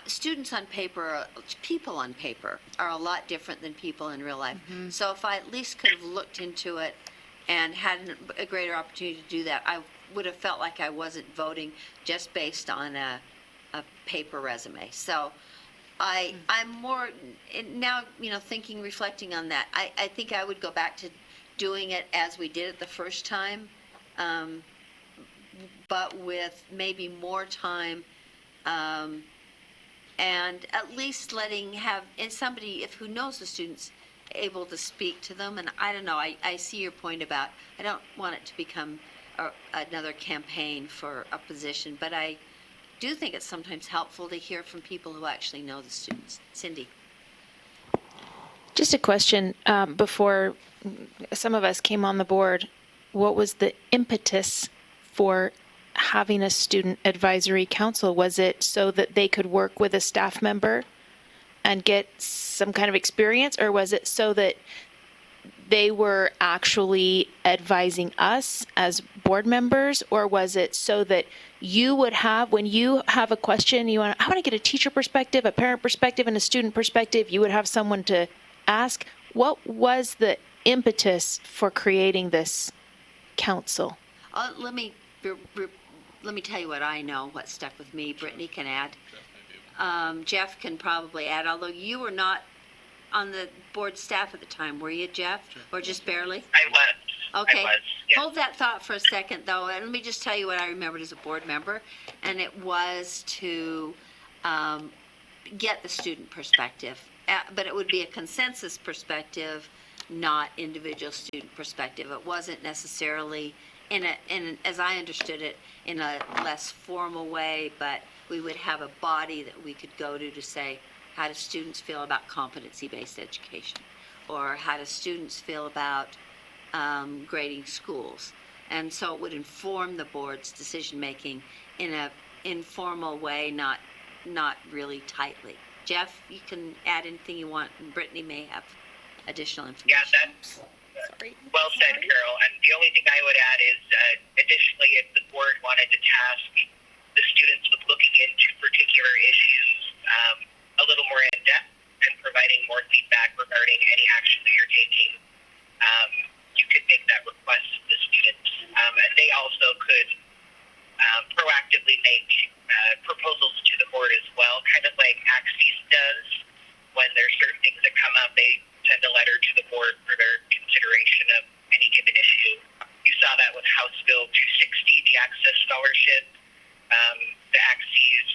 Students on paper, people on paper, are a lot different than people in real life. Mm-hmm. So if I at least could have looked into it and had a greater opportunity to do that, I would have felt like I wasn't voting just based on a paper resume. So I'm more now, reflecting on that. I think I would go back to doing it as we did it the first time, but with maybe more time, and at least have somebody who knows the students able to speak to them. And I don't know. I see your point about I don't want it to become another campaign for a position, but I do think it's sometimes helpful to hear from people who actually know the students. Cindy. Just a question, before some of us came on the board, what was the impetus for having a student advisory council? Was it so that they could work with a staff member and get some kind of experience, or was it so that they were actually advising us as board members, or was it so that you would have, when you have a question, I want to get a teacher perspective, a parent perspective, and a student perspective, you would have someone to ask? What was the impetus for creating this council? Let me tell you what I know, what stuck with me. Brittany can add. Jeff can probably add, although you were not on the board staff at the time, were you, Jeff? Or just barely? I was. Okay. I was, yes. Hold that thought for a second, though, and let me just tell you what I remembered as a board member, and it was to get the student perspective, but it would be a consensus perspective, not individual student perspective. It wasn't necessarily as I understood it, in a less formal way, but we would have a body that we could go to say, how do students feel about competency-based education? Or how do students feel about grading schools? And so it would inform the board's decision-making in an informal way, not really tightly. Jeff, you can add anything you want, and Brittany may have additional information. Yeah, that's well said, Carol. And the only thing I would add is, additionally, if the board wanted to task the students with looking into particular issues a little more in depth and providing more feedback regarding any action that you're taking, you could make that request to the students. And they also could proactively make proposals to the board as well, kind of like ACEESS does. When there's certain things that come up, they send a letter to the board for their consideration of any given issue. You saw that with House Bill 260, the Access Scholarship. The ACEESS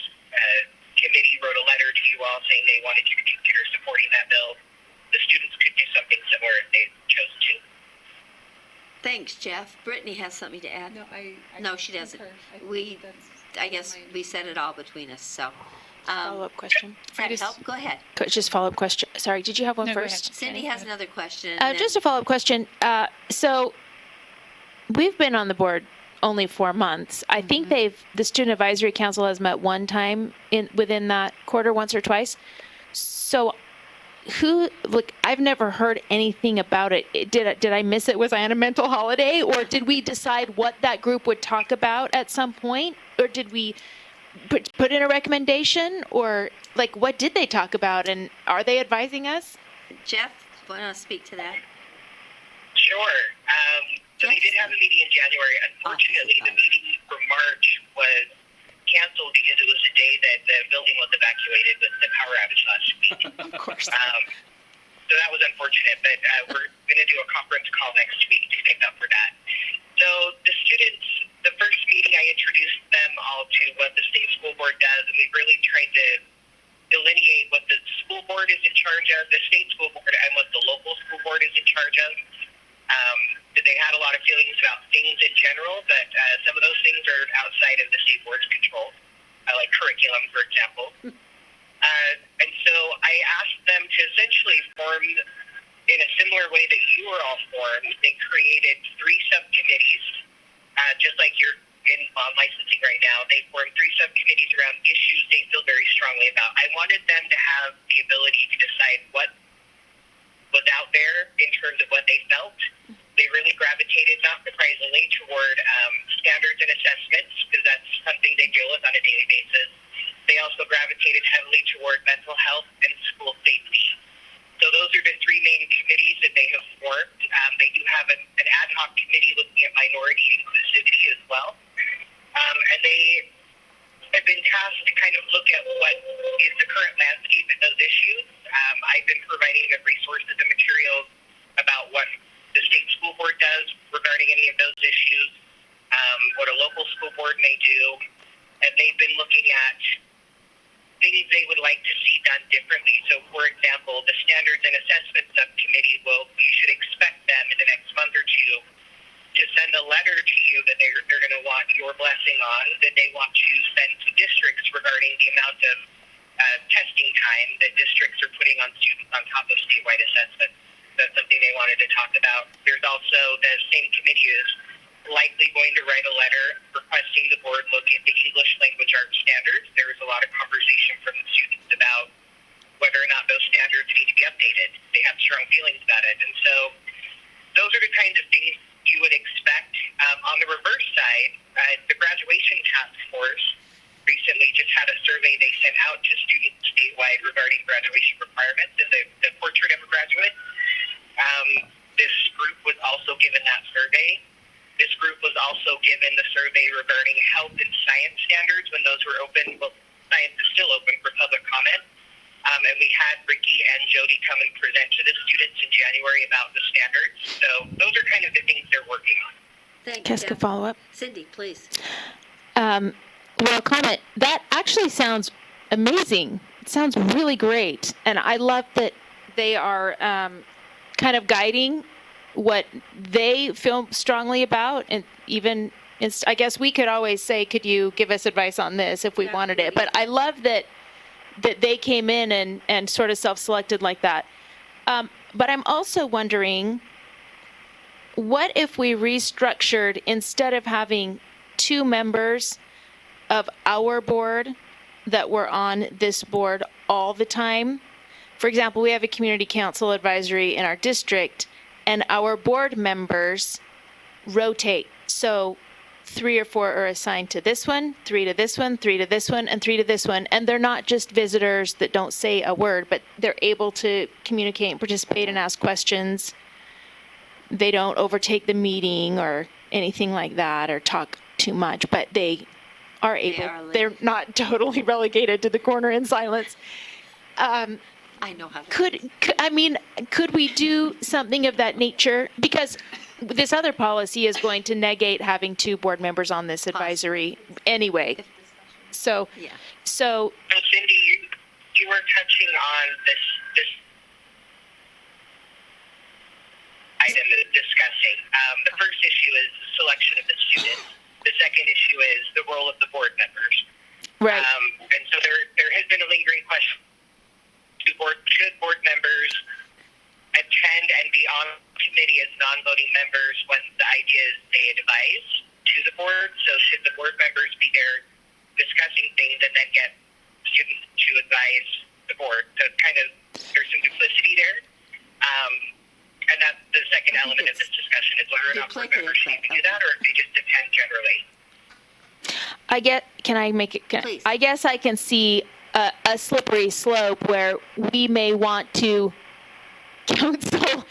committee wrote a letter to you all saying they wanted you to consider supporting that bill. The students could do something similar if they chose to. Thanks, Jeff. Brittany has something to add. No, she doesn't. I guess we said it all between us, so. Follow-up question. Does that help? Go ahead. Just follow-up question. Sorry, did you have one first? Cindy has another question. Just a follow-up question. So we've been on the board only 4 months. I think the Student Advisory Council has met one time within that quarter, once or twice. So I've never heard anything about it. Did I miss it? Was I on a mental holiday? Or did we decide what that group would talk about at some point? Or did we put in a recommendation? Or what did they talk about? And are they advising us? Jeff, want to speak to that? Sure. So they did have a meeting in January. Unfortunately, the meeting for March was canceled because it was the day that the building was evacuated with the power outage last week. Of course. So that was unfortunate, but we're going to do a conference call next week to make up for that. So the students, the first meeting, I introduced them all to what the state school board does, and we've really tried to delineate what the school board is in charge of, the state school board, and what the local school board is in charge of. They had a lot of feelings about things in general, but some of those things are outside of the state board's control, like curriculum, for example. And so I asked them to essentially form, in a similar way that you were all formed, they created 3 subcommittees, just like you're in licensing right now. They formed 3 subcommittees around issues they feel very strongly about. I wanted them to have the ability to decide what was out there in terms of what they felt. They really gravitated, not surprisingly, toward standards and assessments, because that's something they deal with on a daily basis. They also gravitated heavily toward mental health and school safety. So those are the 3 main committees that they have formed. They do have an ad hoc committee looking at minority inclusivity as well. And they have been tasked to kind of look at what is the current landscape in those issues. I've been providing them resources and materials about what the state school board does regarding any of those issues, what a local school board may do, and they've been looking at things they would like to see done differently. So, for example, the Standards and Assessment Subcommittee, you should expect them in the next month or two to send a letter to you that they're going to want your blessing on, that they want to send to districts regarding the amount of testing time that districts are putting on students on top of statewide assessments. That's something they wanted to talk about. There's also the same committee is likely going to write a letter requesting the board look into English language arts standards. There was a lot of conversation from the students about whether or not those standards need to be updated. They have strong feelings about it. And so those are the kinds of things you would expect. On the reverse side, the graduation task force recently just had a survey they sent out to students statewide regarding graduation requirements and the portrait of a graduate. This group was also given that survey. This group was also given the survey regarding health and science standards when those were open. Well, science is still open for public comment. And we had Ricky and Jody come and present to the students in January about the standards. So those are kind of the things they're working on. Thank you. Jessica, Jeff. follow up. Cindy, please. Well, comment. That actually sounds amazing. It sounds really great. And I love that they are kind of guiding what they feel strongly about. And even, I guess we could always say, could you give us advice on this if we wanted it? But I love that they came in and sort of self-selected like that. But I'm also wondering, what if we restructured, instead of having 2 members of our board that were on this board all the time? For example, we have a community council advisory in our district, and our board members rotate. So 3 or 4 are assigned to this one, 3 to this one, 3 to this one, and 3 to this one. And they're not just visitors that don't say a word, but they're able to communicate and participate and ask questions. They don't overtake the meeting or anything like that or talk too much, but they are able. They're not totally relegated to the corner in silence. I know how. Could we do something of that nature? Because this other policy is going to negate having 2 board members on this advisory anyway. So, Yeah. so Cindy, you were touching on this item that discussing. The first issue is the selection of the students. The second issue is the role of the board members. right. And so there has been a lingering question: should board members attend and be on committee as non-voting members when the ideas they advise to the board? So should the board members be there discussing things and then get students to advise the board? So kind of there's some duplicity there. And that's the second element of this discussion is whether or not board members need to do that or if they just attend generally. Can I make it? Please. I guess I can see a slippery slope where we may want to counsel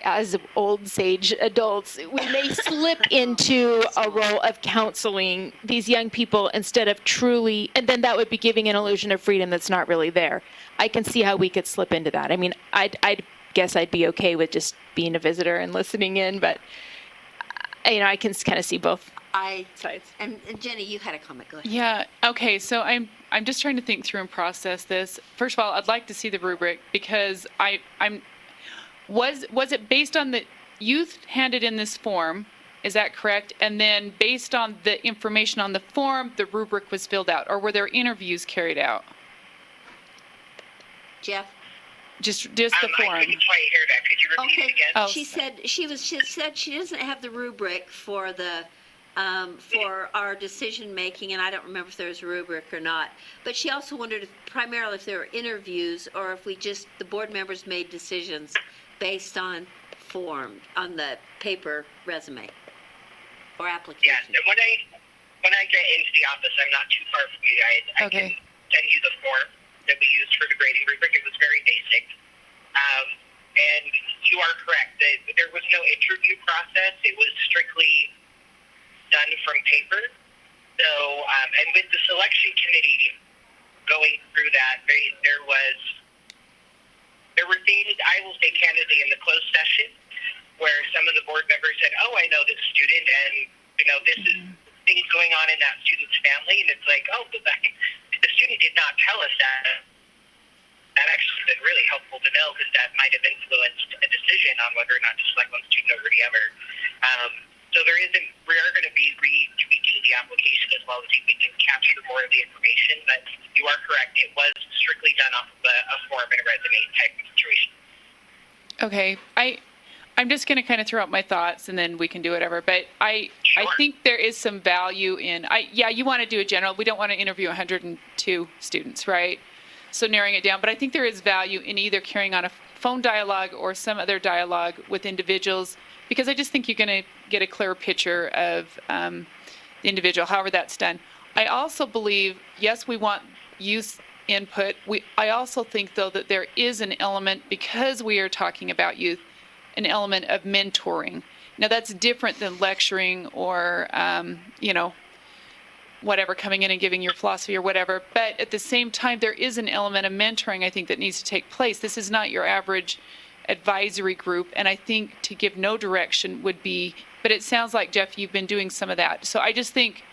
as old sage adults. We may slip into a role of counseling these young people instead of truly, and then that would be giving an illusion of freedom that's not really there. I can see how we could slip into that. I mean, I'd guess I'd be okay with just being a visitor and listening in, but I can kind of see both sides. And Jenny, you had a comment. Go ahead. Yeah. Okay. So I'm just trying to think through and process this. First of all, I'd like to see the rubric because was it based on the youth handed in this form? Is that correct? And then based on the information on the form, the rubric was filled out, or were there interviews carried out? Jeff? Just the form. I couldn't quite hear that. Could you repeat it again? Oh, She said she doesn't have the rubric for the for our decision making, and I don't remember if there's a rubric or not. But she also wondered primarily if there were interviews or if the board members made decisions based on on the paper resume or application. Yes, and when I get into the office, I'm not too far from you guys. I can send you the form that we used for the grading rubric. It was very basic. And you are correct. There was no interview process. It was strictly done from paper. So, and with the selection committee going through that, there were things, I will say candidly, in the closed session where some of the board members said, oh, I know this student, and, this is things going on in that student's family, and it's like, oh, but the student did not tell us that. That actually been really helpful to know because that might have influenced a decision on whether or not to select one student over the other. So we are going to be retweaking the application as well to see if we can capture more of the information, but you are correct. It was strictly done off of a form and a resume type of situation. Okay. I'm just going to kind of throw out my thoughts and then we can do whatever. But I think there is some value in, you want to do a general. We don't want to interview 102 students, right? So narrowing it down. But I think there is value in either carrying on a phone dialogue or some other dialogue with individuals, because I just think you're going to get a clearer picture of the individual, however that's done. I also believe, yes, we want youth input. I also think, though, that there is an element, because we are talking about youth, an element of mentoring. Now, that's different than lecturing or, whatever, coming in and giving your philosophy or whatever. But at the same time, there is an element of mentoring, I think, that needs to take place. This is not your average advisory group. And I think to give no direction would be, but it sounds like, Jeff, you've been doing some of that. So I just think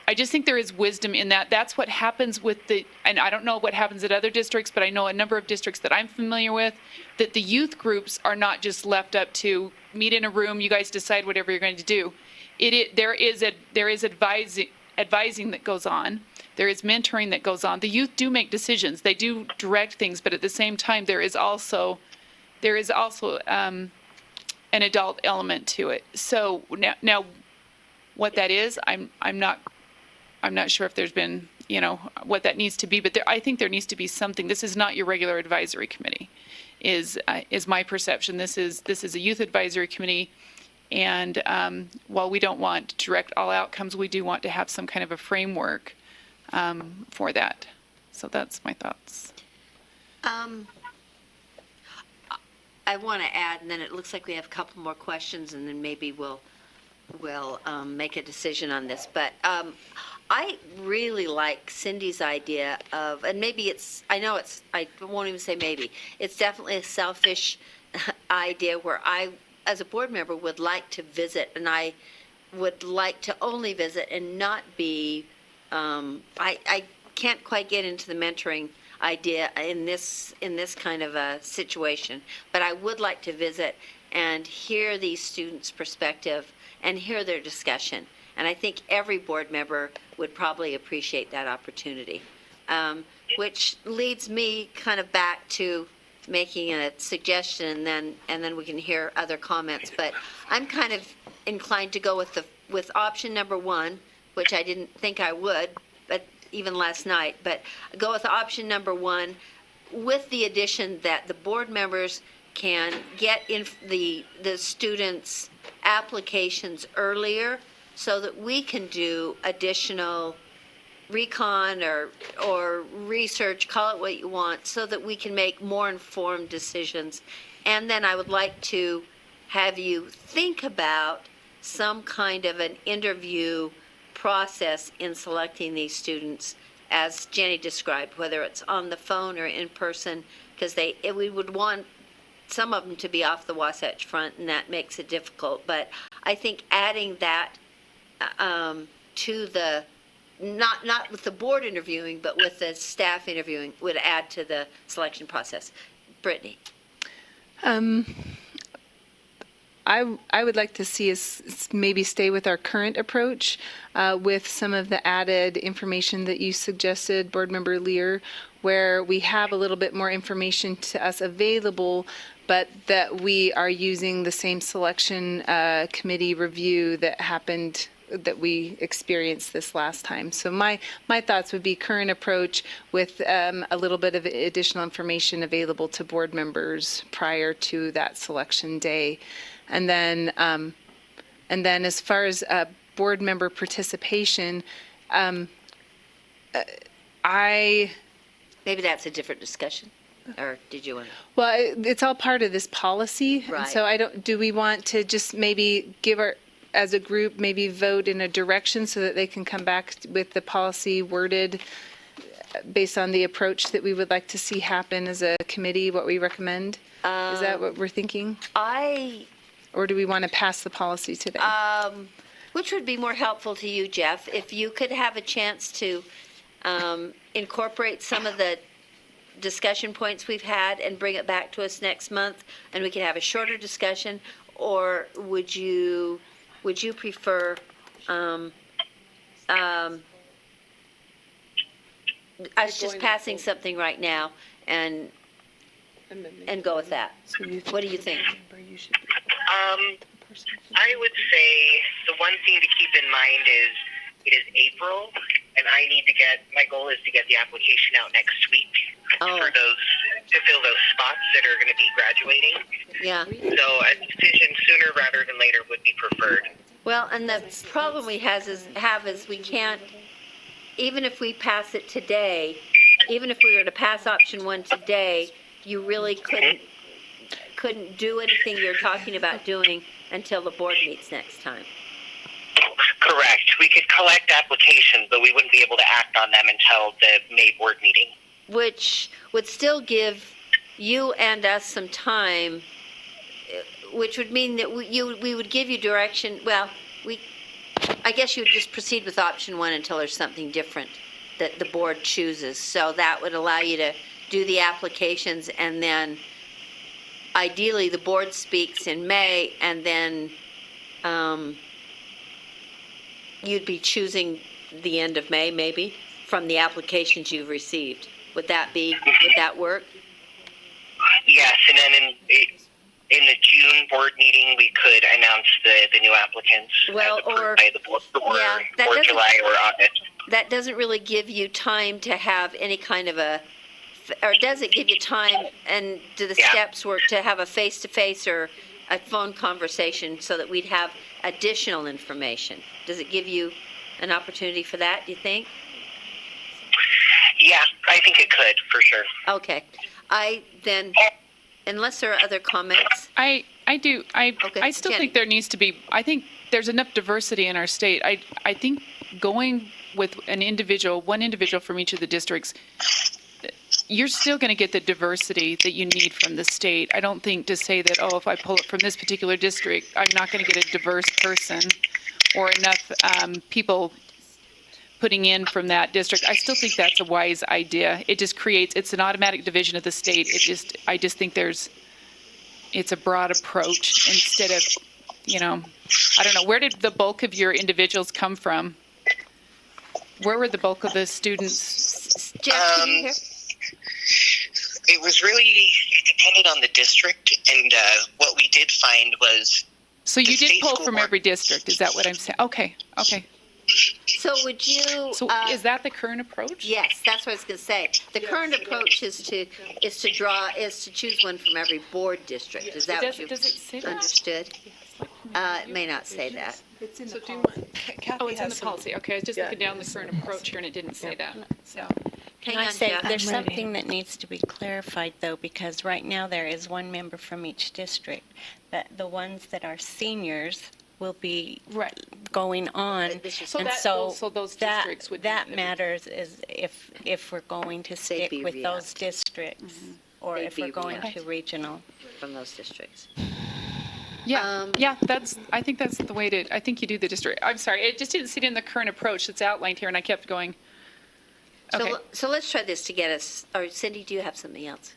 there is wisdom in that. That's what happens with and I don't know what happens at other districts, but I know a number of districts that I'm familiar with, that the youth groups are not just left up to meet in a room, you guys decide whatever you're going to do. There is advising that goes on. There is mentoring that goes on. The youth do make decisions. They do direct things, but at the same time, there is also an adult element to it. So now what that is, I'm not sure if there's been, what that needs to be, but I think there needs to be something. This is not your regular advisory committee, is my perception. This is a youth advisory committee. And while we don't want to direct all outcomes, we do want to have some kind of a framework for that. So that's my thoughts. I want to add, and then it looks like we have a couple more questions, and then maybe we'll make a decision on this. But I really like Cindy's idea of, and maybe I won't even say maybe, it's definitely a selfish idea where I, as a board member, would like to visit, and I would like to only visit and not be, I can't quite get into the mentoring idea in this kind of a situation, but I would like to visit and hear these students' perspective and hear their discussion. And I think every board member would probably appreciate that opportunity, which leads me kind of back to making a suggestion, and then we can hear other comments. But I'm kind of inclined to go with option number one, which I didn't think I would, but even last night. But go with option number one, with the addition that the board members can get in the students' applications earlier, so that we can do additional recon or research, call it what you want, so that we can make more informed decisions. And then I would like to have you think about some kind of an interview process in selecting these students, as Jenny described, whether it's on the phone or in person, because we would want some of them to be off the Wasatch Front, and that makes it difficult. But I think adding that to the, not with the board interviewing, but with the staff interviewing, would add to the selection process. Brittany. I would like to see us maybe stay with our current approach with some of the added information that you suggested, Board Member Lear, where we have a little bit more information to us available, but that we are using the same selection committee review that we experienced this last time. So my thoughts would be current approach with a little bit of additional information available to board members prior to that selection day. And then as far as board member participation, Maybe that's a different discussion, or did you want to? Well, it's all part of this policy. Right. And so do we want to just maybe as a group, maybe vote in a direction so that they can come back with the policy worded based on the approach that we would like to see happen as a committee, what we recommend? Is that what we're thinking? Or do we want to pass the policy today? Which would be more helpful to you, Jeff, if you could have a chance to incorporate some of the discussion points we've had and bring it back to us next month, and we could have a shorter discussion, or would you prefer us just passing something right now and go with that? What do you think? I would say the one thing to keep in mind is it is April, and my goal is to get the application out next week to fill those spots that are going to be graduating. Yeah. So a decision sooner rather than later would be preferred. Well, and the problem we have is we can't, even if we pass it today, even if we were to pass option one today, you really couldn't do anything you're talking about doing until the board meets next time. Correct. We could collect applications, but we wouldn't be able to act on them until the May board meeting. Which would still give you and us some time, which would mean that we would give you direction. Well, I guess you would just proceed with option one until there's something different that the board chooses. So that would allow you to do the applications, and then ideally the board speaks in May, and then you'd be choosing the end of May, maybe, from the applications you've received. Would that work? Yes, and then in the June board meeting, we could announce the new applicants Well, as approved or- by the board, yeah, that or doesn't- July or August. That doesn't really give you time to have any kind of or does it give you time, and do the Yeah. steps work to have a face-to-face or a phone conversation so that we'd have additional information? Does it give you an opportunity for that, do you think? Yeah, I think it could, for sure. Okay. Unless there are other comments, I do. I still Jenny. think there needs to be, I think there's enough diversity in our state. I think going with one individual from each of the districts, you're still going to get the diversity that you need from the state. I don't think to say that, if I pull it from this particular district, I'm not going to get a diverse person or enough people putting in from that district. I still think that's a wise idea. It just it's an automatic division of the state. I just think it's a broad approach instead of, I don't know, where did the bulk of your individuals come from? Where were the bulk of the students? Jeff, can you hear? It was really dependent on the district, and what we did find was... So you the did state pull school from board- every district, is that what I'm saying? Okay. So would you... So is that the current approach? Yes, that's what I was going to say. The current approach is to choose one from every board district. Is that what you've Does it say that? understood? It may not say that. It's in the do you policy. Oh, it's in the policy. Okay, I was just looking down the current approach here and it didn't say that. So. Hang Can I on, say, Jeff. there's I'm ready. something that needs to be clarified, though, because right now there is one member from each district. That the ones that are seniors will be Right. going on. So And that- so those that- districts would be- That matters is if we're going to stick be with those re-upped. districts, or They'd if we're be going re-upped. to regional. From those districts. Yeah, I think that's the way I think you do the district. I'm sorry, it just didn't sit in the current approach that's outlined here and I kept going. Okay. So let's try this to get us, or Cindy, do you have something else?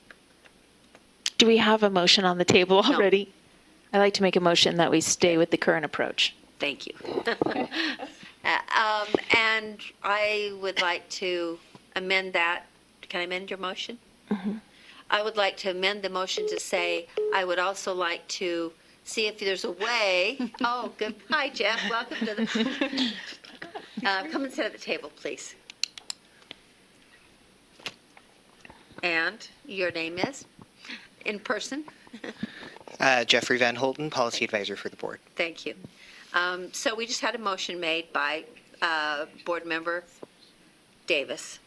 Do we have a motion on the table already? I'd like to make a motion that we stay with the current approach. Thank you. And I would like to amend that. Can I amend your motion? I would like to amend the motion to say, I would also like to see if there's a way. Oh, good. Hi, Jeff. Welcome to the. Come and sit at the table, please. And your name is? In person? Jeffrey Van Holten, Policy Advisor for the Board. Thank you. So we just had a motion made by Board Member Davis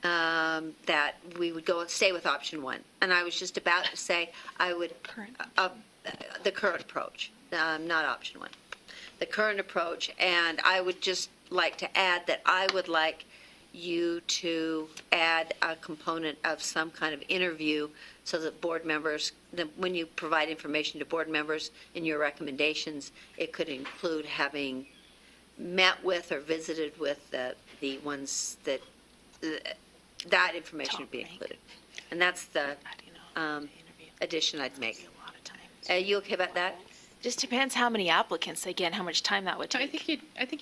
that we would stay with option one. And I was just about to say I would, the current approach, not option one. The current approach, and I would just like to add that I would like you to add a component of some kind of interview so that board members, when you provide information to board members in your recommendations, it could include having met with or visited with the ones that information would be included. And that's the addition I'd make. Are you okay about that? Just depends how many applicants they get and how much time that would I take. think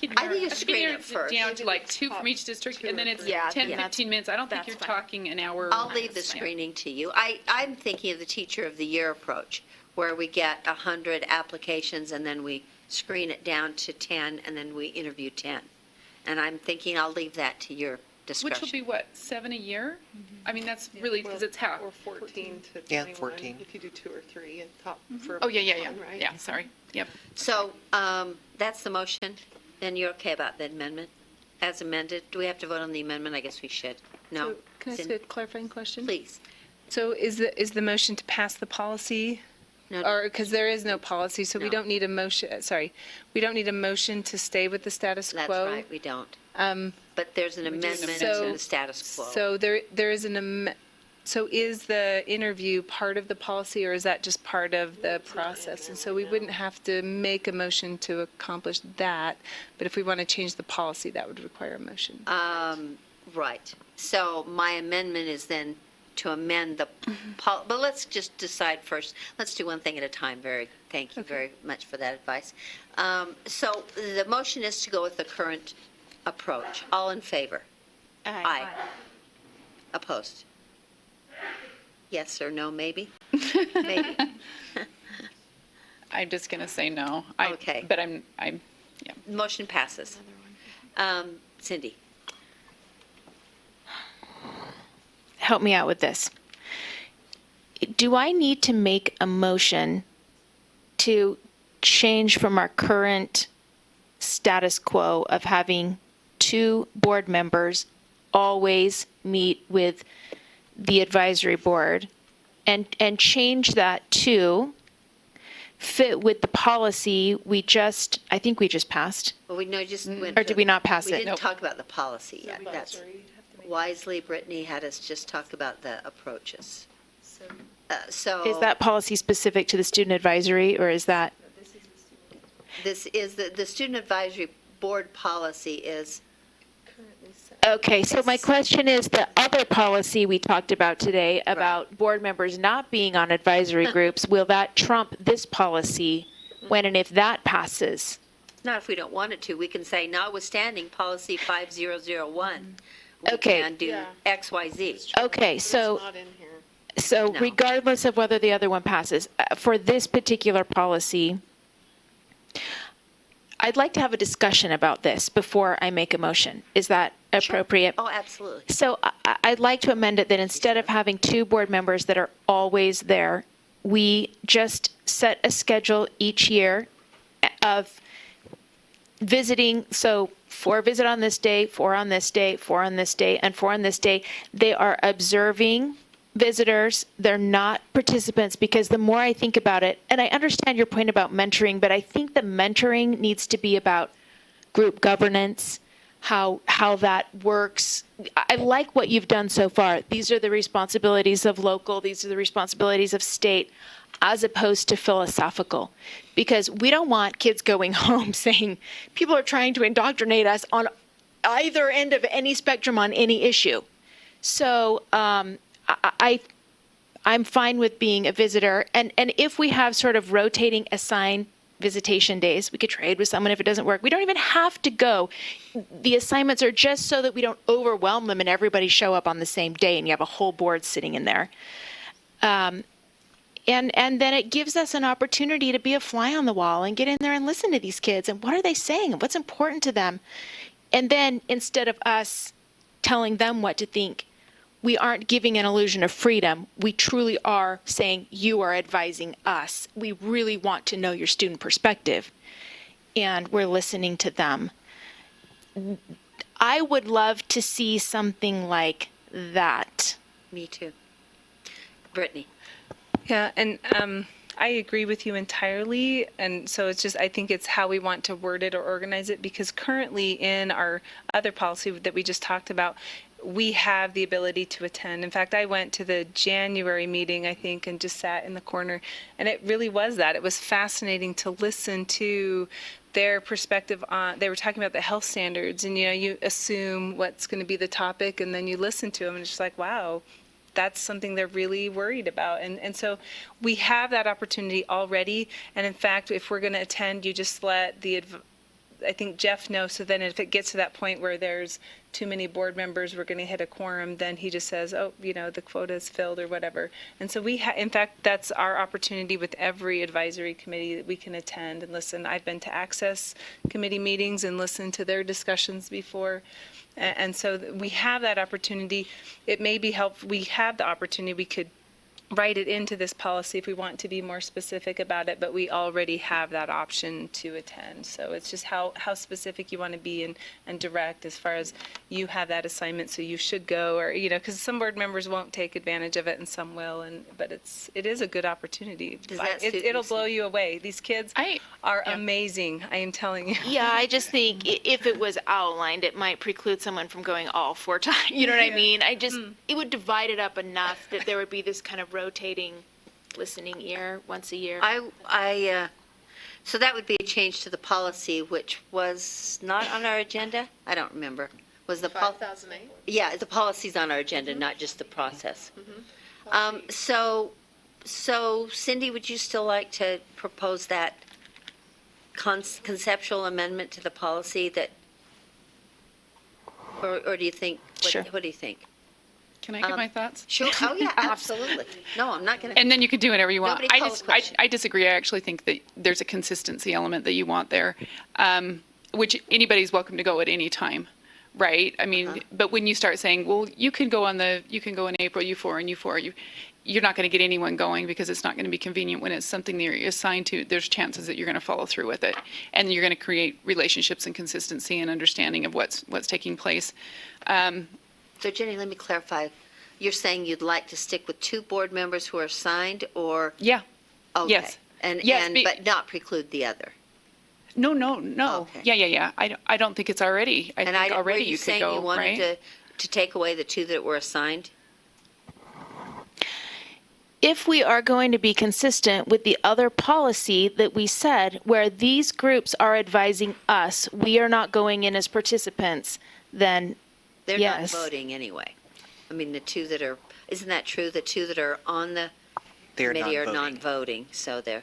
you'd screen narrow it first. down to like 2 from each district and then it's Yeah, 10, yeah. 15 minutes. I don't think That's you're fine. talking an hour. I'll leave the screening to you. I'm thinking of the Teacher of the Year approach, where we get 100 applications and then we screen it down to 10 and then we interview 10. And I'm thinking I'll leave that to your discretion. Which will be what, 7 a year? I mean, that's really, because it's half. Or 14 to 21. Yeah, 14. If you do 2 or 3 and top for. Oh, yeah. one, right? Yeah, sorry. Yep. So that's the motion, and you're okay about the amendment as amended? Do we have to vote on the amendment? I guess we should. No? So can I ask a clarifying question? Please. So is the motion to pass the policy No, Or, because there is no policy, so we No. don't need a motion, sorry, we don't need a motion to stay with the status that's quo. right, we don't. Um, But there's an amendment to the status quo. So there is so is the interview part of the policy, or is that just part of the process? And so we wouldn't have to make a motion to accomplish that, but if we want to change the policy, that would require a motion. Right. So my amendment is then to amend the, but let's just decide first. Let's do one thing at a time. Thank you very much for that advice. So the motion is to go with the current approach. All in favor? Aye. Opposed? Yes or no, maybe? Maybe. I'm just going to say no. Okay. But yeah. Motion passes. Cindy? Help me out with this. Do I need to make a motion to change from our current status quo of having 2 board members always meet with the advisory board and change that to fit with the policy I think we just passed? Well, we know just went. Or did we not pass We it? didn't Nope. talk about the policy yet. That's wisely, Brittany had us just talk about the approaches. So. Is that policy specific to the student advisory, or is that? This is, the student advisory board policy is, Okay, so my question is, the other policy we talked about today about board members not being on advisory groups, will that trump this policy when and if that passes? not if we don't want it to, we can say notwithstanding policy 5001, we Okay. can do X, Y, Z. Okay, so. Not in here. So No. regardless of whether the other one passes, for this particular policy, I'd like to have a discussion about this before I make a motion. Is that appropriate? Oh, absolutely. So I'd like to amend it that instead of having 2 board members that are always there, we just set a schedule each year of visiting. So 4 visit on this day, 4 on this day, 4 on this day, and 4 on this day. They are observing visitors. They're not participants, because the more I think about it, and I understand your point about mentoring, but I think the mentoring needs to be about group governance, how that works. I like what you've done so far. These are the responsibilities of local, these are the responsibilities of state, as opposed to philosophical. Because we don't want kids going home saying, people are trying to indoctrinate us on either end of any spectrum on any issue. So I'm fine with being a visitor. And if we have sort of rotating assigned visitation days, we could trade with someone if it doesn't work. We don't even have to go. The assignments are just so that we don't overwhelm them and everybody show up on the same day and you have a whole board sitting in there. And then it gives us an opportunity to be a fly on the wall and get in there and listen to these kids and what are they saying and what's important to them. And then instead of us telling them what to think, we aren't giving an illusion of freedom. We truly are saying, you are advising us. We really want to know your student perspective, and we're listening to them. I would love to see something like that. Me too. Brittany? Yeah, and I agree with you entirely. And so it's just, I think it's how we want to word it or organize it, because currently in our other policy that we just talked about, we have the ability to attend. In fact, I went to the January meeting, I think, and just sat in the corner. And it really was that. It was fascinating to listen to their perspective on, they were talking about the health standards, and, you assume what's going to be the topic, and then you listen to them, and it's just like, wow, that's something they're really worried about. And so we have that opportunity already. And in fact, if we're going to attend, you just let I think Jeff knows. So then if it gets to that point where there's too many board members, we're going to hit a quorum, then he just says, oh, the quota is filled or whatever. And so in fact, that's our opportunity with every advisory committee that we can attend and listen. I've been to ACEESS committee meetings and listened to their discussions before. And so we have that opportunity. It may be helpful. We have the opportunity. We could write it into this policy if we want to be more specific about it, but we already have that option to attend. So it's just how specific you want to be and direct as far as you have that assignment, so you should go, or, you know, because some board members won't take advantage of it and some will, but it is a good opportunity. Does that suit you, It'll blow you away. These kids are amazing, I am telling you. Yeah, I just think if it was outlined, it might preclude someone from going all 4 times. You know what I mean? It would divide it up enough that there would be this kind of rotating listening ear once a year. So that would be a change to the policy, which was not on our agenda? I don't remember. Was the 5008? Yeah, the policy's on our agenda, not just the process. So Cindy, would you still like to propose that conceptual amendment to the policy that, or do you think, Sure. what do you think? Can I give my thoughts? Sure. Oh, yeah, absolutely. No, I'm not going to. And then you can do whatever you want. Nobody call a question. I disagree. I actually think that there's a consistency element that you want there, which anybody's welcome to go at any time, right? I mean, but when you start saying, well, you can go in April, U4 and U4, you're not going to get anyone going because it's not going to be convenient when it's something that you're assigned to. There's chances that you're going to follow through with it, and you're going to create relationships and consistency and understanding of what's taking place. So Jenny, let me clarify. You're saying you'd like to stick with 2 board members who are assigned, or? Yeah. Okay. Yes. But not preclude the other? No. Okay. Yeah. I don't think it's already. I think already were you could saying go, you wanted right? to take away the 2 that were assigned? If we are going to be consistent with the other policy that we said, where these groups are advising us, we are not going in as participants, then They're yes. not voting anyway. I mean, the 2 that are, isn't that true? The 2 that are on the They're committee are non-voting. non-voting, so they're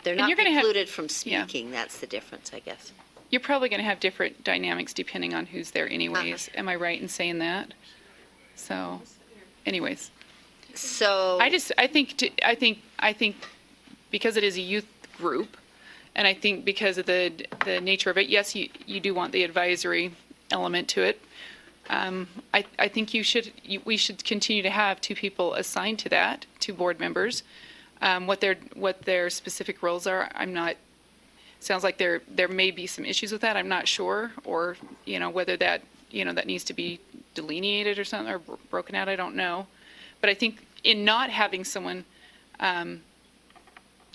not you're gonna have- precluded from speaking. That's the difference, I guess. You're probably going to have different dynamics depending on who's there anyways. Uh-huh. Am I right in saying that? So, anyways. So I think because it is a youth group, and I think because of the nature of it, yes, you do want the advisory element to it. I think we should continue to have 2 people assigned to that, 2 board members. What their specific roles are, I'm not. Sounds like there may be some issues with that. I'm not sure, or whether that that needs to be delineated or something, or broken out. I don't know. But I think in not having someone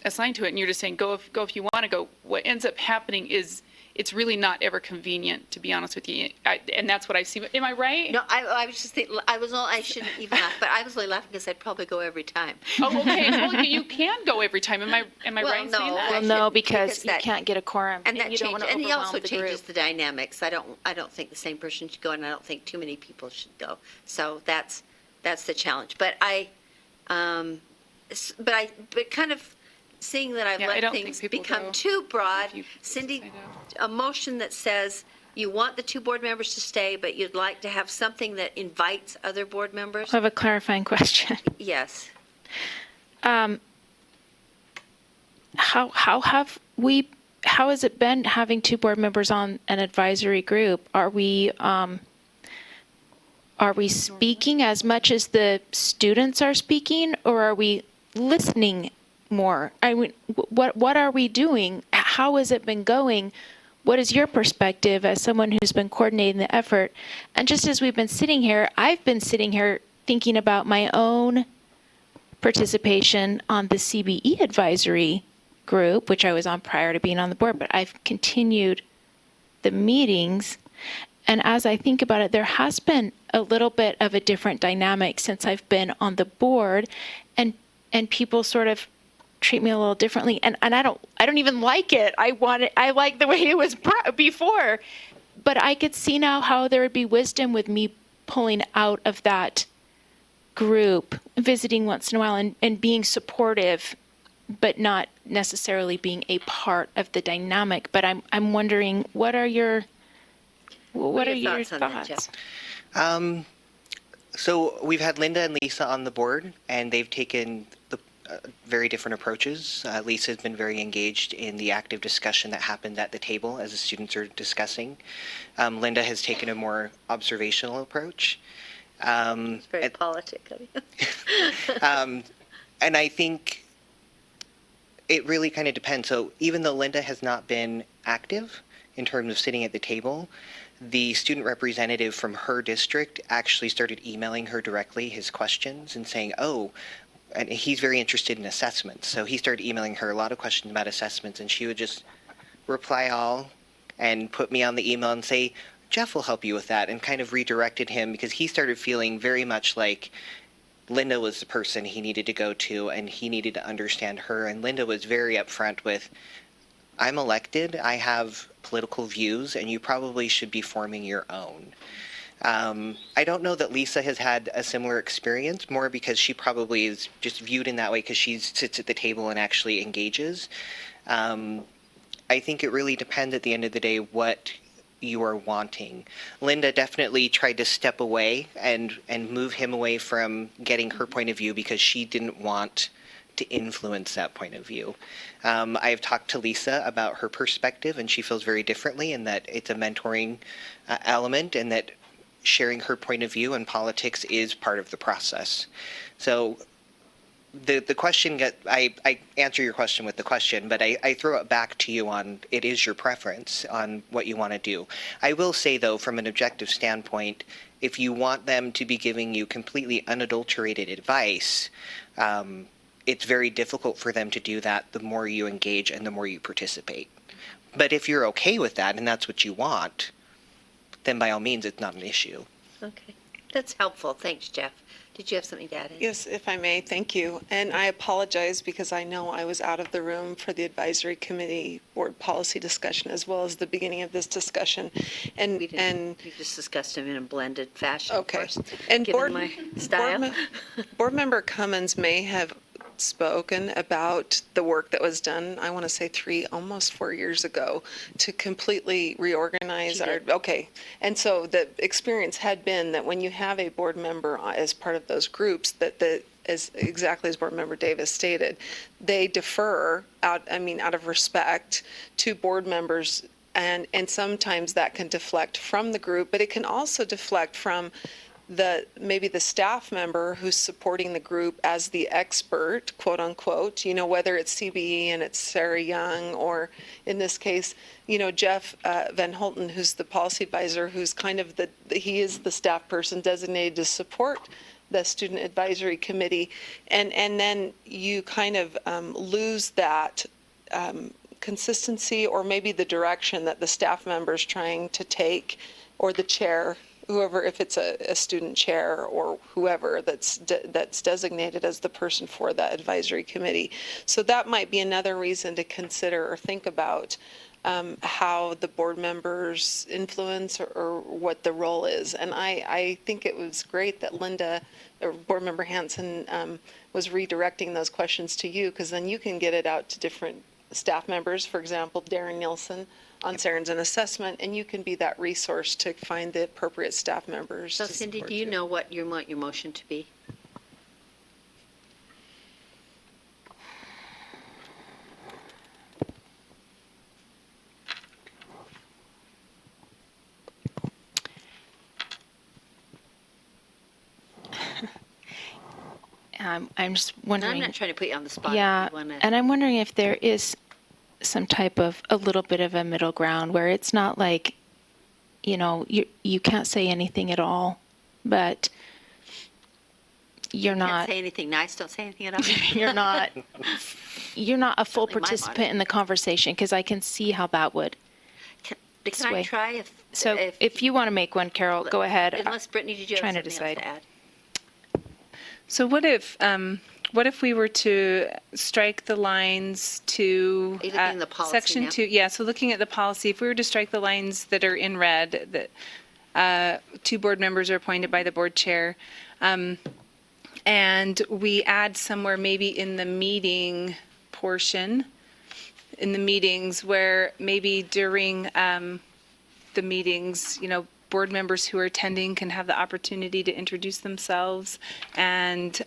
assigned to it, and you're just saying go if you want to go, what ends up happening is it's really not ever convenient, to be honest with you. And that's what I see. Am I right? No, I was just thinking, I shouldn't even laugh, but I was only laughing because I'd probably go every time. Oh, okay. Well, you can go every time. Am I right in saying that? Well, no, because you can't get a quorum, And that you don't want changes, to and he overwhelm also the changes group. the dynamics. I don't think the same person should go, and I don't think too many people should go. So that's the challenge. But but kind of seeing that I've Yeah, I let don't think things people become go too broad, if you Cindy, decide a motion that says you want the 2 board members to stay, but you'd like to have something that invites other board members? I have a clarifying question. Yes. How has it been having 2 board members on an advisory group? Are we speaking as much as the students are speaking, or are we listening more? I mean, what are we doing? How has it been going? What is your perspective as someone who's been coordinating the effort? And just as we've been sitting here, I've been sitting here thinking about my own participation on the CBE advisory group, which I was on prior to being on the board, but I've continued the meetings. And as I think about it, there has been a little bit of a different dynamic since I've been on the board, and people sort of treat me a little differently, and I don't even like it. I like the way it was before, but I could see now how there would be wisdom with me pulling out of that group, visiting once in a while, and being supportive, but not necessarily being a part of the dynamic. But I'm wondering, what are your thoughts? on that, Jeff? So we've had Linda and Lisa on the board, and they've taken the very different approaches. Lisa has been very engaged in the active discussion that happened at the table as the students are discussing. Linda has taken a more observational approach. It's very politic of you. And I think it really kind of depends. So even though Linda has not been active in terms of sitting at the table, the student representative from her district actually started emailing her directly his questions and saying, oh, and he's very interested in assessments. So he started emailing her a lot of questions about assessments, and she would just reply all and put me on the email and say, Jeff will help you with that, and kind of redirected him because he started feeling very much like Linda was the person he needed to go to, and he needed to understand her. And Linda was very upfront with, I'm elected, I have political views, and you probably should be forming your own. I don't know that Lisa has had a similar experience, more because she probably is just viewed in that way because she sits at the table and actually engages. I think it really depends at the end of the day what you are wanting. Linda definitely tried to step away and move him away from getting her point of view because she didn't want to influence that point of view. I've talked to Lisa about her perspective, and she feels very differently, and that it's a mentoring element, and that sharing her point of view in politics is part of the process. So the question, I answer your question with the question, but I throw it back to you on, it is your preference on what you want to do. I will say, though, from an objective standpoint, if you want them to be giving you completely unadulterated advice, it's very difficult for them to do that the more you engage and the more you participate. But if you're okay with that and that's what you want, then by all means, it's not an issue. Okay. That's helpful. Thanks, Jeff. Did you have something to add? Yes, if I may, thank you. And I apologize because I know I was out of the room for the advisory committee board policy discussion as well as the beginning of this discussion. And We just discussed them in a blended fashion, okay. of course, And given my style. Board member Cummins may have spoken about the work that was done, I want to say almost 4 years ago, to completely reorganize our, okay. And so the experience had been that when you have a board member as part of those groups, that as exactly as Board Member Davis stated, they defer out of respect to board members, and sometimes that can deflect from the group, but it can also deflect from maybe the staff member who's supporting the group as the expert, quote unquote, whether it's CBE and it's Sarah Young, or in this case, Jeff Van Holten, who's the policy advisor, who's kind of he is the staff person designated to support the student advisory committee. And then you kind of lose that consistency, or maybe the direction that the staff member's trying to take, or the chair, whoever, if it's a student chair or whoever that's designated as the person for that advisory committee. So that might be another reason to consider or think about how the board members influence or what the role is. And I think it was great that Linda, or Board Member Hanson, was redirecting those questions to you, because then you can get it out to different staff members, for example, Darren Nielsen on Sarens and assessment, and you can be that resource to find the appropriate staff members. So Cindy, do you know what you want your motion to be? I'm just wondering. I'm not trying to put you on the spot. Yeah, If you wanna... and I'm wondering if there is some type of a little bit of a middle ground where it's not like, you can't say anything at all, but you're not. Can't say anything nice. Don't say anything at all. You're not a full Certainly my participant motto. in the conversation, because I can see how that would. Can I try if you want to make one, Carol, go ahead. Unless Brittany, did you have Trying to something else decide. to add? So what if we were to strike the lines to Are you looking at the policy section now? 2? Yeah, so looking at the policy, if we were to strike the lines that are in red, that 2 board members are appointed by the board chair, and we add somewhere maybe in the meeting portion, in the meetings, where maybe during the meetings, board members who are attending can have the opportunity to introduce themselves, and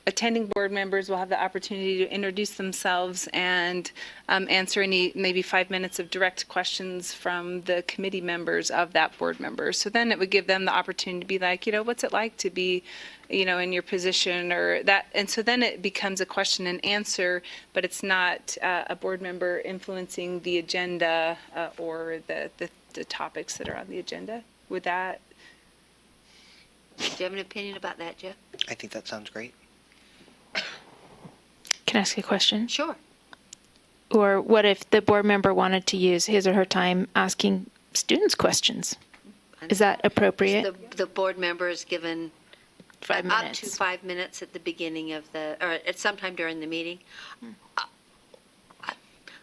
attending board members will have the opportunity to introduce themselves and answer any maybe 5 minutes of direct questions from the committee members of that board member. So then it would give them the opportunity to be like, what's it like to be, in your position or that. And so then it becomes a question and answer, but it's not a board member influencing the agenda or the topics that are on the agenda. Would that? Do you have an opinion about that, Jeff? I think that sounds great. Can I ask a question? Sure. Or what if the board member wanted to use his or her time asking students questions? Is that appropriate? The board member is given 5 up minutes. to 5 minutes at the beginning of or at some time during the meeting.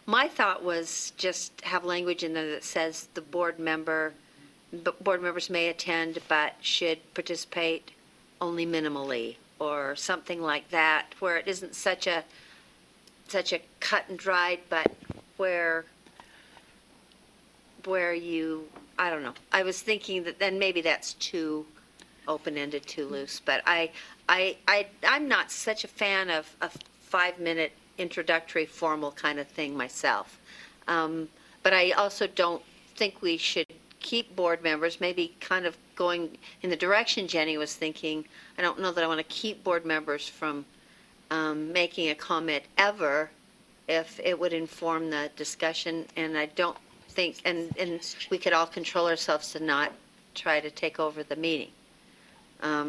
My thought was just have language in there that says the board members may attend but should participate only minimally, or something like that, where it isn't such a cut and dried, but where you, I don't know. I was thinking that then maybe that's too open-ended, too loose, but I'm not such a fan of a 5-minute introductory formal kind of thing myself. But I also don't think we should keep board members, maybe kind of going in the direction Jenny was thinking. I don't know that I want to keep board members from making a comment ever if it would inform the discussion, and I don't think, and we could all control ourselves to not try to take over the meeting.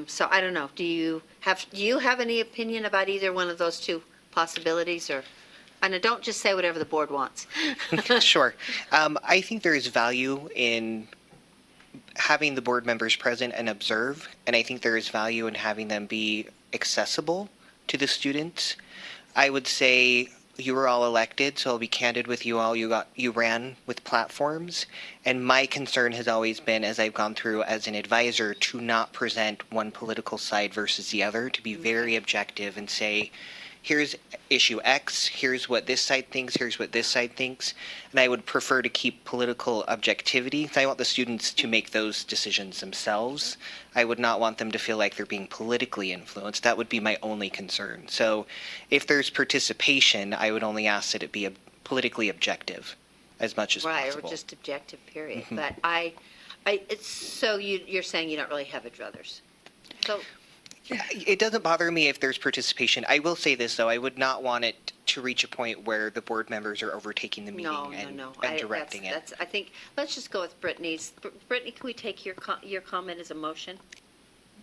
So I don't know. Do you have any opinion about either one of those two possibilities, or? And don't just say whatever the board wants. Sure. I think there is value in having the board members present and observe, and I think there is value in having them be accessible to the students. I would say you were all elected, so I'll be candid with you all. You ran with platforms, and my concern has always been, as I've gone through as an advisor, to not present one political side versus the other, to be very objective and say, here's issue X, here's what this side thinks, here's what this side thinks. And I would prefer to keep political objectivity. I want the students to make those decisions themselves. I would not want them to feel like they're being politically influenced. That would be my only concern. So if there's participation, I would only ask that it be politically objective as much as right, possible. or just objective, period. Mm-hmm. But it's so you're saying you don't really have a druthers. So it doesn't bother me if there's participation. I will say this, though. I would not want it to reach a point where the board members are overtaking the meeting and directing it. I think, let's just go with Brittany's. Brittany, can we take your comment as a motion?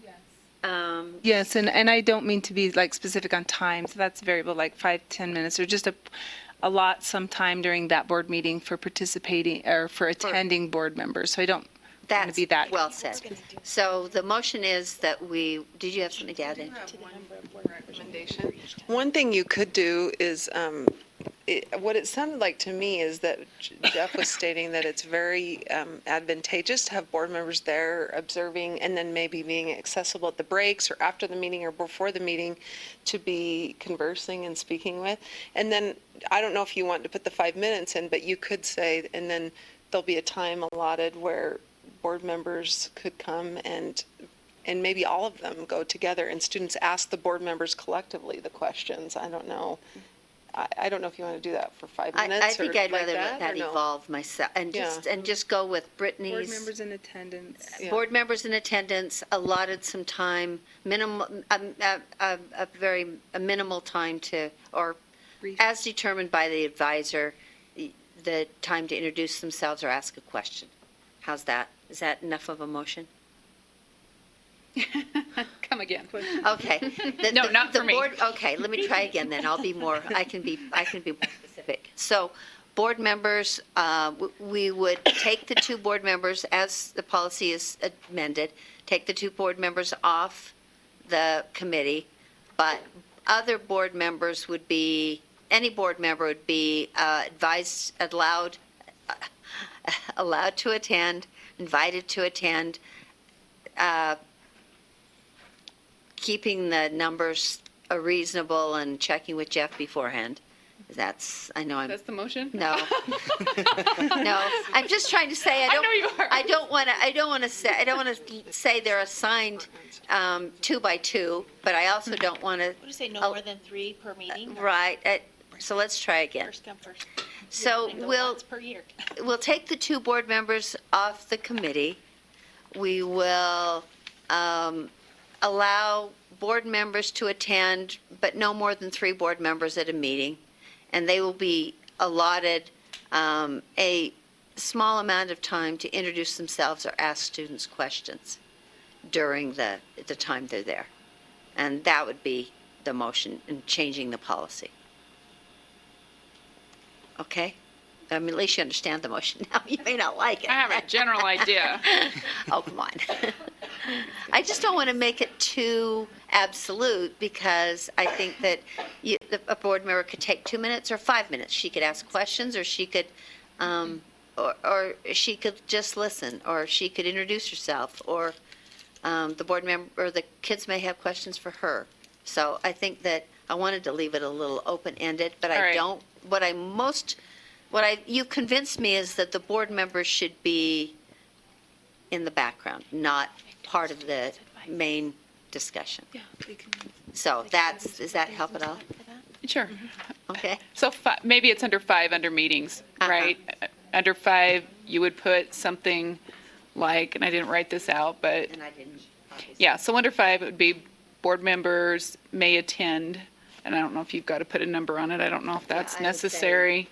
Yes. Yes, and I don't mean to be like specific on time, so that's variable, like 5-10 minutes, or just a lot sometime during that board meeting for participating or for attending board members. So I don't want to be that. Well said. So the motion is that did you have something to add in? Recommendation. One thing you could do is, what it sounded like to me is that Jeff was stating that it's very advantageous to have board members there observing and then maybe being accessible at the breaks or after the meeting or before the meeting to be conversing and speaking with. And then, I don't know if you want to put the 5 minutes in, but you could say, and then there'll be a time allotted where board members could come and maybe all of them go together and students ask the board members collectively the questions. I don't know. I don't know if you want to do that for 5 minutes. I think I'd like rather let that no? evolve myself and just go with Brittany's. Board members in attendance. Yeah. Board members in attendance allotted some time, minimal, a minimal time to, or as determined by the advisor, the time to introduce themselves or ask a question. How's that? Is that enough of a motion? Come again. Okay. No, not for me. Okay, let me try again then. I can be more specific. So, board members, we would take the 2 board members, as the policy is amended, take the 2 board members off the committee, but other board members would be, any board member would be allowed to attend, invited to attend, keeping the numbers reasonable and checking with Jeff beforehand. I know I'm. That's the motion? No. No, I'm just trying to say, I know you are. I don't want to say they're assigned 2 by 2, but I also don't want to. What do you say, no more than 3 per meeting? Right, so let's try again. First come, first. So Go we'll once per year. take the 2 board members off the committee. We will allow board members to attend, but no more than 3 board members at a meeting. And they will be allotted a small amount of time to introduce themselves or ask students questions during the time they're there. And that would be the motion in changing the policy. Okay? I mean, at least you understand the motion now. You may not like it. I have a general idea. Oh, come on. I just don't want to make it too absolute because I think that a board member could take 2 minutes or 5 minutes. She could ask questions, or she could, or she could just listen, or she could introduce herself, or the board member or the kids may have questions for her. So I think that I wanted to leave it a little open-ended, but All I right. don't. You convinced me is that the board members should be in the background, not part of the main discussion. Yeah. So does that help at all? Sure. Okay. So maybe it's under 5 under meetings, right? Under 5, you would put something like, and I didn't write this out, but And I didn't. obviously. yeah, so under 5, it would be board members may attend, and I don't know if you've got to put a number on it. I don't know if that's I would say- necessary.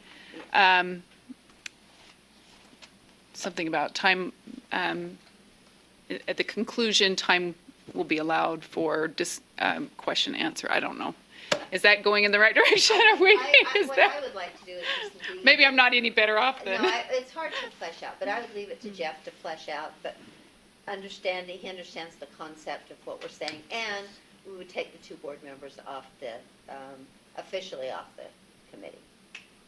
Something about time, at the conclusion, time will be allowed for question answer. I don't know. Is that going in the right direction? What I would like to do is just leave. Maybe I'm not any better off No, then. it's hard to flesh out, but I would leave it to Jeff to flesh out, but he understands the concept of what we're saying, and we would take the 2 board members off officially off the committee.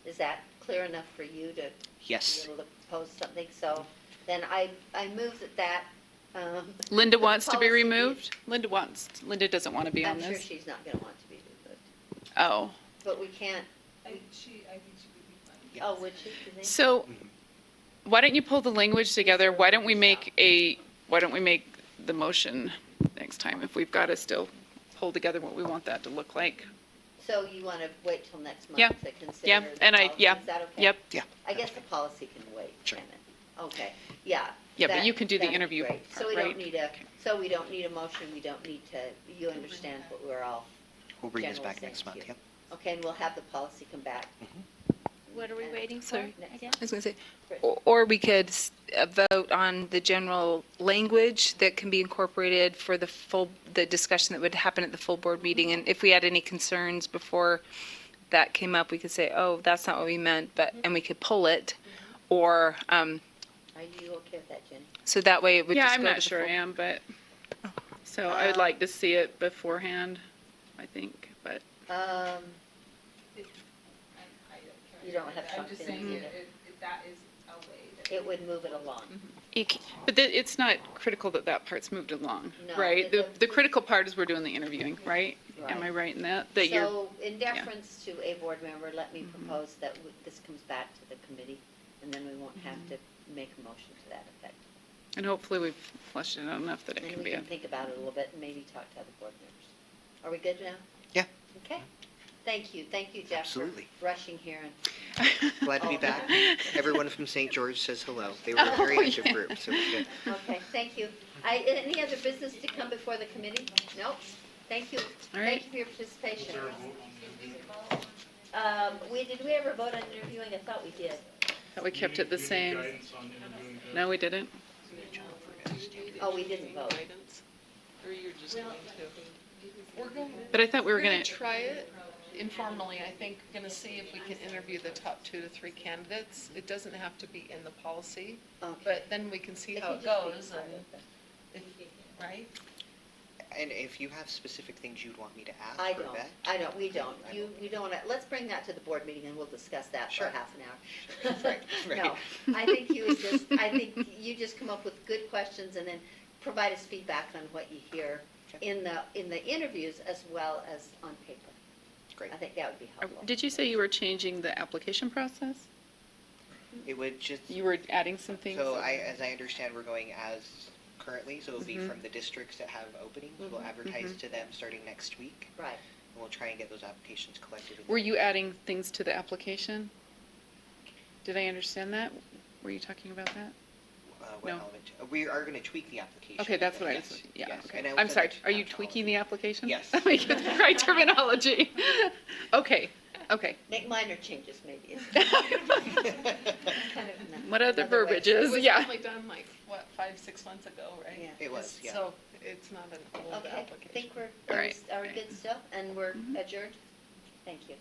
Is that clear enough for you to Yes. be able to propose something? So then I move that Linda wants to be policy removed? Linda doesn't want to be on I'm sure this. she's not going to want to be removed, Oh. but we can't. I think she would be fine. Oh, would she? You think? So why don't you pull the language together? Why don't we make the motion next time if we've got to still pull together what we want that to look like? So you want to wait till next month Yeah. to consider Yeah, the and policy? Is that okay? Yep. Yeah. I guess the policy can wait, Sure. can it? Okay, yeah. Yeah, but you can do the that'd be interview great. So part, we don't right? need we don't need a motion, we don't need to, you understand what we're all. We'll bring this generally back saying next to month. you. Yep. Okay, and we'll have the policy come back. What are we waiting for Sorry. again? I was going to say, or we could vote on the general language that can be incorporated for the discussion that would happen at the full board meeting. And if we had any concerns before that came up, we could say, oh, that's not what we meant, and we could pull it. Or, Are you okay with that, Jenny? so that way it would Yeah, just I'm go to not the sure I full- am, but, so I would like to see it beforehand, I think, but. You don't have something to that is a way that. it would move it along. But it's not critical that part's moved along, No, right? The critical part is we're doing the interviewing, right? Right. Am I right in that? That you're, So in deference to a board member, let me propose that this comes back to the committee, and then we won't have to make a motion to that effect. and hopefully we've fleshed it out enough that it And can we be can think about it a little bit and maybe talk to other board members. Are we good now? Yeah. Okay. Thank you, Jeff, Absolutely. for rushing here. And Glad to be back. Everyone from St. George says hello. They were a very active group, so it's good. Okay, thank you. Any other business to come before the committee? Nope. Thank you. All right. Thank you for your participation. Did we ever vote on interviewing? I thought we did. that we kept it the same. Guidance on interviewing. No, we didn't. Oh, we didn't vote. Or you're just going to. We're going. But I thought we were We're gonna, going to try it informally, I think, going to see if we can interview the top 2 to 3 candidates. It doesn't have to be in the policy, Okay. but then we can see If how you it just be goes, part and of it. right? And if you have specific things you'd want me to ask I or don't. vet, I don't. We don't. We don't want to. Let's bring that to the board meeting and we'll discuss that for Sure. half an hour. Right. No, I think you just come up with good questions and then provide us feedback on what you hear in the interviews as well as on paper. great. I think that would be helpful. Did you say you were changing the application process? It would just, You were adding some things? so as I understand, we're going as currently, so it'll be from the districts that have openings. We'll advertise to them starting next week. Right. And we'll try and get those applications collected. Were you adding things to the application? Did I understand that? Were you talking about that? What No. element? We are going to tweak the application. Okay, that's what I Yes, was, yeah, yes. okay. And I will I'm send sorry, that to are you council. tweaking the application? Yes. Let me get the right terminology. Okay, okay. Make minor changes, maybe. What other It verbiages? was Yeah. only done like, what, 5-6 months ago, right? Yeah. It was, yeah. So it's not an old Okay, I application. think All right. are we good still? And we're adjourned? Thank you.